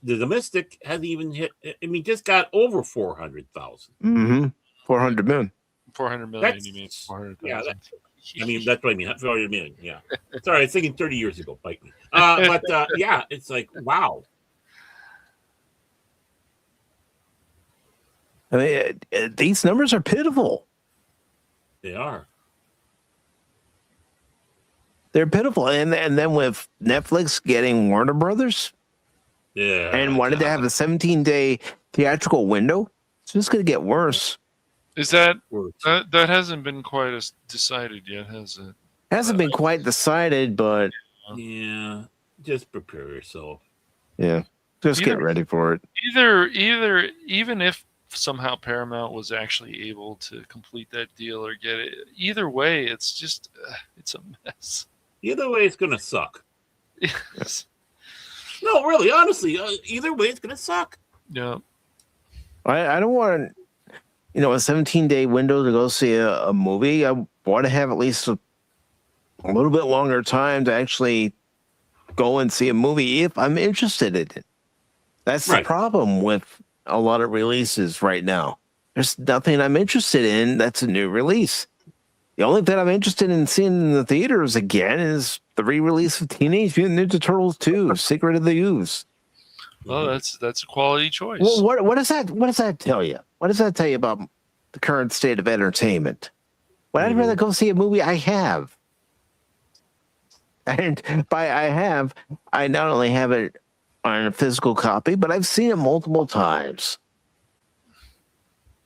domestic hasn't even hit. I mean, just got over 400,000. Mm-hmm. 400 million. 400 million. That's- You mean 400,000? Yeah, I mean that's what I mean. 400 million. Yeah. Sorry, I was thinking 30 years ago. Bite me. But yeah, it's like wow. I mean, these numbers are pitiful. They are. They're pitiful. And then with Netflix getting Warner Brothers Yeah. and wanted to have a 17-day theatrical window, It's just going to get worse. Is that Words. that hasn't been quite as decided yet, has it? Hasn't been quite decided, but Yeah, just prepare yourself. yeah, just get ready for it. Either even if somehow Paramount was actually able to complete that deal or get it, either way, it's just it's a mess. Either way, it's gonna suck. Yes. No, really, honestly, either way, it's gonna suck. Yeah. I don't want, a 17-day window to go see a movie. I want to have at least a little bit longer time to actually go and see a movie if I'm interested in it. That's the Right. problem with a lot of releases right now. There's nothing I'm interested in that's a new release. The only thing I'm interested in seeing in the theaters again is the re-release of Teenage Mutant Ninja Turtles 2: Secret of the Ooze. Well, that's a quality choice. Well, what does that tell you? What does that tell you about the current state of entertainment? Well, I'd rather go see a movie I have. And by I not only have it on a physical copy, but I've seen it multiple times.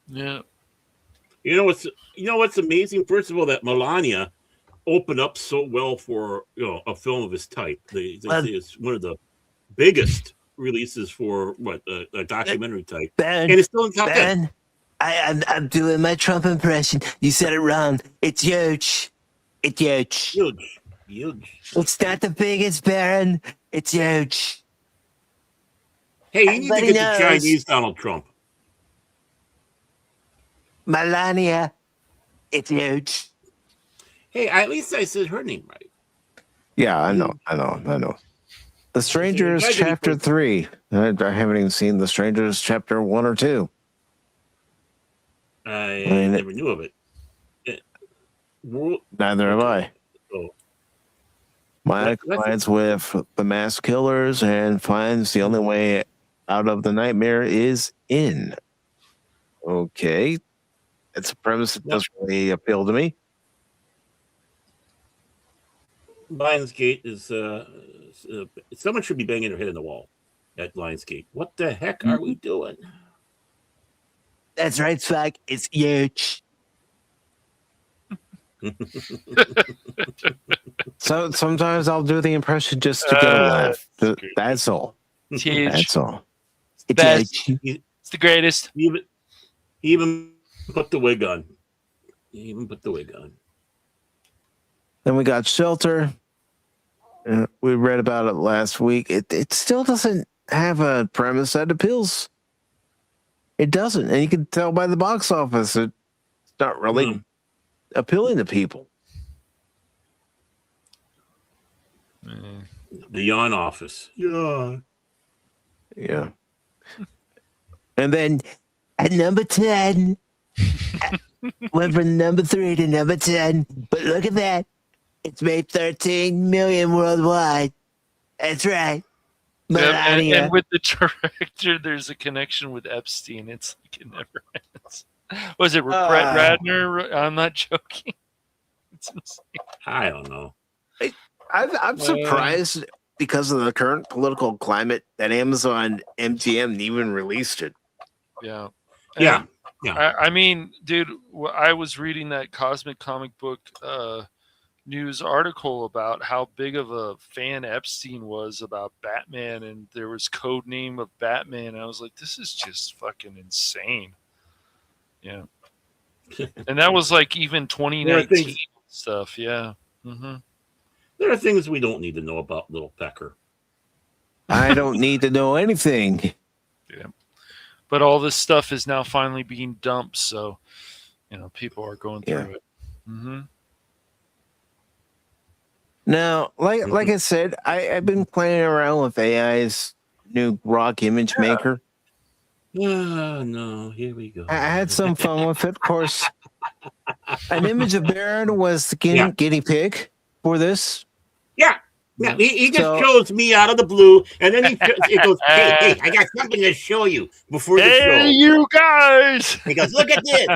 Yeah. You know what's amazing? First of all, that Melania opened up so well for a film of this type. They say it's one of the biggest releases for a documentary type, Ben, and it's still in top 10. Ben, I'm doing my Trump impression. You said it wrong. It's huge. It's huge. Huge. It's not the biggest, Baron. It's huge. Hey, you need to Everybody get the knows. Chinese Donald Trump. Melania. It's huge. Hey, at least I said her name right. Yeah, I know. The Strangers Imagine Chapter if- 3. I haven't even seen The Strangers Chapter 1 or 2. I mean, never knew of it. Neither have I. Oh, My Let's- clients with the mass killers and finds the only way out of the nightmare is in. Okay. It's a premise that doesn't really appeal to me. Lionsgate is someone should be banging their head in the wall at Lionsgate. What the heck are we doing? That's right, Spike. It's huge. So sometimes I'll do the impression just to get a laugh. That's all. It's huge. That's all. It's Best. huge. It's the greatest. He even put the wig on. Then we got Shelter. We read about it last week. It still doesn't have a premise that appeals. It doesn't. And you can tell by the box office it's not really appealing to people. The Yawn Office. Yeah. Yeah. And then at number 10, went from number 3 to number 10. But look at that. It's made 13 million worldwide. That's right. Melania. And with the director, there's a connection with Epstein. It's like it never ends. Was it Brett Ratner? I'm not joking. It's insane. I don't know. I'm surprised because of the current political climate that Amazon MGM even released it. Yeah. Yeah. I mean, dude, I was reading that Cosmic Comic Book news article about how big of a fan Epstein was about Batman, and there was code name of Batman. And I was like, this is just fucking insane. Yeah. And that was like even 2019 stuff. Yeah. Mm-hmm. There are things we don't need to know about Little Pecker. I don't need to know anything. Yeah. But all this stuff is now finally being dumped, so people are going through it. Mm-hmm. Now, like I said, I've been playing around with AI's new rock image maker. No, here we go. I had some fun with it. Of course, an image of Baron was the guinea pig for this. Yeah. Yeah, he just chose me out of the blue, and then he goes, hey, I got something to show you before the show. Hey, you guys! He goes, look at this.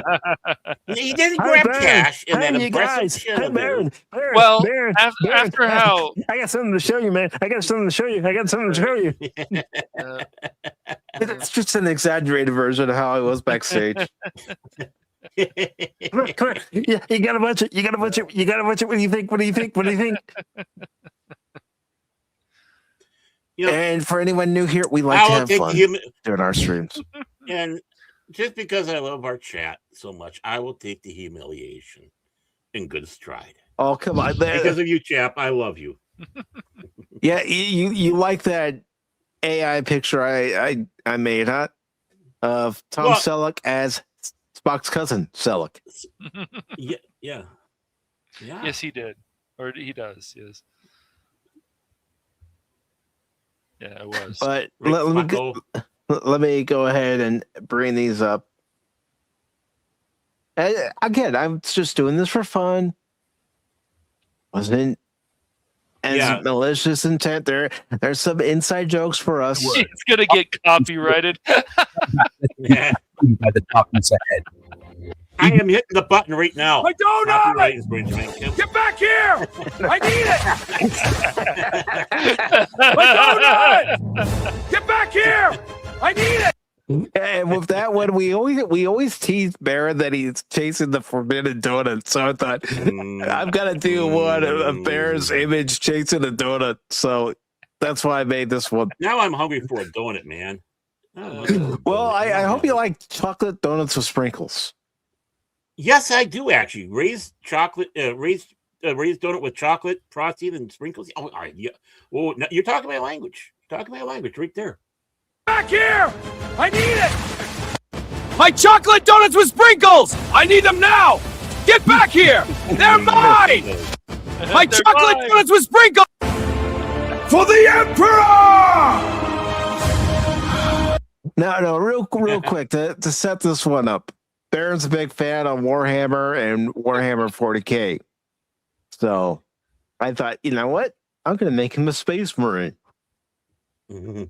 He didn't grab cash in that you impressive guys. chin Hey, of his. Baron. Well, Baron, after how I got something to show you, man. I got something to show you. It's just an exaggerated version of how I was backstage. Come on. Yeah, you got a budget. What do you think? And for anyone new here, we like to have fun during our streams. And just because I love our chat so much, I will take the humiliation in good stride. Oh, come on. Because of you, chap, I love you. Yeah, you like that AI picture I made, huh? Of Tom Selleck as Spock's cousin, Selleck. Yeah. Yes, he did. Or he does, yes. Yeah, it was. But let me go ahead and bring these up. Again, I'm just doing this for fun. Wasn't as malicious intent. There's some inside jokes for us. It's gonna get copyrighted. Yeah. By the darkness ahead. I am hitting the button right now. My donut! Get back here! I need it! My donut! Get back here! I need it! And with that one, we always tease Baron that he's chasing the forbidden donut. So I thought I've got to do one of Baron's image chasing a donut. So that's why I made this one. Now I'm hungry for a donut, man. Well, I hope you like chocolate donuts with sprinkles. Yes, I do actually. Raised chocolate, raised donut with chocolate frosting and sprinkles. Oh, all right, yeah. Oh, no, you're talking my language. You're talking my language right there. Back here! I need it! My chocolate donuts with sprinkles! I need them now! Get back here! They're mine! My chocolate donuts with sprinkles! For the Emperor! No, real quick to set this one up. Baron's a big fan of Warhammer and Warhammer 40K. So I thought, you know what? I'm going to make him a Space Marine. Mm-hmm.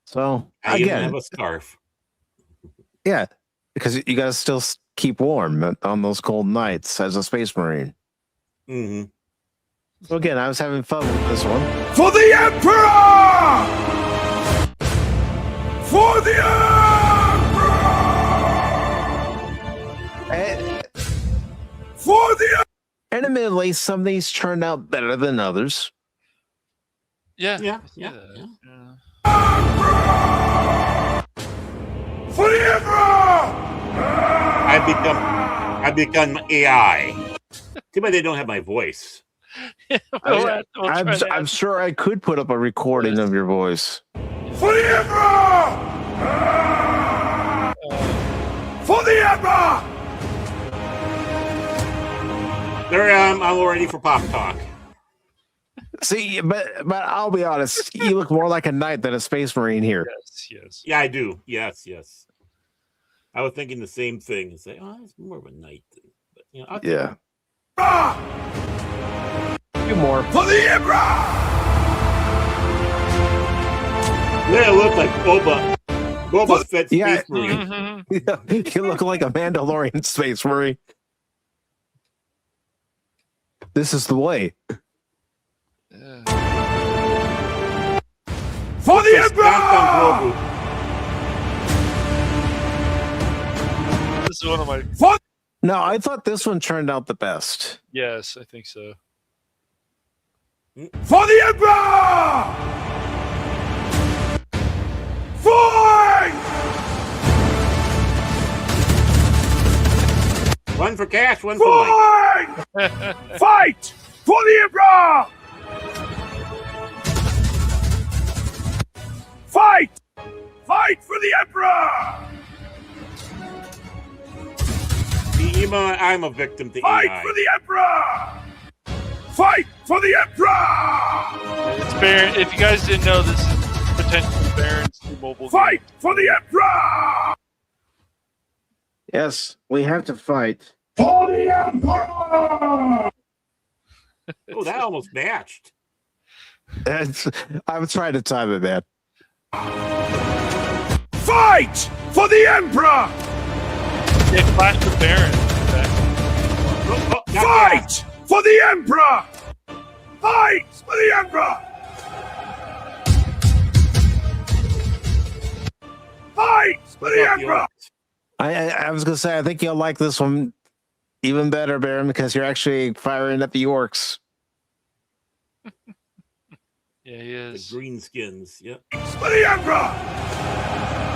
So I again, even have a scarf. Yeah, because you got to still keep warm on those cold nights as a Space Marine. Mm-hmm. So again, I was having fun with this one. For the Emperor! For the Emperor! For the And admittedly, some of these turned out better than others. Yeah. For the Emperor! I've become AI. Too bad they don't have my voice. I'm sure I could put up a recording of your voice. For the Emperor! For the Emperor! There I am. I'm all ready for Pop Talk. See, but I'll be honest, you look more like a knight than a Space Marine here. Yes. Yeah, I do. Yes. I was thinking the same thing and say, oh, it's more of a knight. But, you know, Yeah. Few more. For the Emperor! They look like Boba Fett Yeah. Space Marine. Mm-hmm. You look like a Mandalorian Space Marine. This is the way. For the Emperor! This is one of my. No, I thought this one turned out the best. Yes, I think so. For the Emperor! Fight! One for cash, one for life. Fight! Fight for the Emperor! Fight! Fight for the Emperor! I'm a victim to Fight AI. for the Emperor! Fight for the Emperor! It's Baron. If you guys didn't know, this is potentially Baron's new mobile Fight game. for the Emperor! Yes, we have to fight. For the Emperor! Oh, that almost matched. I'm trying to time it, man. Fight for the Emperor! Yeah, Clash with Baron. Fight for the Emperor! Fight for the Emperor! Fight for the Emperor! I was gonna say I think you'll like this one even better, Baron, because you're actually firing at the orcs. Yeah, he is. The greenskins. Yep. For the Emperor!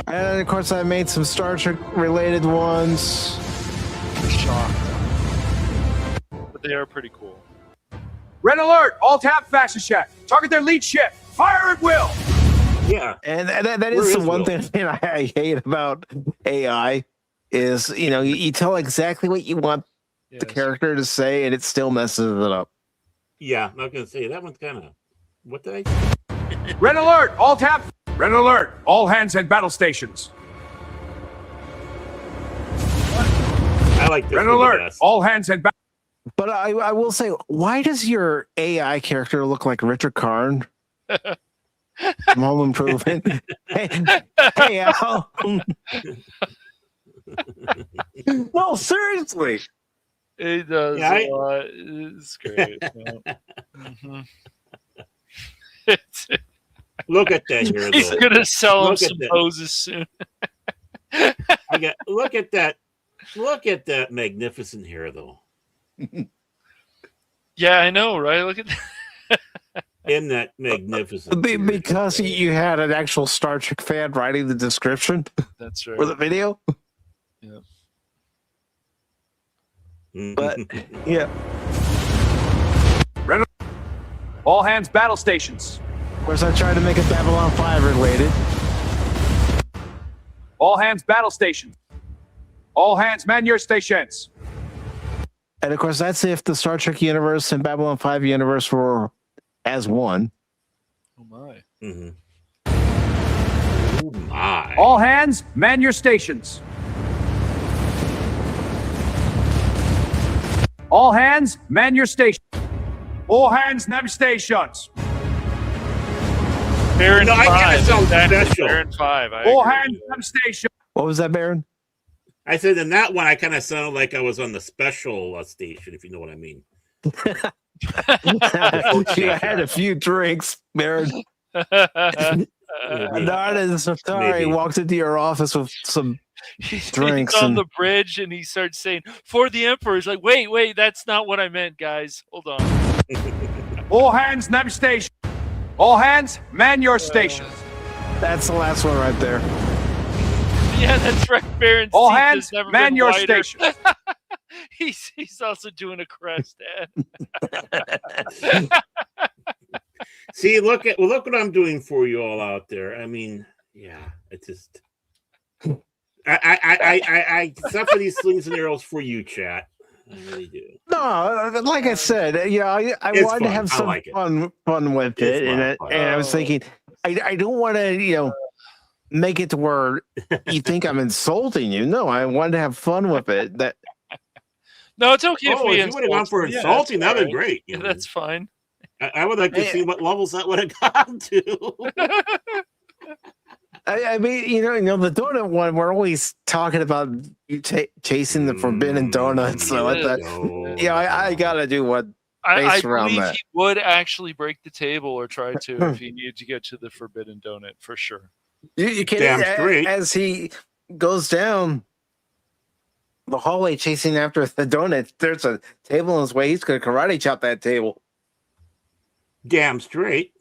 And of course, I made some Star Trek related ones. Shocked. But they are pretty cool. Red alert! All tap faction check. Target their lead ship. Fire at will. Yeah. And that is the one thing I hate about AI is, you tell exactly what you want the character to say, and it still messes it up. Yeah, I'm not gonna say that one's kind of. What did I say? Red alert! All tap. Red alert! All hands at battle stations. I like this. Red alert! All hands at battle. But I will say, why does your AI character look like Richard Karn from Home Improvement? hey, Al. No, seriously. He does Yeah, a lot. It's great. Mm-hmm. Look at that here. He's though. gonna sell him Look at some that. poses soon. Look at that. Look at that magnificent hair, though. Yeah, I know, right? Look at that. In that magnificent. Because you had an actual Star Trek fan writing the description That's right. for the video. Yeah. But yeah. All hands battle stations. Of course, I tried to make it Babylon 5 related. All hands battle stations. All hands man your stations. And of course, that's if the Star Trek universe and Babylon 5 universe were as one. Oh my. Mm-hmm. Oh my. All hands man your stations. All hands man your station. All hands nav stations. Baron No, I get 5. it sounds Exactly. special. Baron 5. All hands nav station. What was that, Baron? I said in that one, I kind of sounded like I was on the special station, if you know what I mean. You had a few drinks, Baron. Nard and Satari walked into your office with some drinks. He's on the bridge and he starts saying, "For the Emperor." He's like, wait, that's not what I meant, guys. Hold on. All hands nav station. All hands man your stations. That's the last one right there. Yeah, that's right. Baron's All teeth has hands never man been your whiter. station. He's also doing a crest ad. See, look what I'm doing for you all out there. I mean, yeah, it just. I suffer these slings and arrows for you, chat. I really do. No, like I said, I It's wanted to fun. have I some like it. fun with it, and I was thinking, I don't want to, make it to where you think I'm insulting you. No, I wanted to have fun with it. That No, it's okay if we you would have gone for insulting, that'd be great. Yeah, that's fine. I would like to see what levels that would have gone to. I mean, the donut one. We're always talking about you chasing the forbidden donuts. So I thought, I gotta do one I based around believe that. he would actually break the table or try to if he needed to get to the forbidden donut for sure. You can Damn straight. as he goes down the hallway chasing after the donut. There's a table in his way. He's gonna karate chop that table. Damn straight.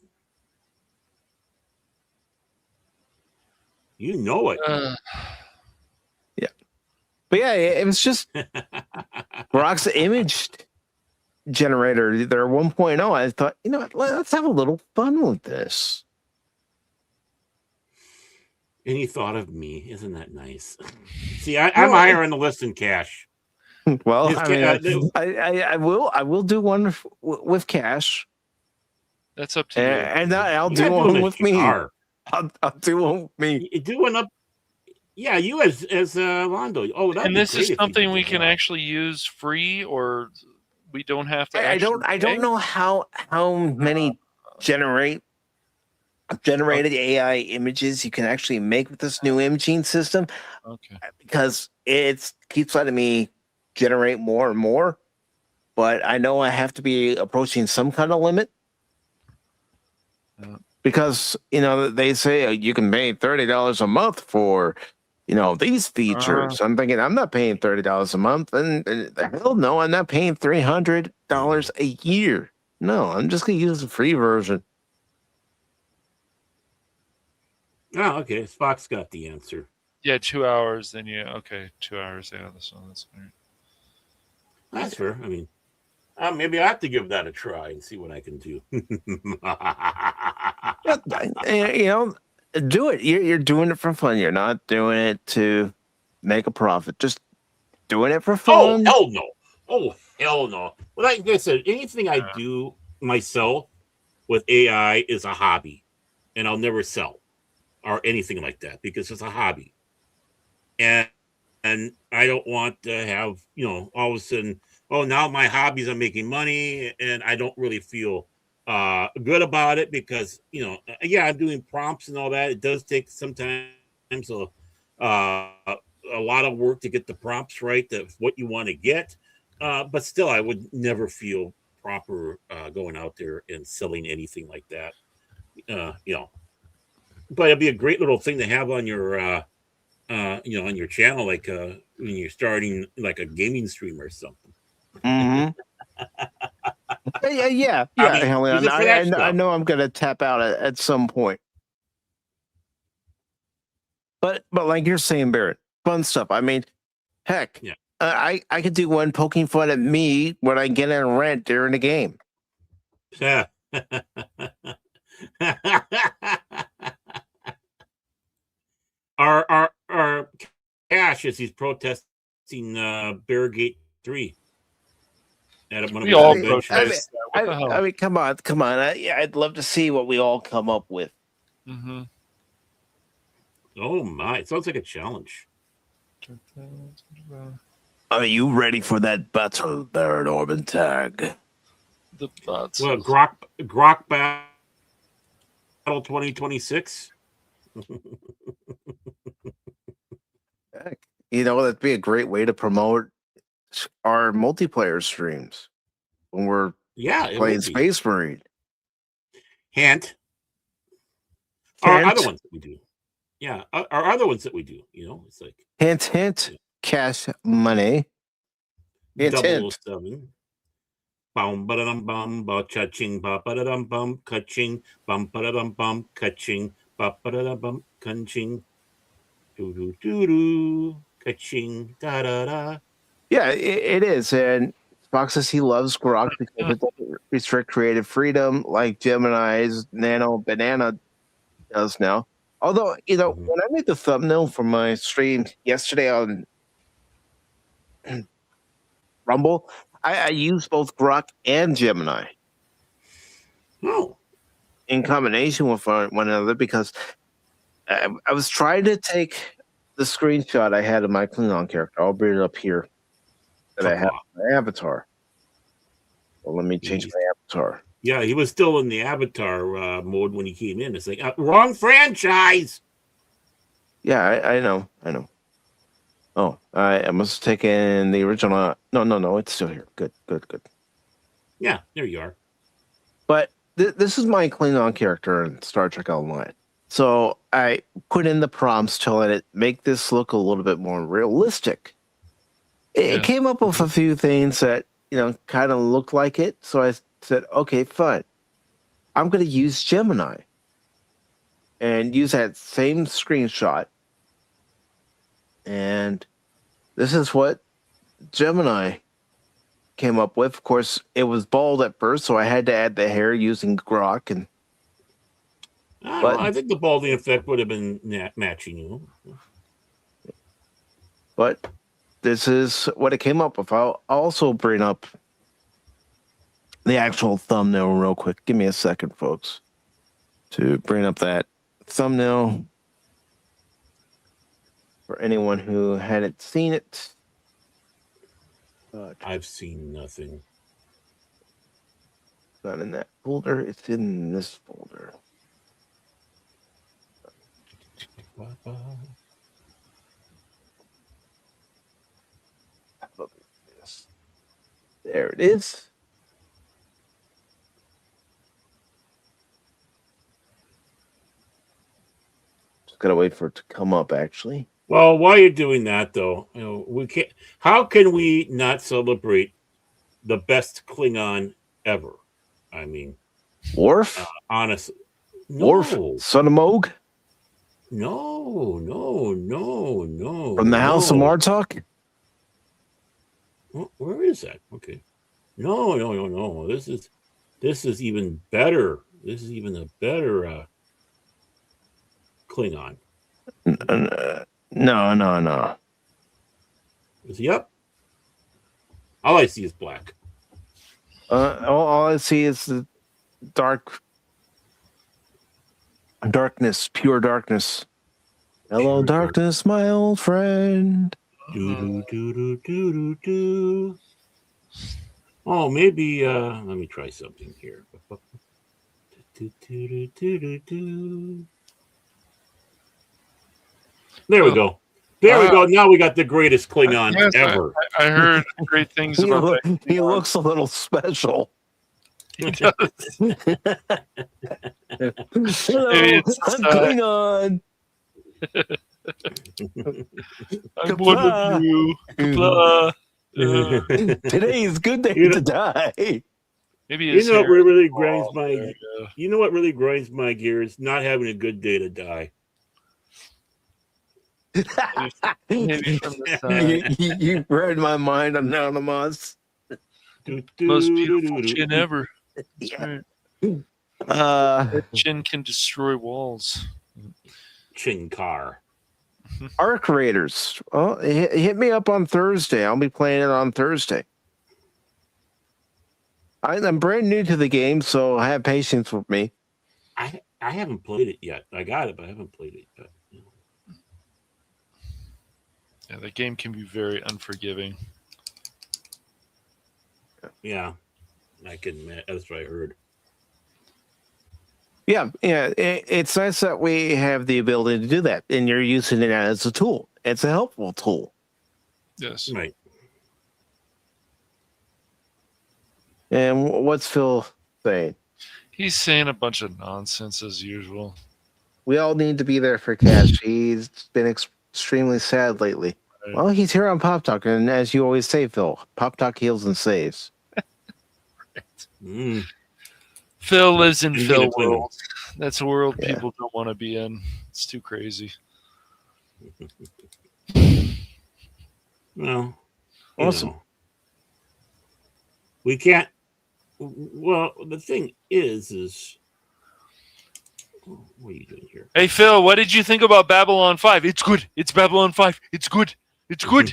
You know it. Yeah. But yeah, it was just Rock's image generator. They're 1.0. I thought, let's have a little fun with this. And he thought of me. Isn't that nice? See, I'm higher on the list than Cash. Well, His I will do one with Cash. That's up to you. And I'll You do gotta one it with me. car. I'll do one with me. You do one up. Yeah, you as Londo. Oh, And this is something we can actually use free or We don't have to. I don't know how many generated AI images you can actually make with this new imaging system, Okay. because it keeps letting me generate more and more. But I know I have to be approaching some kind of limit, because they say you can pay $30 a month for these features. I'm thinking I'm not paying $30 a month, and hell no, I'm not paying $300 a year. No, I'm just gonna use the free version. Oh, okay. Spock's got the answer. Yeah, 2 hours. Then 2 hours. Yeah, that's great. That's fair. I mean, maybe I have to give that a try and see what I can do. Do it. You're doing it for fun. You're not doing it to make a profit. Just doing it for fun. Oh, hell no. Oh, hell no. Well, like I said, anything I do myself with AI is a hobby, and I'll never sell or anything like that because it's a hobby. And I don't want to have, all of a sudden, oh, now my hobbies are making money, and I don't really feel good about it because, I'm doing prompts and all that. It does take sometimes a lot of work to get the prompts right, of what you want to get. But still, I would never feel proper going out there and selling anything like that. But it'd be a great little thing to have on your, on your channel, like when you're starting like a gaming stream or something. Mm-hmm. yeah. I mean, Helen, use it for that I stuff. know I'm gonna tap out at some point. But like you're saying, Barrett, fun stuff. I mean, heck, Yeah. I could do one poking fun at me when I get in a rant during the game. our Cash, as he's protesting Barrigate 3 at one of We all his protest. conventions. What the hell? I mean, come on. I'd love to see what we all come up with. Mm-hmm. Oh my! It sounds like a challenge. Are you ready for that battle, Barrett Orman Tagge? The bots. Well, Grok Battle 2026. Heck, that'd be a great way to promote our multiplayer streams when we're playing Space Marine. Hint. Our other ones that we do. Yeah, our other ones that we do. It's like hint, cash money. Hint. 007. Bum ba dum bum ba cha-ching ba ba dum bum ka-ching bum ba dum bum ka-ching ba ba dum bum ka-ching doo doo doo doo ka-ching da da da. Yeah, it is, and Spock says he loves Grok because it doesn't restrict creative freedom like Gemini's Nano Banana does now. Although, when I made the thumbnail for my stream yesterday on Rumble, I used both Grok and Gemini. Oh. In combination with one another because I was trying to take the screenshot I had of my Klingon character. I'll bring it up here that I have my avatar. Well, let me change my avatar. Yeah, he was still in the avatar mode when he came in. It's like, wrong franchise. Yeah, I know. Oh, I must have taken the original. No, it's still here. Good. Yeah, there you are. But this is my Klingon character in Star Trek Online. So I put in the prompts to let it make this look a little bit more realistic. It came up with a few things that, kind of looked like it. So I said, okay, fine. I'm going to use Gemini and use that same screenshot. And this is what Gemini came up with. Of course, it was bald at first, so I had to add the hair using Grok. And I think the balding effect would have been matching you. But this is what it came up with. I'll also bring up the actual thumbnail real quick. Give me a second, folks, to bring up that thumbnail for anyone who hadn't seen it. I've seen nothing. Not in that folder. It's in this folder. There it is. Just gotta wait for it to come up. Actually, Well, while you're doing that, though, we can't. How can we not celebrate the best Klingon ever? I mean, Worf, honestly, Worf, son of Moog, no, from the House of Martok. Where is that? Okay, no. This is even better. This is even a better Klingon. No. Is he up? All I see is black. All I see is the darkness, pure darkness. Hello, darkness, my old friend. Do. Oh, maybe let me try something here. There we go. There we go. Now we got the greatest Klingon ever. I heard great things about that. He looks a little special. He does. Hello, Maybe I'm Klingon. I'm one of you. Kapla. Today is good day to die. Maybe You his know what hair really is grinds bald. my There you go. you know what really grinds my gears? Not having a good day to die. Maybe from the side. You read my mind, Anonymous. Most beautiful chin ever. Yeah. That chin can destroy walls. Chinkar. Arc Raiders. Well, hit me up on Thursday. I'll be playing it on Thursday. I'm brand new to the game, so have patience with me. I haven't played it yet. I got it, but I haven't played it yet. Yeah, the game can be very unforgiving. Yeah, I can admit. That's what I heard. Yeah. It's nice that we have the ability to do that, and you're using it as a tool. It's a helpful tool. Yes. Right. And what's Phil saying? He's saying a bunch of nonsense as usual. We all need to be there for Cash. He's been extremely sad lately. Right. Well, he's here on Pop Talk, and as you always say, Phil, Pop Talk heals and saves. Mm. Phil lives in You Phil get a Klingon. world. That's a world Yeah. people don't want to be in. It's too crazy. Well, Awesome. We can't. Well, the thing is, what are you doing here? Hey Phil, what did you think about Babylon 5? It's good. It's Babylon 5. It's good. It's good.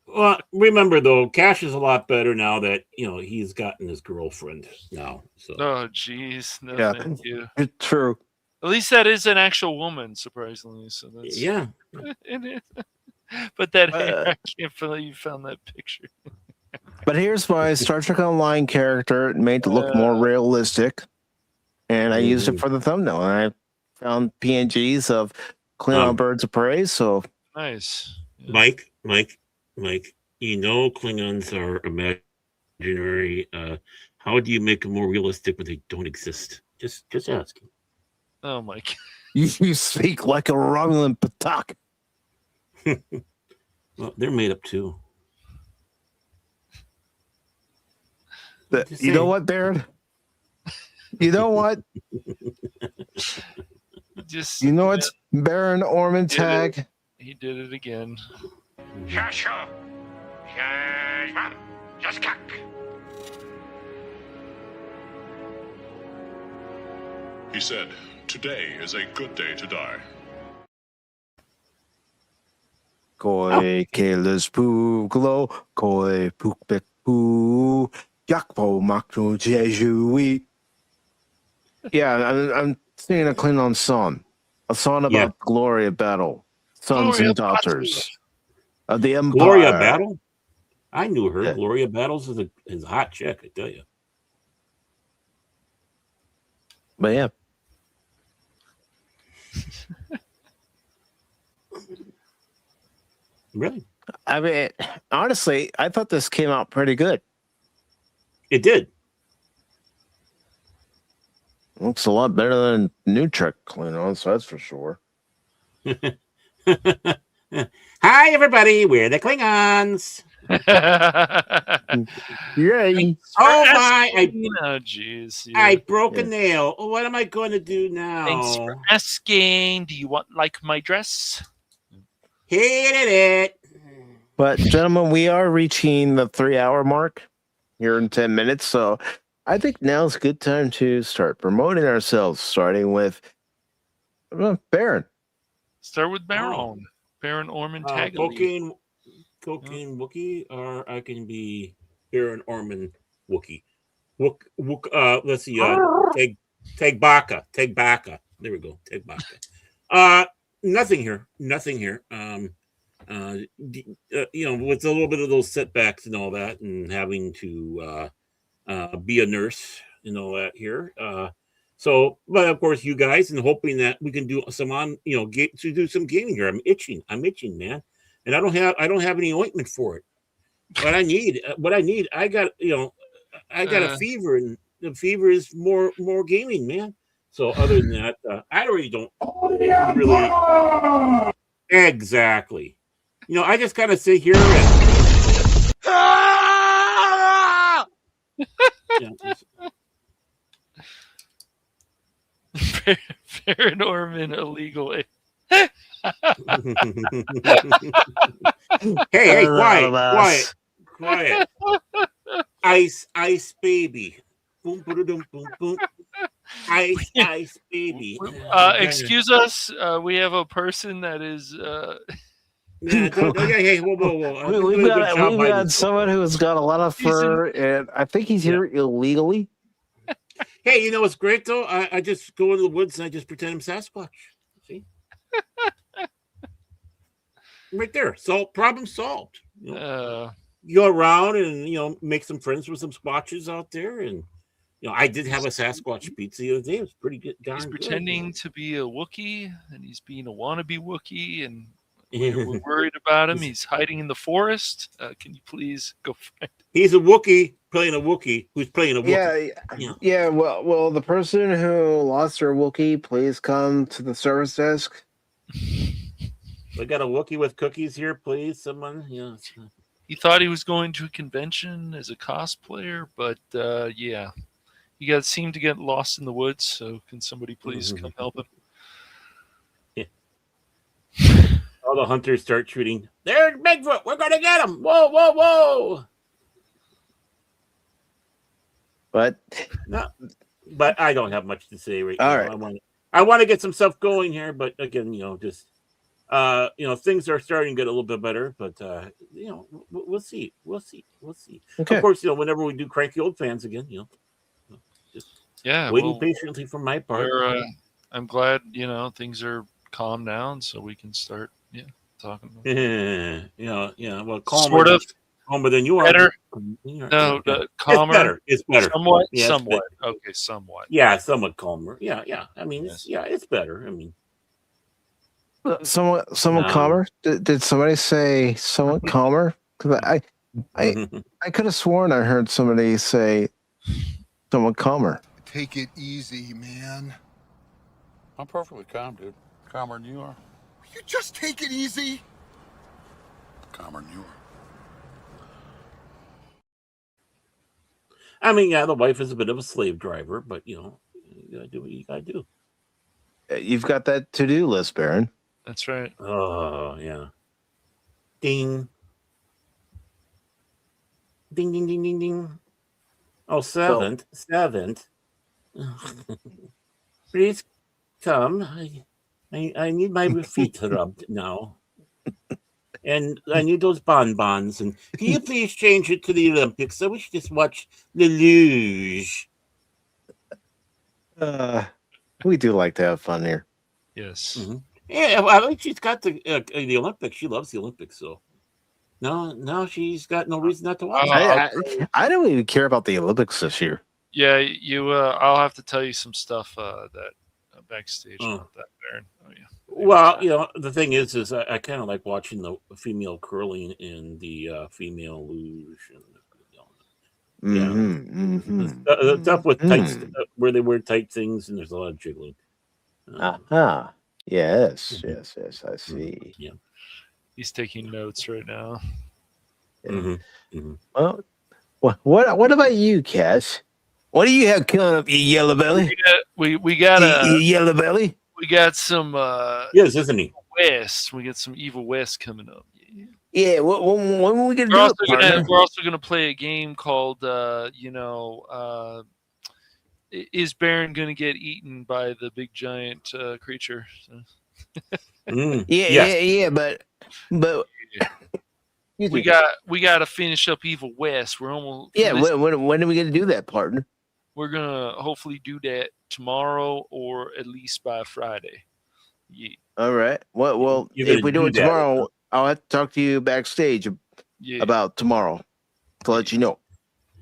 Well, remember though, Cash is a lot better now that he's gotten his girlfriend now. So Oh jeez. No, Yeah. thank you. It's true. At least that is an actual woman, surprisingly. So that's yeah, But that hair, I can't believe you found that picture. But here's my Star Trek Online character made to look more realistic. And I used it for the thumbnail. And I found PNGs of Klingon Birds of Prey. So Nice. Yeah. Mike, Klingons are imaginary. How do you make them more realistic when they don't exist? Just asking. Oh my god. you speak like a Romulan Patak. Well, they're made up too. You know what, Baron? You know what? Just You know it's Baron Orman Did Tagge. he did it again. He said, "Today is a good day to die." Koi keles puglo, koi pukbek pu, yakpo makno jejui. Yeah, I'm singing a Klingon song. A song about glory of battle. Sons Glory and of battle. daughters of the Empire. Gloria Battle? I knew her. Yeah. Gloria Battles is a hot chick, I tell you. But yeah, Really, I mean, honestly, I thought this came out pretty good. it did. Looks a lot better than New Trek Klingon, so that's for sure. Hi, everybody. We're the Klingons. Yay! Oh my! Oh, jeez. I broke a nail. Oh, what am I going to do now? Thanks for asking. Do you want like my dress? Hated it. But gentlemen, we are reaching the 3-hour mark here in 10 minutes, so I think now's a good time to start promoting ourselves, starting with Baron. Start with Baron. Baron Orman Tagge. Cocaine Wookie, or I can be Baron Orman Wookie. Let's see. Tag Baka. There we go. Tag Baka. Nothing here. With a little bit of those setbacks and all that, and having to be a nurse and all that here. But of course, you guys, and hoping that we can do some do some gaming here. I'm itching, man, and I don't have any ointment for it. What I need, I got a fever, and the fever is more gaming, man. So other than that, I really don't really exactly. I just gotta sit here and Baron Orman illegal. Hey, quiet. Ice baby. Boom, boom, boom, boom, boom. Ice baby. Excuse us. We have a person that is. Hey, whoa. We've got someone who's got a lot of fur, and I think he's here illegally. Hey, you know what's great though? I just go into the woods and I just pretend I'm Sasquatch. See? Right there. Problem solved. You go around and make some friends with some squatches out there, and I did have a Sasquatch pizza the other day. It was pretty good. He's pretending to be a Wookiee, and he's being a wannabe Wookiee, and we're worried about him. He's hiding in the forest. Can you please go find him? He's a Wookiee playing a Wookiee who's playing a Wookiee. Yeah. Well, the person who lost their Wookiee, please come to the service desk. We got a Wookiee with cookies here, please. Someone, He thought he was going to a convention as a cosplayer, but he seemed to get lost in the woods. So can somebody please come help him? All the hunters start shooting. There's Bigfoot. We're gonna get him. Whoa. But I don't have much to say right now. Right. I want to get some stuff going here, but again, things are starting to get a little bit better, but we'll see. Okay. Of course, whenever we do Cranky Old Fans again, just waiting patiently for my part. I'm glad things are calm down, so we can start talking about well, calmer than you are. Better. No, calmer. It's better. Somewhat. Yeah, somewhat. Okay, somewhat. Yeah, somewhat calmer. Yeah. I mean, it's better. I mean, somewhat calmer. Did somebody say somewhat calmer? Because I could have sworn I heard somebody say somewhat calmer. Take it easy, man. I'm perfectly calm, dude. Calmer than you are. You just take it easy. Calmer than you are. I mean, the wife is a bit of a slave driver, but you gotta do what you gotta do. You've got that to-do list, Baron. That's right. Oh yeah. Ding. Ding ding ding ding ding. Oh, seventh. Please come. I need my feet rubbed now. And I need those bonbons. And can you please change it to the Olympics? I wish to just watch the luge. We do like to have fun here. Yes. Mm-hmm. Yeah, well, I think she's got the Olympics. She loves the Olympics, so no, she's got no reason not to watch. I don't even care about the Olympics this year. Yeah, you. I'll have to tell you some stuff that backstage about that, Baron. Oh yeah. Well, the thing is I kind of like watching the female curling and the female luge. The stuff with tights where they wear tight things and there's a lot of jiggling. Aha. Yes, yes, I see. Yeah. He's taking notes right now. Well, what about you, Cass? What do you have coming up, you yellow belly? We got you yellow belly. We got some. Yes, isn't he? West. We got some Evil West coming up. Yeah. When are we gonna we're do it? We're also gonna play a game called, is Baron gonna get eaten by the big giant creature? So. Yeah, but we got to finish up Evil West. We're almost when are we gonna do that, partner? We're gonna hopefully do that tomorrow or at least by Friday. Yeah. All right. Well, if we do it tomorrow, I'll have to talk to you backstage about tomorrow to let you know.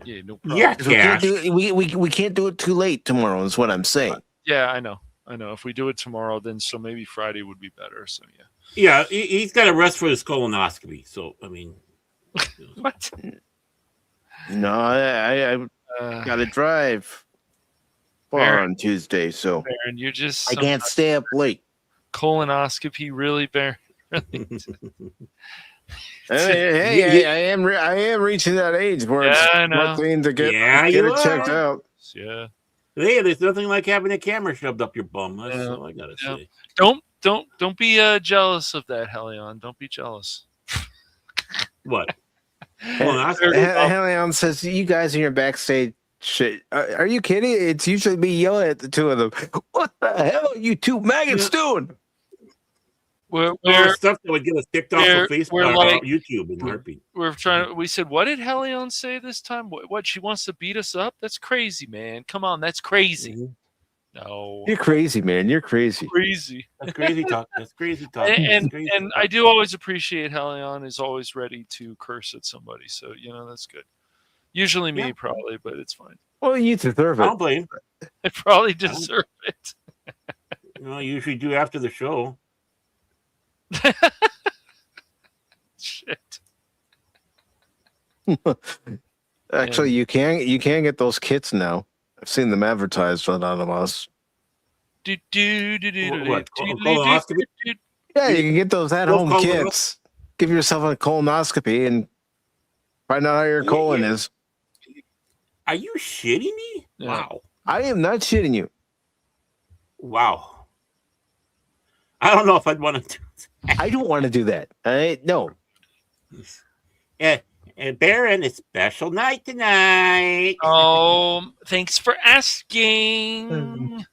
Yeah, no problem. Yeah, we can't do it too late tomorrow. Is what I'm saying. Yeah, I know. If we do it tomorrow, then maybe Friday would be better. So yeah. Yeah, he's got to rest for his colonoscopy. So I mean, what? No, I got to drive far on Tuesday, so Baron, you're just I can't stay up late. Colonoscopy, really, Baron? Hey, I am reaching that age where it's one thing to get it checked out. Yeah. Hey, there's nothing like having a camera shoved up your bum. That's all I gotta say. Don't be jealous of that, Helion. Don't be jealous. What? Helion says you guys in your backstage shit. Are you kidding? It's usually me yelling at the two of them. What the hell are you two maggots doing? We're stuff that would get us kicked off of Facebook or YouTube in heartbeat. We said, what did Helion say this time? What she wants to beat us up? That's crazy, man. Come on, that's crazy. No, you're crazy, man. You're crazy. That's crazy talk. That's crazy talk. And I do always appreciate Helion is always ready to curse at somebody. So that's good. Usually me, probably, but it's fine. Well, you deserve it. I don't blame. I probably deserve it. I usually do after the show. Shit. Actually, you can get those kits now. I've seen them advertised on Anonymous. What? Yeah, you can get those at-home kits. Give yourself a colonoscopy and find out how your colon is. Are you shitting me? Yeah. Wow. I am not shitting you. Wow. I don't know if I'd want to do that. I don't want to do that. No. And Baron, it's special night tonight. Oh, thanks for asking.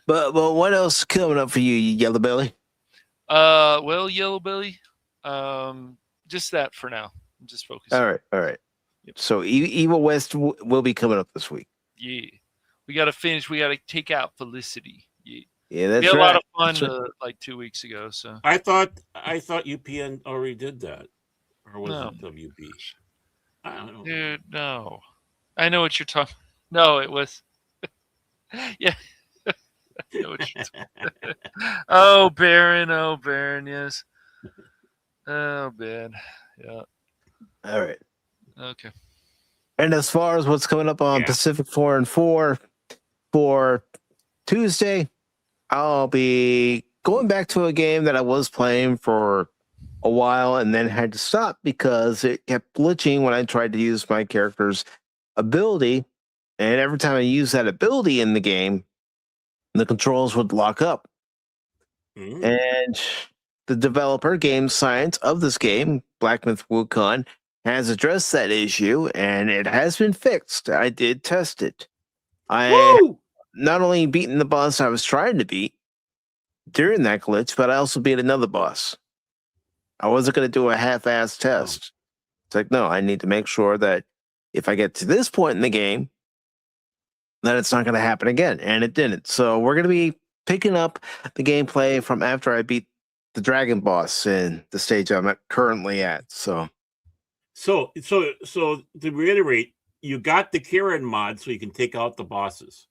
But what else is coming up for you, yellow belly? Well, yellow belly, just that for now. I'm just focusing. All right. Yep. So Evil West will be coming up this week. Yeah, we got to finish. We got to take out Felicity. Yeah, that's we had right. a lot of fun like 2 weeks ago. So I thought UPN already did that, or was it WB? I don't know. Dude, no. I know what you're talking. No, it was. Yeah. I know what you're talking. Oh, Baron, yes. Oh, man. Yeah. All right. Okay. And as far as what's coming up on Pacific414 for Tuesday, I'll be going back to a game that I was playing for a while and then had to stop because it kept glitching when I tried to use my character's ability. And every time I used that ability in the game, the controls would lock up. And the developer, Game Science, of this game, Black Myth Wukong, has addressed that issue, and it has been fixed. I did test it. I not only beaten the boss I was trying to beat during that glitch, but I also beat another boss. I wasn't going to do a half-assed test. It's like, no, I need to make sure that if I get to this point in the game, then it's not going to happen again. And it didn't. So we're going to be picking up the gameplay from after I beat the dragon boss in the stage I'm currently at. So to reiterate, you got the Karen mod, so you can take out the bosses.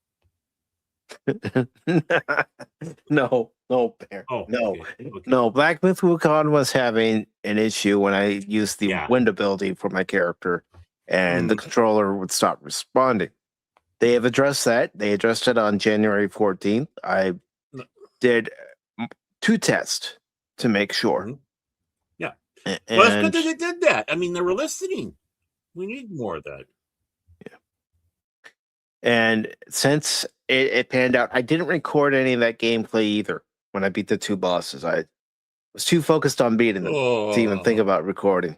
No, Bear. Oh, No, okay. no. Black Myth Wukong was having an issue when I used the Yeah. wind ability for my character, and the controller would stop responding. They have addressed that. They addressed it on January 14th. I did 2 tests to make sure. Yeah. And, Well, it's good that they did that. I mean, they were listening. We need more of that. And since it panned out, I didn't record any of that gameplay either when I beat the 2 bosses. I was too focused on beating them to even think about recording.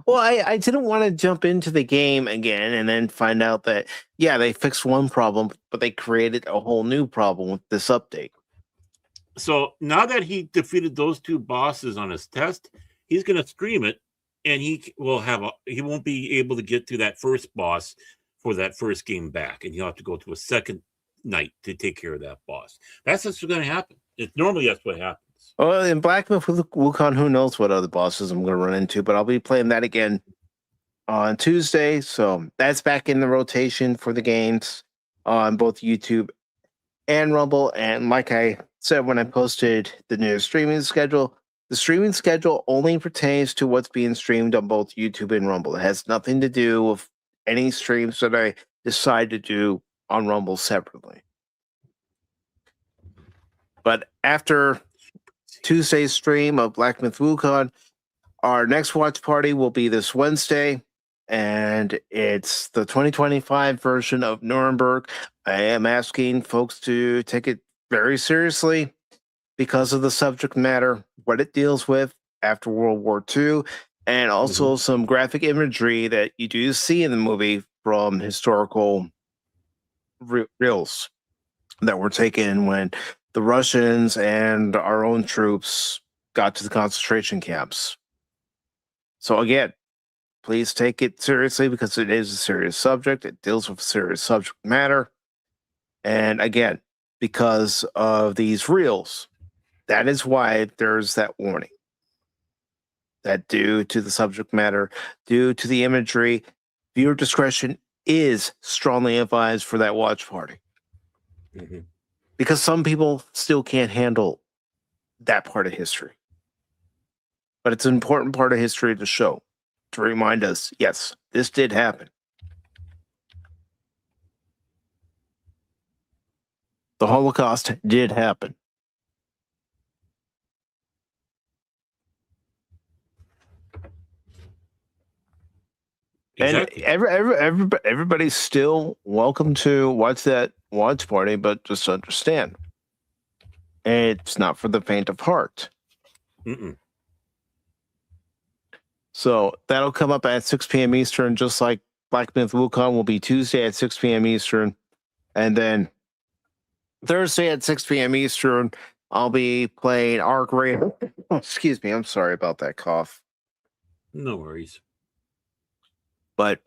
Well, I didn't want to jump into the game again and then find out that, yeah, they fixed one problem, but they created a whole new problem with this update. So now that he defeated those 2 bosses on his test, he's going to stream it, and he won't be able to get to that first boss for that first game back, and he'll have to go to a second night to take care of that boss. That's what's going to happen. Normally that's what happens. Well, in Black Myth Wukong, who knows what other bosses I'm going to run into, but I'll be playing that again on Tuesday. So that's back in the rotation for the games on both YouTube and Rumble. And like I said when I posted the new streaming schedule, the streaming schedule only pertains to what's being streamed on both YouTube and Rumble. It has nothing to do with any streams that I decide to do on Rumble separately. But after Tuesday's stream of Black Myth Wukong, our next watch party will be this Wednesday, and it's the 2025 version of Nuremberg. I am asking folks to take it very seriously because of the subject matter, what it deals with after World War II, and also some graphic imagery that you do see in the movie from historical reels that were taken when the Russians and our own troops got to the concentration camps. So again, please take it seriously because it is a serious subject. It deals with serious subject matter. And again, because of these reels, that is why there's that warning. That due to the subject matter, due to the imagery, viewer discretion is strongly advised for that watch party. Because some people still can't handle that part of history. But it's an important part of history to show, to remind us, yes, this did happen. The Holocaust did happen. Exactly. And everybody's still welcome to watch that watch party, but just understand, it's not for the faint of heart. So that'll come up at 6 p.m. Eastern, just like Black Myth Wukong will be Tuesday at 6 p.m. Eastern. And then Thursday at 6 p.m. Eastern, I'll be playing Arc Raider. Excuse me, I'm sorry about that cough. No worries. But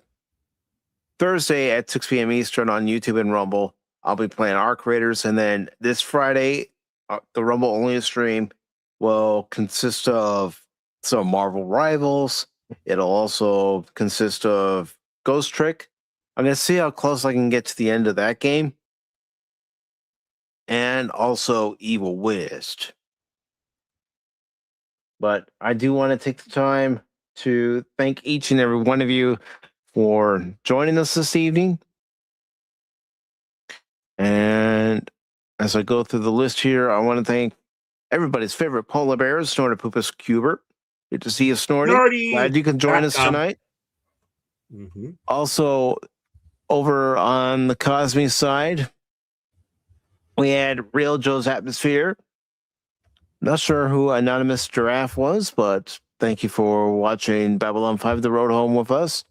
Thursday at 6 p.m. Eastern on YouTube and Rumble, I'll be playing Arc Raiders. And then this Friday, the Rumble only stream will consist of some Marvel Rivals. It'll also consist of Ghost Trick. I'm going to see how close I can get to the end of that game. And also Evil Wizard. But I do want to take the time to thank each and every one of you for joining us this evening. And as I go through the list here, I want to thank everybody's favorite polar bears, Snorty Poopus Cubert. Good to see you, Snorty. Glad you can join us tonight. Also, over on the KOSMI side, we had Real Joe's Atmosphere. Not sure who Anonymous Giraffe was, but thank you for watching Babylon 5 The Road Home with us.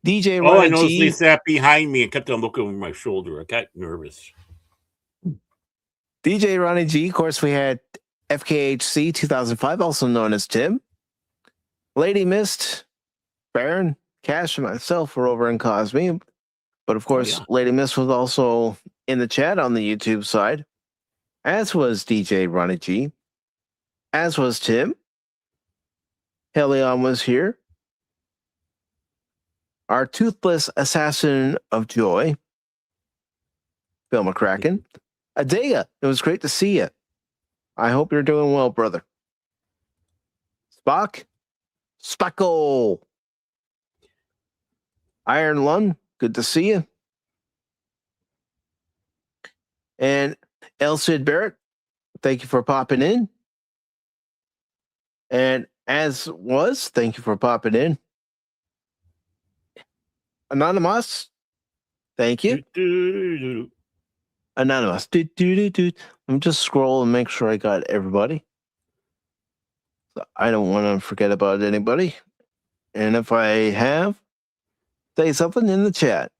DJ Ronnie I noticed G. they sat behind me and kept on looking over my shoulder. I got nervous. DJ Ronnie G. Of course, we had FKHC 2005, also known as Tim. Lady Mist, Baron, Cash, and myself were over in KOSMI. But of course, Lady Mist was also in the chat on the YouTube side, as was DJ Ronnie G, as was Tim. Helion was here. our toothless assassin of joy, Bill McCracken. Adea, it was great to see you. I hope you're doing well, brother. Spock, Spackle. Iron Lung, good to see you. And El Cid Barrett, thank you for popping in. And as was, thank you for popping in. Anonymous, thank you. Anonymous. I'm just scroll and make sure I got everybody. I don't want to forget about anybody. And if I have, say something in the chat.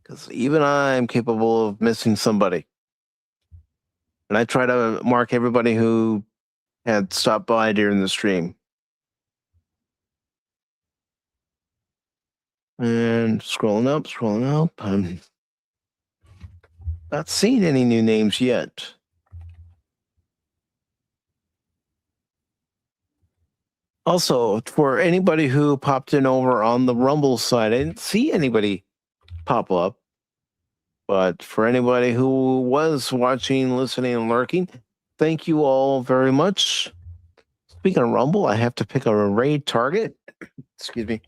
Because even I'm capable of missing somebody. And I try to mark everybody who had stopped by during the stream. And scrolling up. I'm not seeing any new names yet. Also, for anybody who popped in over on the Rumble side, I didn't see anybody pop up. But for anybody who was watching, listening, and lurking, thank you all very much. Speaking of Rumble, I have to pick a raid target. Excuse me.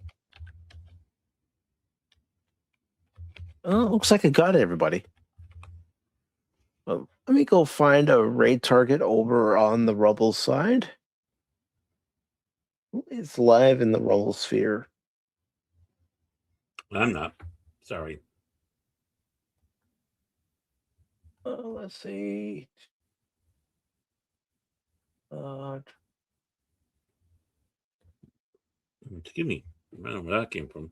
Oh, looks like I got everybody. Well, let me go find a raid target over on the Rumble side. Who is live in the Rumble sphere? I'm not. Sorry. Let's see. Excuse me. I don't know where that came from.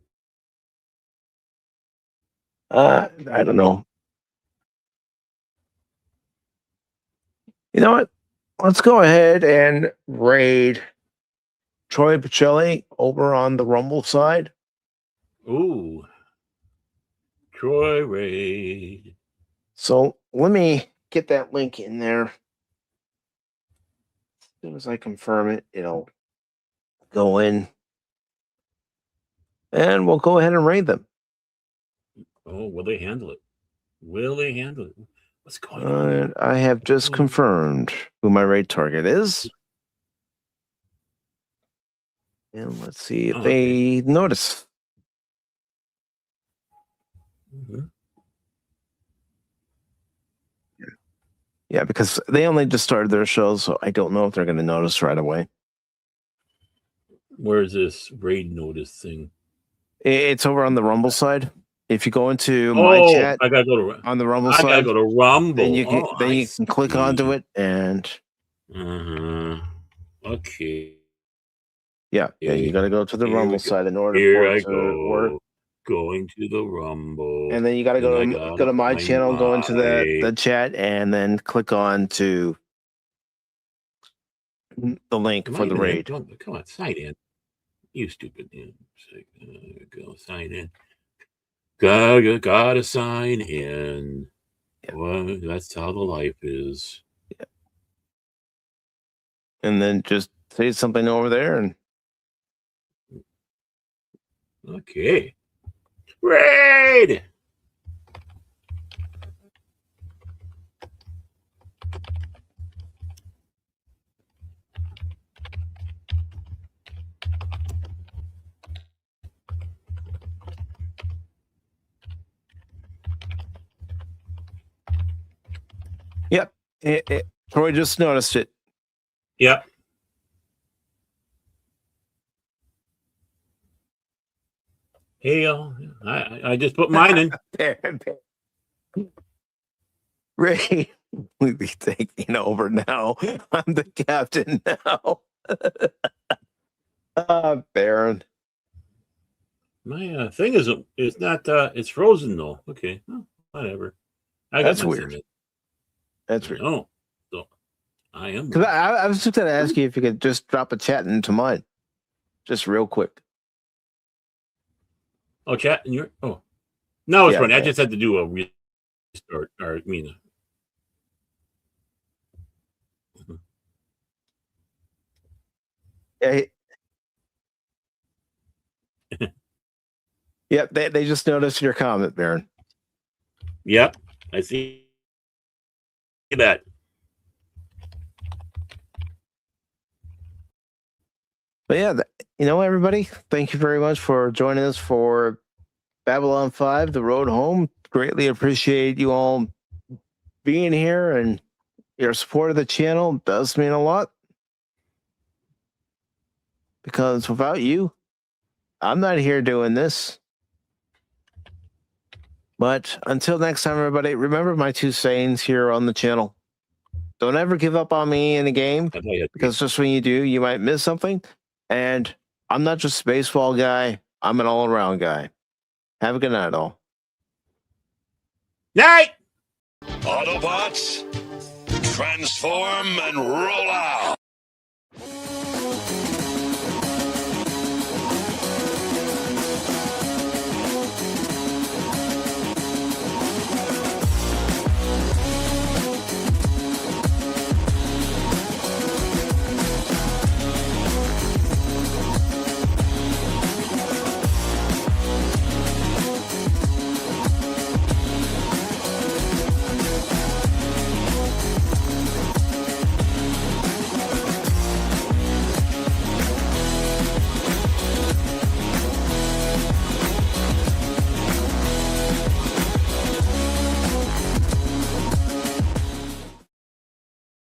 I don't know. You know what? Let's go ahead and raid Troy Pacelli over on the Rumble side. Ooh. Troy raid. So let me get that link in there. As soon as I confirm it, it'll go in. And we'll go ahead and raid them. Oh, will they handle it? Will they handle it? What's going on? I have just confirmed who my raid target is. And let's see if they notice. Mm-hmm. Yeah, because they only just started their show, so I don't know if they're going to notice right away. Where's this raid notice thing? It's over on the Rumble side. If you go into my chat, I gotta go to on the Rumble side. I gotta go to Rumble. Then you can click onto it and. Okay. Yeah, you got to go to the Rumble side in order Here for I it to work. Going to the Rumble. And then you got to go to my channel, go into the chat, and then click on to the link for the raid. Come on, sign in. You stupid. Go sign in. Gotta sign in. Yeah. Well, that's how the life is. Yeah. And then just say something over there and. Okay. Raid! Yep. Troy just noticed it. Yep. Hey, I just put mine in. Ray, we'll be taking over now. I'm the captain now. Baron. My thing is not it's frozen though. Okay, whatever. That's weird. That's weird. Oh, so I am. Because I was just going to ask you if you could just drop a chat into mine, just real quick. Oh, chat in your no, it's funny. I just had to do a restart. Or I mean. Yep, they just noticed your comment, Baron. Yep, I see that. But yeah, everybody, thank you very much for joining us for Babylon 5, The Road Home. Greatly appreciate you all being here, and your support of the channel does mean a lot. Because without you, I'm not here doing this. But until next time, everybody, remember my 2 sayings here on the channel. Don't ever give up on me in a game, because just when you do, you might miss something. And I'm not just a baseball guy, I'm an all-around guy. Have a good night, all. Night! Autobots, transform and roll out!